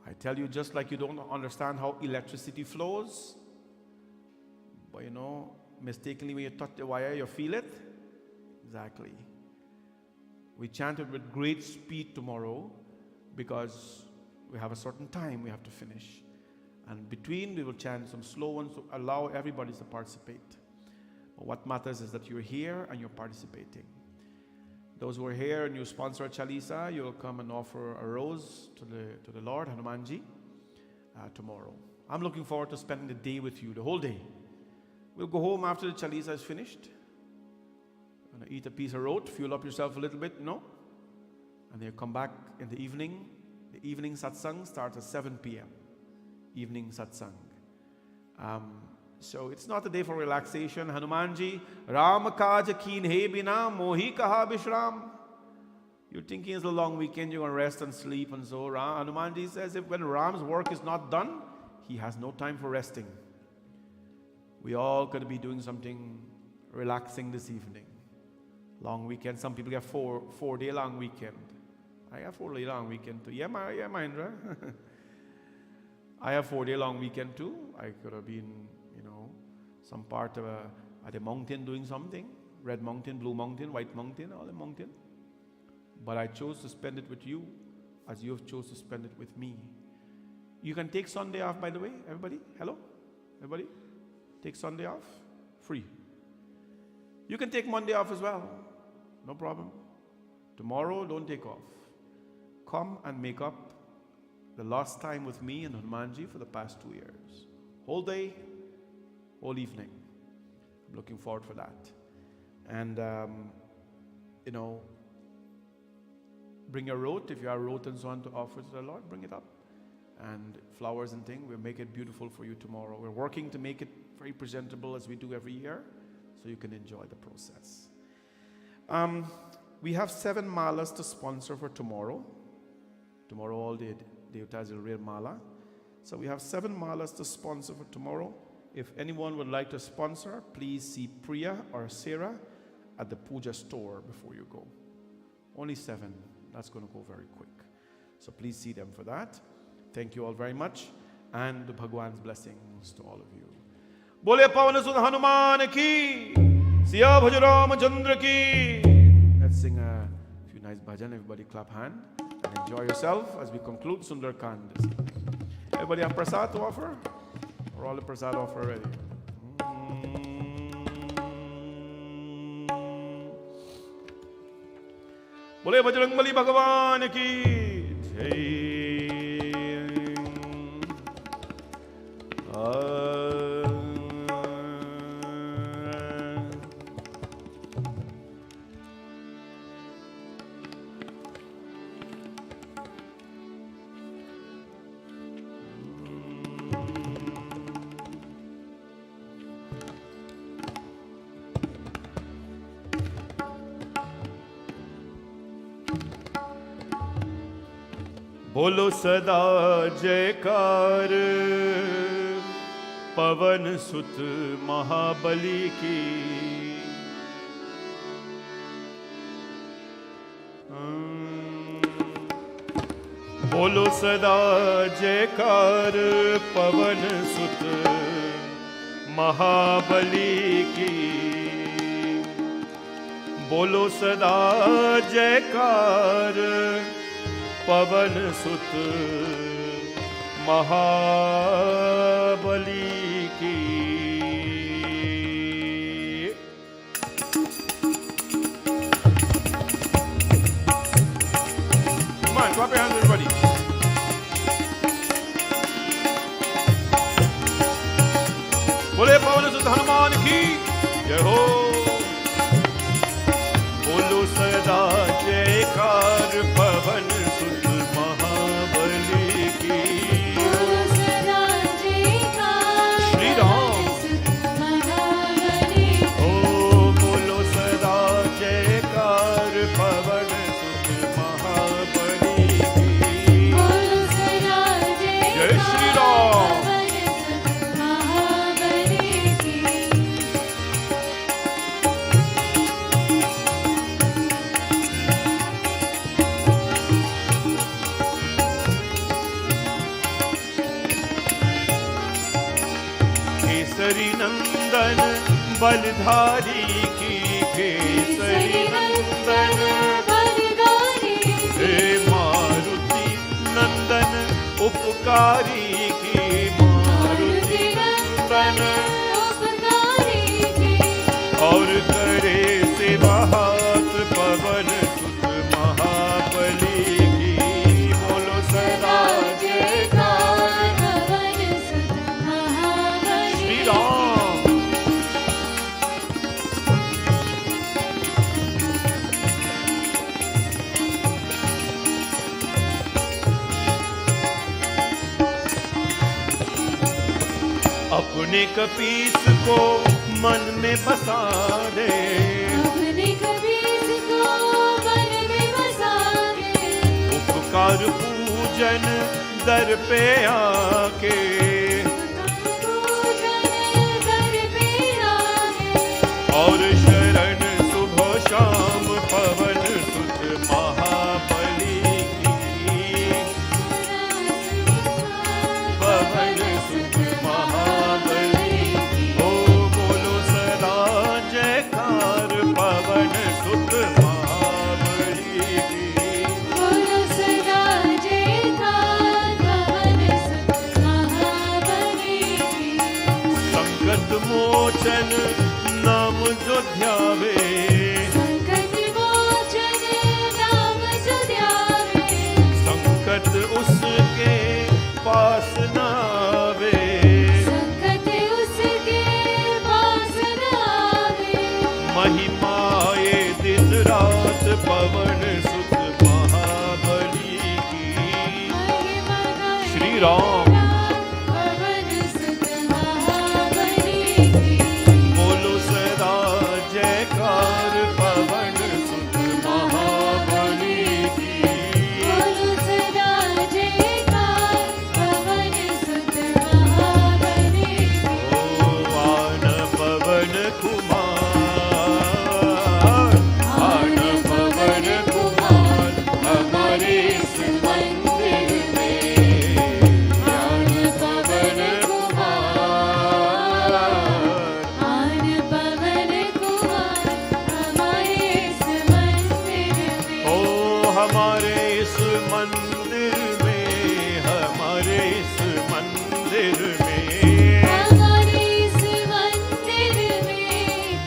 I tell you, just like you don't understand how electricity flows, but mistakenly when you touch the wire, you feel it. Exactly. We chant it with great speed tomorrow because we have a certain time we have to finish. And between, we will chant some slow ones to allow everybody to participate. But what matters is that you're here and you're participating. Those who are here and you sponsor a Chalisa, you'll come and offer a rose to the Lord, Hanumanji, tomorrow. I'm looking forward to spending the day with you, the whole day. We'll go home after the Chalisa is finished. Eat a piece of roast, fuel up yourself a little bit, and then you come back in the evening. The evening satsang starts at 7 p.m. Evening satsang. So it's not a day for relaxation. Hanumanji, Ram kaj keen he bina mohi kaha bishram. You're thinking it's a long weekend, you're going to rest and sleep and so. Hanumanji says if when Ram's work is not done, he has no time for resting. We all going to be doing something relaxing this evening. Long weekend. Some people get four-day long weekend. I have 4-day long weekend too. Yeah, Mahendra. I have 4-day long weekend too. I could have been, some part of at a mountain doing something. Red mountain, blue mountain, white mountain, all the mountain. But I chose to spend it with you as you have chose to spend it with me. You can take Sunday off, by the way, everybody. Hello? Everybody? Take Sunday off? Free. You can take Monday off as well. No problem. Tomorrow, don't take off. Come and make up the lost time with me and Hanumanji for the past 2 years. Whole day, whole evening. I'm looking forward for that. And, bring your rote. If you have rote and so on to offer to the Lord, bring it up. And flowers and things, we'll make it beautiful for you tomorrow. We're working to make it very presentable as we do every year, so you can enjoy the process. We have 7 malas to sponsor for tomorrow. Tomorrow all day, Devta is a real mala. So we have 7 malas to sponsor for tomorrow. If anyone would like to sponsor, please see Priya or Sarah at the puja store before you go. Only 7. That's going to go very quick. So please see them for that. Thank you all very much. And Bhagwan's blessings to all of you. Bole Pavan Sudha Hanuman ki, Siya Bhaj Ramachandra ki. Let's sing a few nice bhajan. Everybody clap hand and enjoy yourself as we conclude Sundar Kaand. Everybody have prasad to offer? Or all the prasad offer already? Bole Bajrangbali Bhagavan ki jai. बोलो सदा जयकार पवन सुत महाबली की। बोलो सदा जयकार पवन सुत महाबली की। बोलो सदा जयकार पवन सुत महाबली की। Come on, clap your hands, everybody. बोले पवन सुत हनुमान की जय हो। बोलो सदा जयकार पवन सुत महाबली की। बोलो सदा जयकार श्री राम सुत महाबली की। ओ बोलो सदा जयकार पवन सुत महाबली की। बोलो सदा जय जयकार श्री राम। पवन सुत महाबली की। केसरी नंदन बलधारी की, केसरी नंदन हे मारुति नंदन उपकारी की, मारुति नंदन और करे सेवा हाथ पवन सुत महाबली की। बोलो सदा जयकार श्री राम। अपने कपीस को मन में बसा दे, अपने कबीर को मन में बसा दे, उपकार पूजन दर पे आके, पूजन दर पे आए, और शरण सुबह शाम पवन सुत महाबली की, पवन सुत महाबली की। ओ बोलो सदा जयकार पवन सुत महाबली की। बोलो सदा जयकार पवन सुत महाबली की। संकट मोचन नाम जो ध्यावे, संकट मोचन नाम जो ध्यावे, संकट उसके पास न आवे, संकट उसके पास न आवे। महिमाए दिन रात पवन सुत महाबली की। श्री राम। पवन सुत महाबली की। बोलो सदा जयकार पवन सुत महाबली की। बोलो सदा जयकार पवन सुत महाबली की। ओ आन पवन कुमार, आन पवन कुमार हमारे इस मंदिर में, आन पवन कुमार, आन पवन कुमार हमारे इस मंदिर में। ओ हमारे इस मंदिर में, हमारे इस मंदिर में। हमारे इस मंदिर में,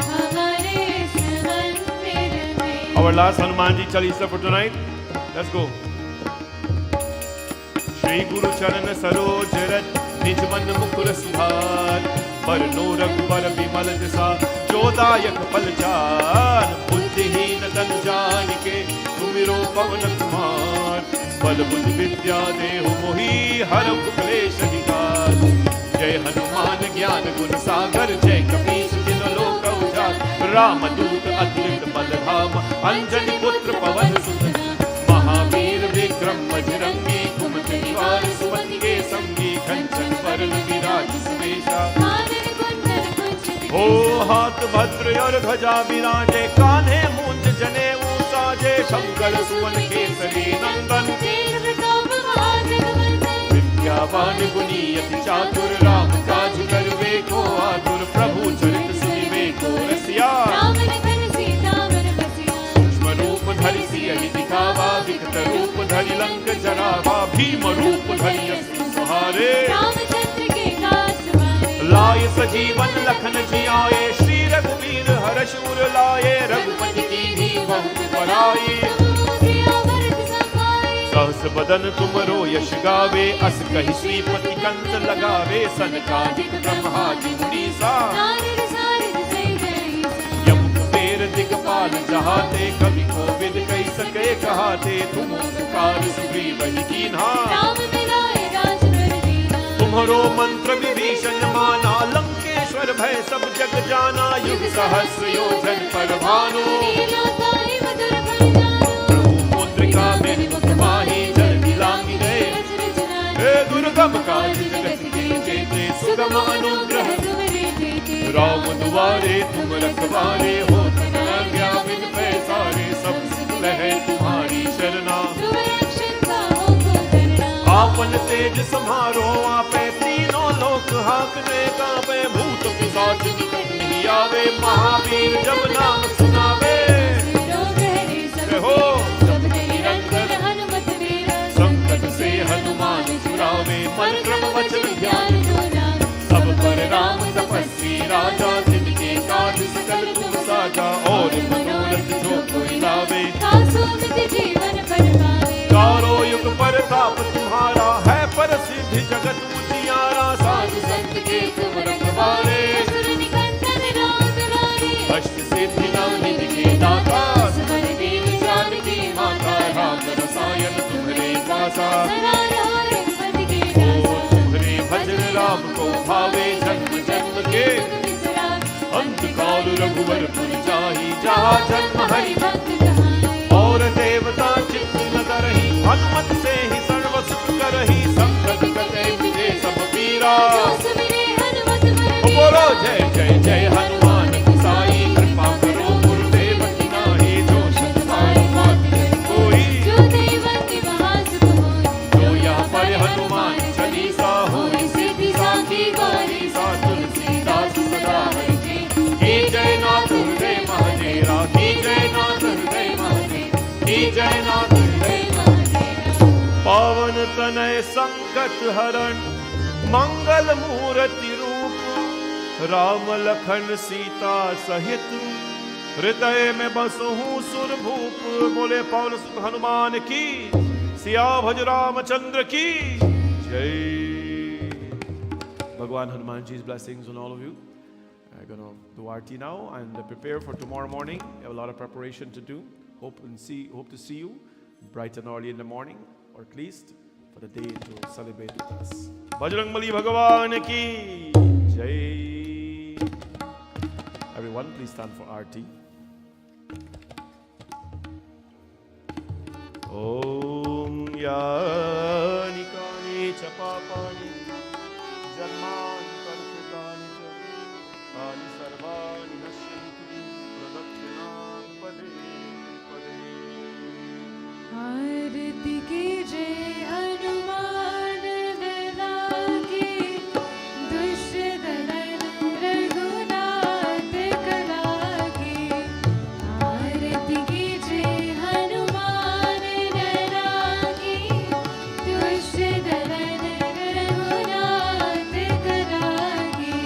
हमारे इस मंदिर में। Our last Hanumanji Chalisa for tonight. Let's go. Shri गुरु चरण सरोज रज निज मन मुकुर सुधार, बरनो रघुबर विमल जसा जो दायक फल चार। बुद्धिहीन तन जानिके सुमिरो पवन कुमार, बल बुद्धि विद्या देहु मोहि हरहु क्लेश विकार। जय हनुमान ज्ञान गुण सागर, जय कपीस तिन्ह लोक उजागर। रामदूत अतुलित बल धाम, अंजनी पुत्र पवन सुत नाम। महावीर विक्रम बजरंगी, कुमति निवार सुमति के संगी। कंचन वरण विराज सुवेशा, कानन कुंडल कुंचित ओ हाथ भद्र और ध्वजा विराजे। कान्हे मूंज जनेऊ साजे, शंकर सुवन केसरी नंदन। तेज प्रताप महाजगवंदन, विद्यावान गुणी अति चातुर, राम काज करवे को आतुर। प्रभु चरित सुनिवे को रसिया, राम लखन सीता मन बसिया। सूक्ष्म रूप धरि सियहि दिखावा, विकट रूप धरि लंक जरावा। भीम रूप धरि असुर संहारे, रामचंद्र के काज सवारे। लाय सजीवन लखन जियाए, श्री रघुवीर हर्ष उर लाए। रघुपति कीन्ही बहुत बड़ाई, सिया भरत सभाए। सहस बदन तुमरो यश गावे। अस कहि श्रीपति कंत लगावे, सनकादिक ब्रह्मादि मुनीसा। नारद सारद सहित ईसा, यम कुबेर दिगपाल जहाते। कवि कोविद कहि सके कहाते, तुम उपकार सुग्रीव ही कीन्हा। राम मिलाए राजनर दीना। तुम्हरो मंत्र विभीषण माना, लंकेश्वर भय सब जग जाना। युग सहस्र योजन पर भानु, लीला ताहि मधुर फल जानो। प्रभु मुद्रिका मेरि मुख माहि। जल दिलांगी गए अचरज नाहि, हे दुर्गम काज जगत के जेते। सुगम अनुग्रह तुम्हारे देते। राम दुआरे तुम रखवारे। होत न आज्ञा बिन पैसारे, सब सुख लहै तुम्हारी शरणा। तुम रक्षण पावो को करना। आपन तेज सम्हारो आपे, तीनों लोक हाकने कांपे, भूत पिशाच निकट नहीं आवे, महावीर जब नाम सुनावे। हो निरंतर हनुमत वीरा, संकट से हनुमान छुड़ावे, मन क्रम वचन ध्यान दोना, सब पर राम तपस्वी राजा, जिनके काज सकल तुम साजा, और मनोरथ जो कोई लावे। तासु मिति जीवन पर पावे, चारों युग पर ताप तुम्हारा है, प्रसिद्ध जगत उजियारा। साधु संत के तुम रखवारे, असुर निकंदन राम दुलारे, अष्ट सिद्धि नवनिधि के दाता, सबर देव जानकी माता, राम रसायन तुम्हारे पासा। सदा रहो रघुपति के ओ दासा, तुम्हारे भजन राम को भावे, जन्म जन्म के अंत काल रघुवर पुर जाहि, जहाँ जन्म हरि भक्त कहाई, और देवता चित्त न करहि, हनुमत से ही सर्व सुख करहि, संकट कटे विजय सब पीरा। जो सुमिरे हनुमत बल बोलो जय जय जय हनुमान गोसाई, कृपा करो गुरुदेव की नाहि, जो शत बार बात करे कोई, जो देवकी महासुख होई, जो यहाँ पर हनुमान चालीसा होई, सिद्धि साखी गौरी सा, तुलसीदास सदा हरि की जय नाथ हृदय महादेवा, की जय नाथ हृदय महादेव, की जय नाथ हृदय महादेव। पावन तनय संकट हरण, मंगल मूर्ति रूप, राम लखन सीता सहित, हृदय में बसहूँ सुर भूप। बोले पवन सुत हनुमान की, सिया भज रामचंद्र की जय। Bhagwan Hanumanji's blessings on all of you. I'm going to do Aarti now and prepare for tomorrow morning. We have a lot of preparation to do. Hope to see you bright and early in the morning, or at least for the day to celebrate with us. Bajrangbali Bhagavan ki jai. Everyone, please stand for Aarti. Om Yani Kani Chapapani Janman Karthikani Kani Sarvani Nashyanti Pradakshina Pade Pade. आरती कीजे हनुमान लला की, दुष्ट दलन रघुनाथ कला की। आरती कीजे हनुमान लला की, दुष्ट दलन रघुनाथ कला की।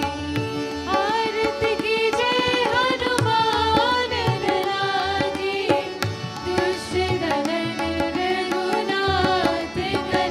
आरती कीजे हनुमान लला की, दुष्ट दलन रघुनाथ कला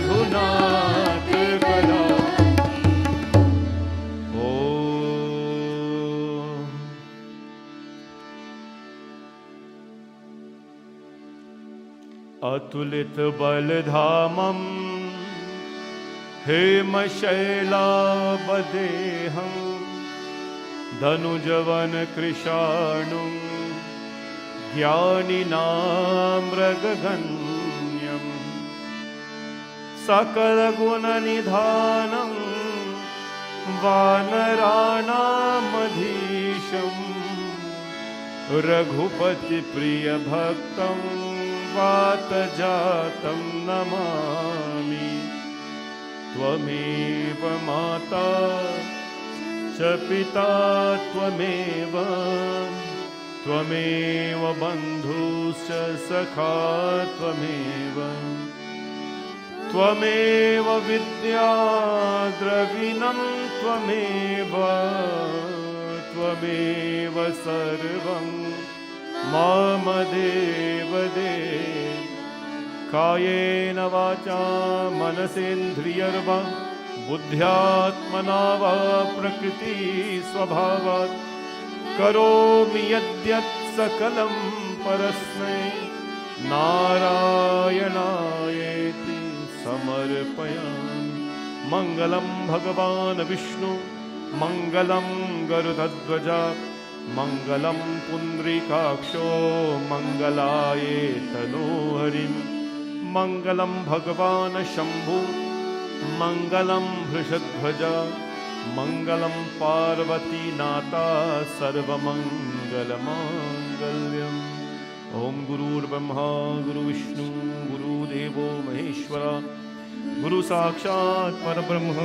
रघुनाथ कला ओ अतुलित बलधामं हेमशैलाबदेहं धनुजवन कृशाणुं ज्ञानिनामृगगण्यं सकलगुणनिधानं वानराणामधीशं रघुपतिप्रियभक्तं वातजातं नमामि त्वमेव माता च पिता त्वमेव त्वमेव बन्धुश्च सखा त्वमेव त्वमेव विद्या द्रविणं त्वमेव त्वमेव सर्वं मम देव देव कायेन वाचा मनसेन्द्रियर्वा बुद्ध्यात्मना वा प्रकृति स्वभावात् करोमि यद्यत् सकलं परस्मै नारायणायेति समर्पयामि मङ्गलं भगवान् विष्णु मङ्गलं गरुडध्वजा मङ्गलं पुण्ड्रीकाक्षो मङ्गलाये तनोहरिं मङ्गलं भगवान् शम्भु मङ्गलं वृषध्वजा मङ्गलं पार्वतीनाथा सर्वमङ्गलमाङ्गल्यम् ॐ गुरुर्ब्रह्मा गुरुविष्णु गुरुदेवो महेश्वरा गुरुसाक्षात् परब्रह्म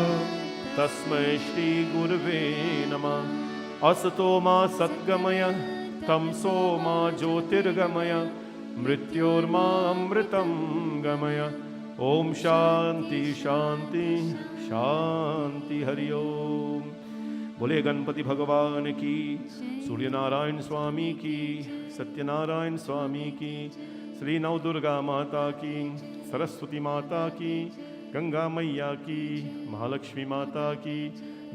तस्मै श्रीगुरवे नमः असतो मा सद्गमय तमसो मा ज्योतिर्गमय मृत्योर्मा अमृतं गमय ओम शांति शांति शांति हरि ओम। बोले गणपति भगवान की, सूर्यनारायण स्वामी की, सत्यनारायण स्वामी की, श्री नवदुर्गा माता की, सरस्वती माता की, गंगा मैया की, महालक्ष्मी माता की,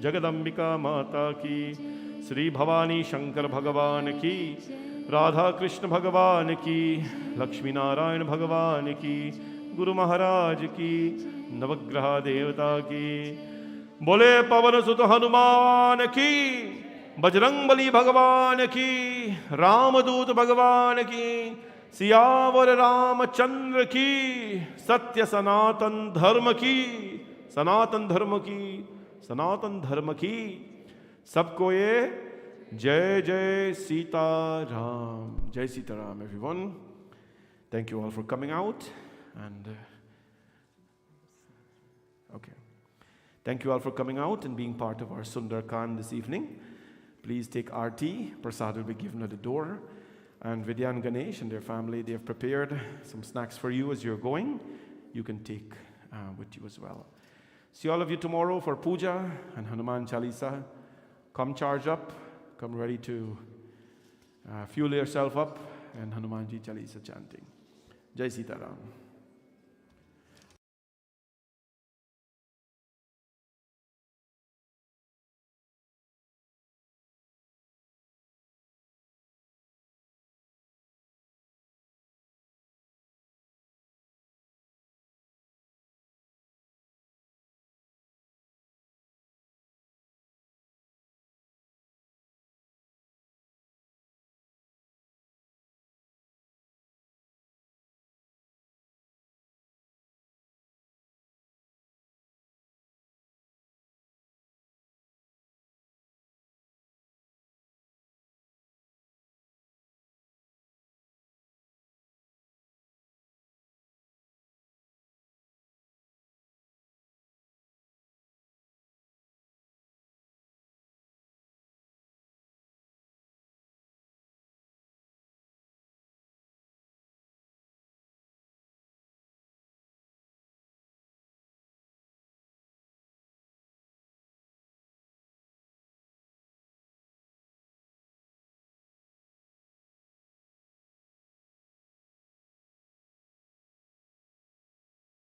जगदम्बिका माता की, श्री भवानी शंकर भगवान की, राधा कृष्ण भगवान की, लक्ष्मी नारायण भगवान की, गुरु महाराज की, नवग्रह देवता की। बोले पवन सुत हनुमान की, बजरंगबली भगवान की, रामदूत भगवान की, सियावर रामचंद्र की, सत्य सनातन धर्म की, सनातन धर्म की, सनातन धर्म की। सबको ये जय जय सीताराम, जय Sitaram everyone. Thank you all for coming out and okay. Thank you all for coming out and being part of our Sundar Kaand this evening. Please take Aarti. Prasad will be given at the door. And Vidya and Ganesh and their family, they have prepared some snacks for you as you're going. You can take with you as well. See all of you tomorrow for puja and Hanuman Chalisa. Come charged up. Come ready to fuel yourself up and Hanumanji Chalisa chanting. Jai Sitaram.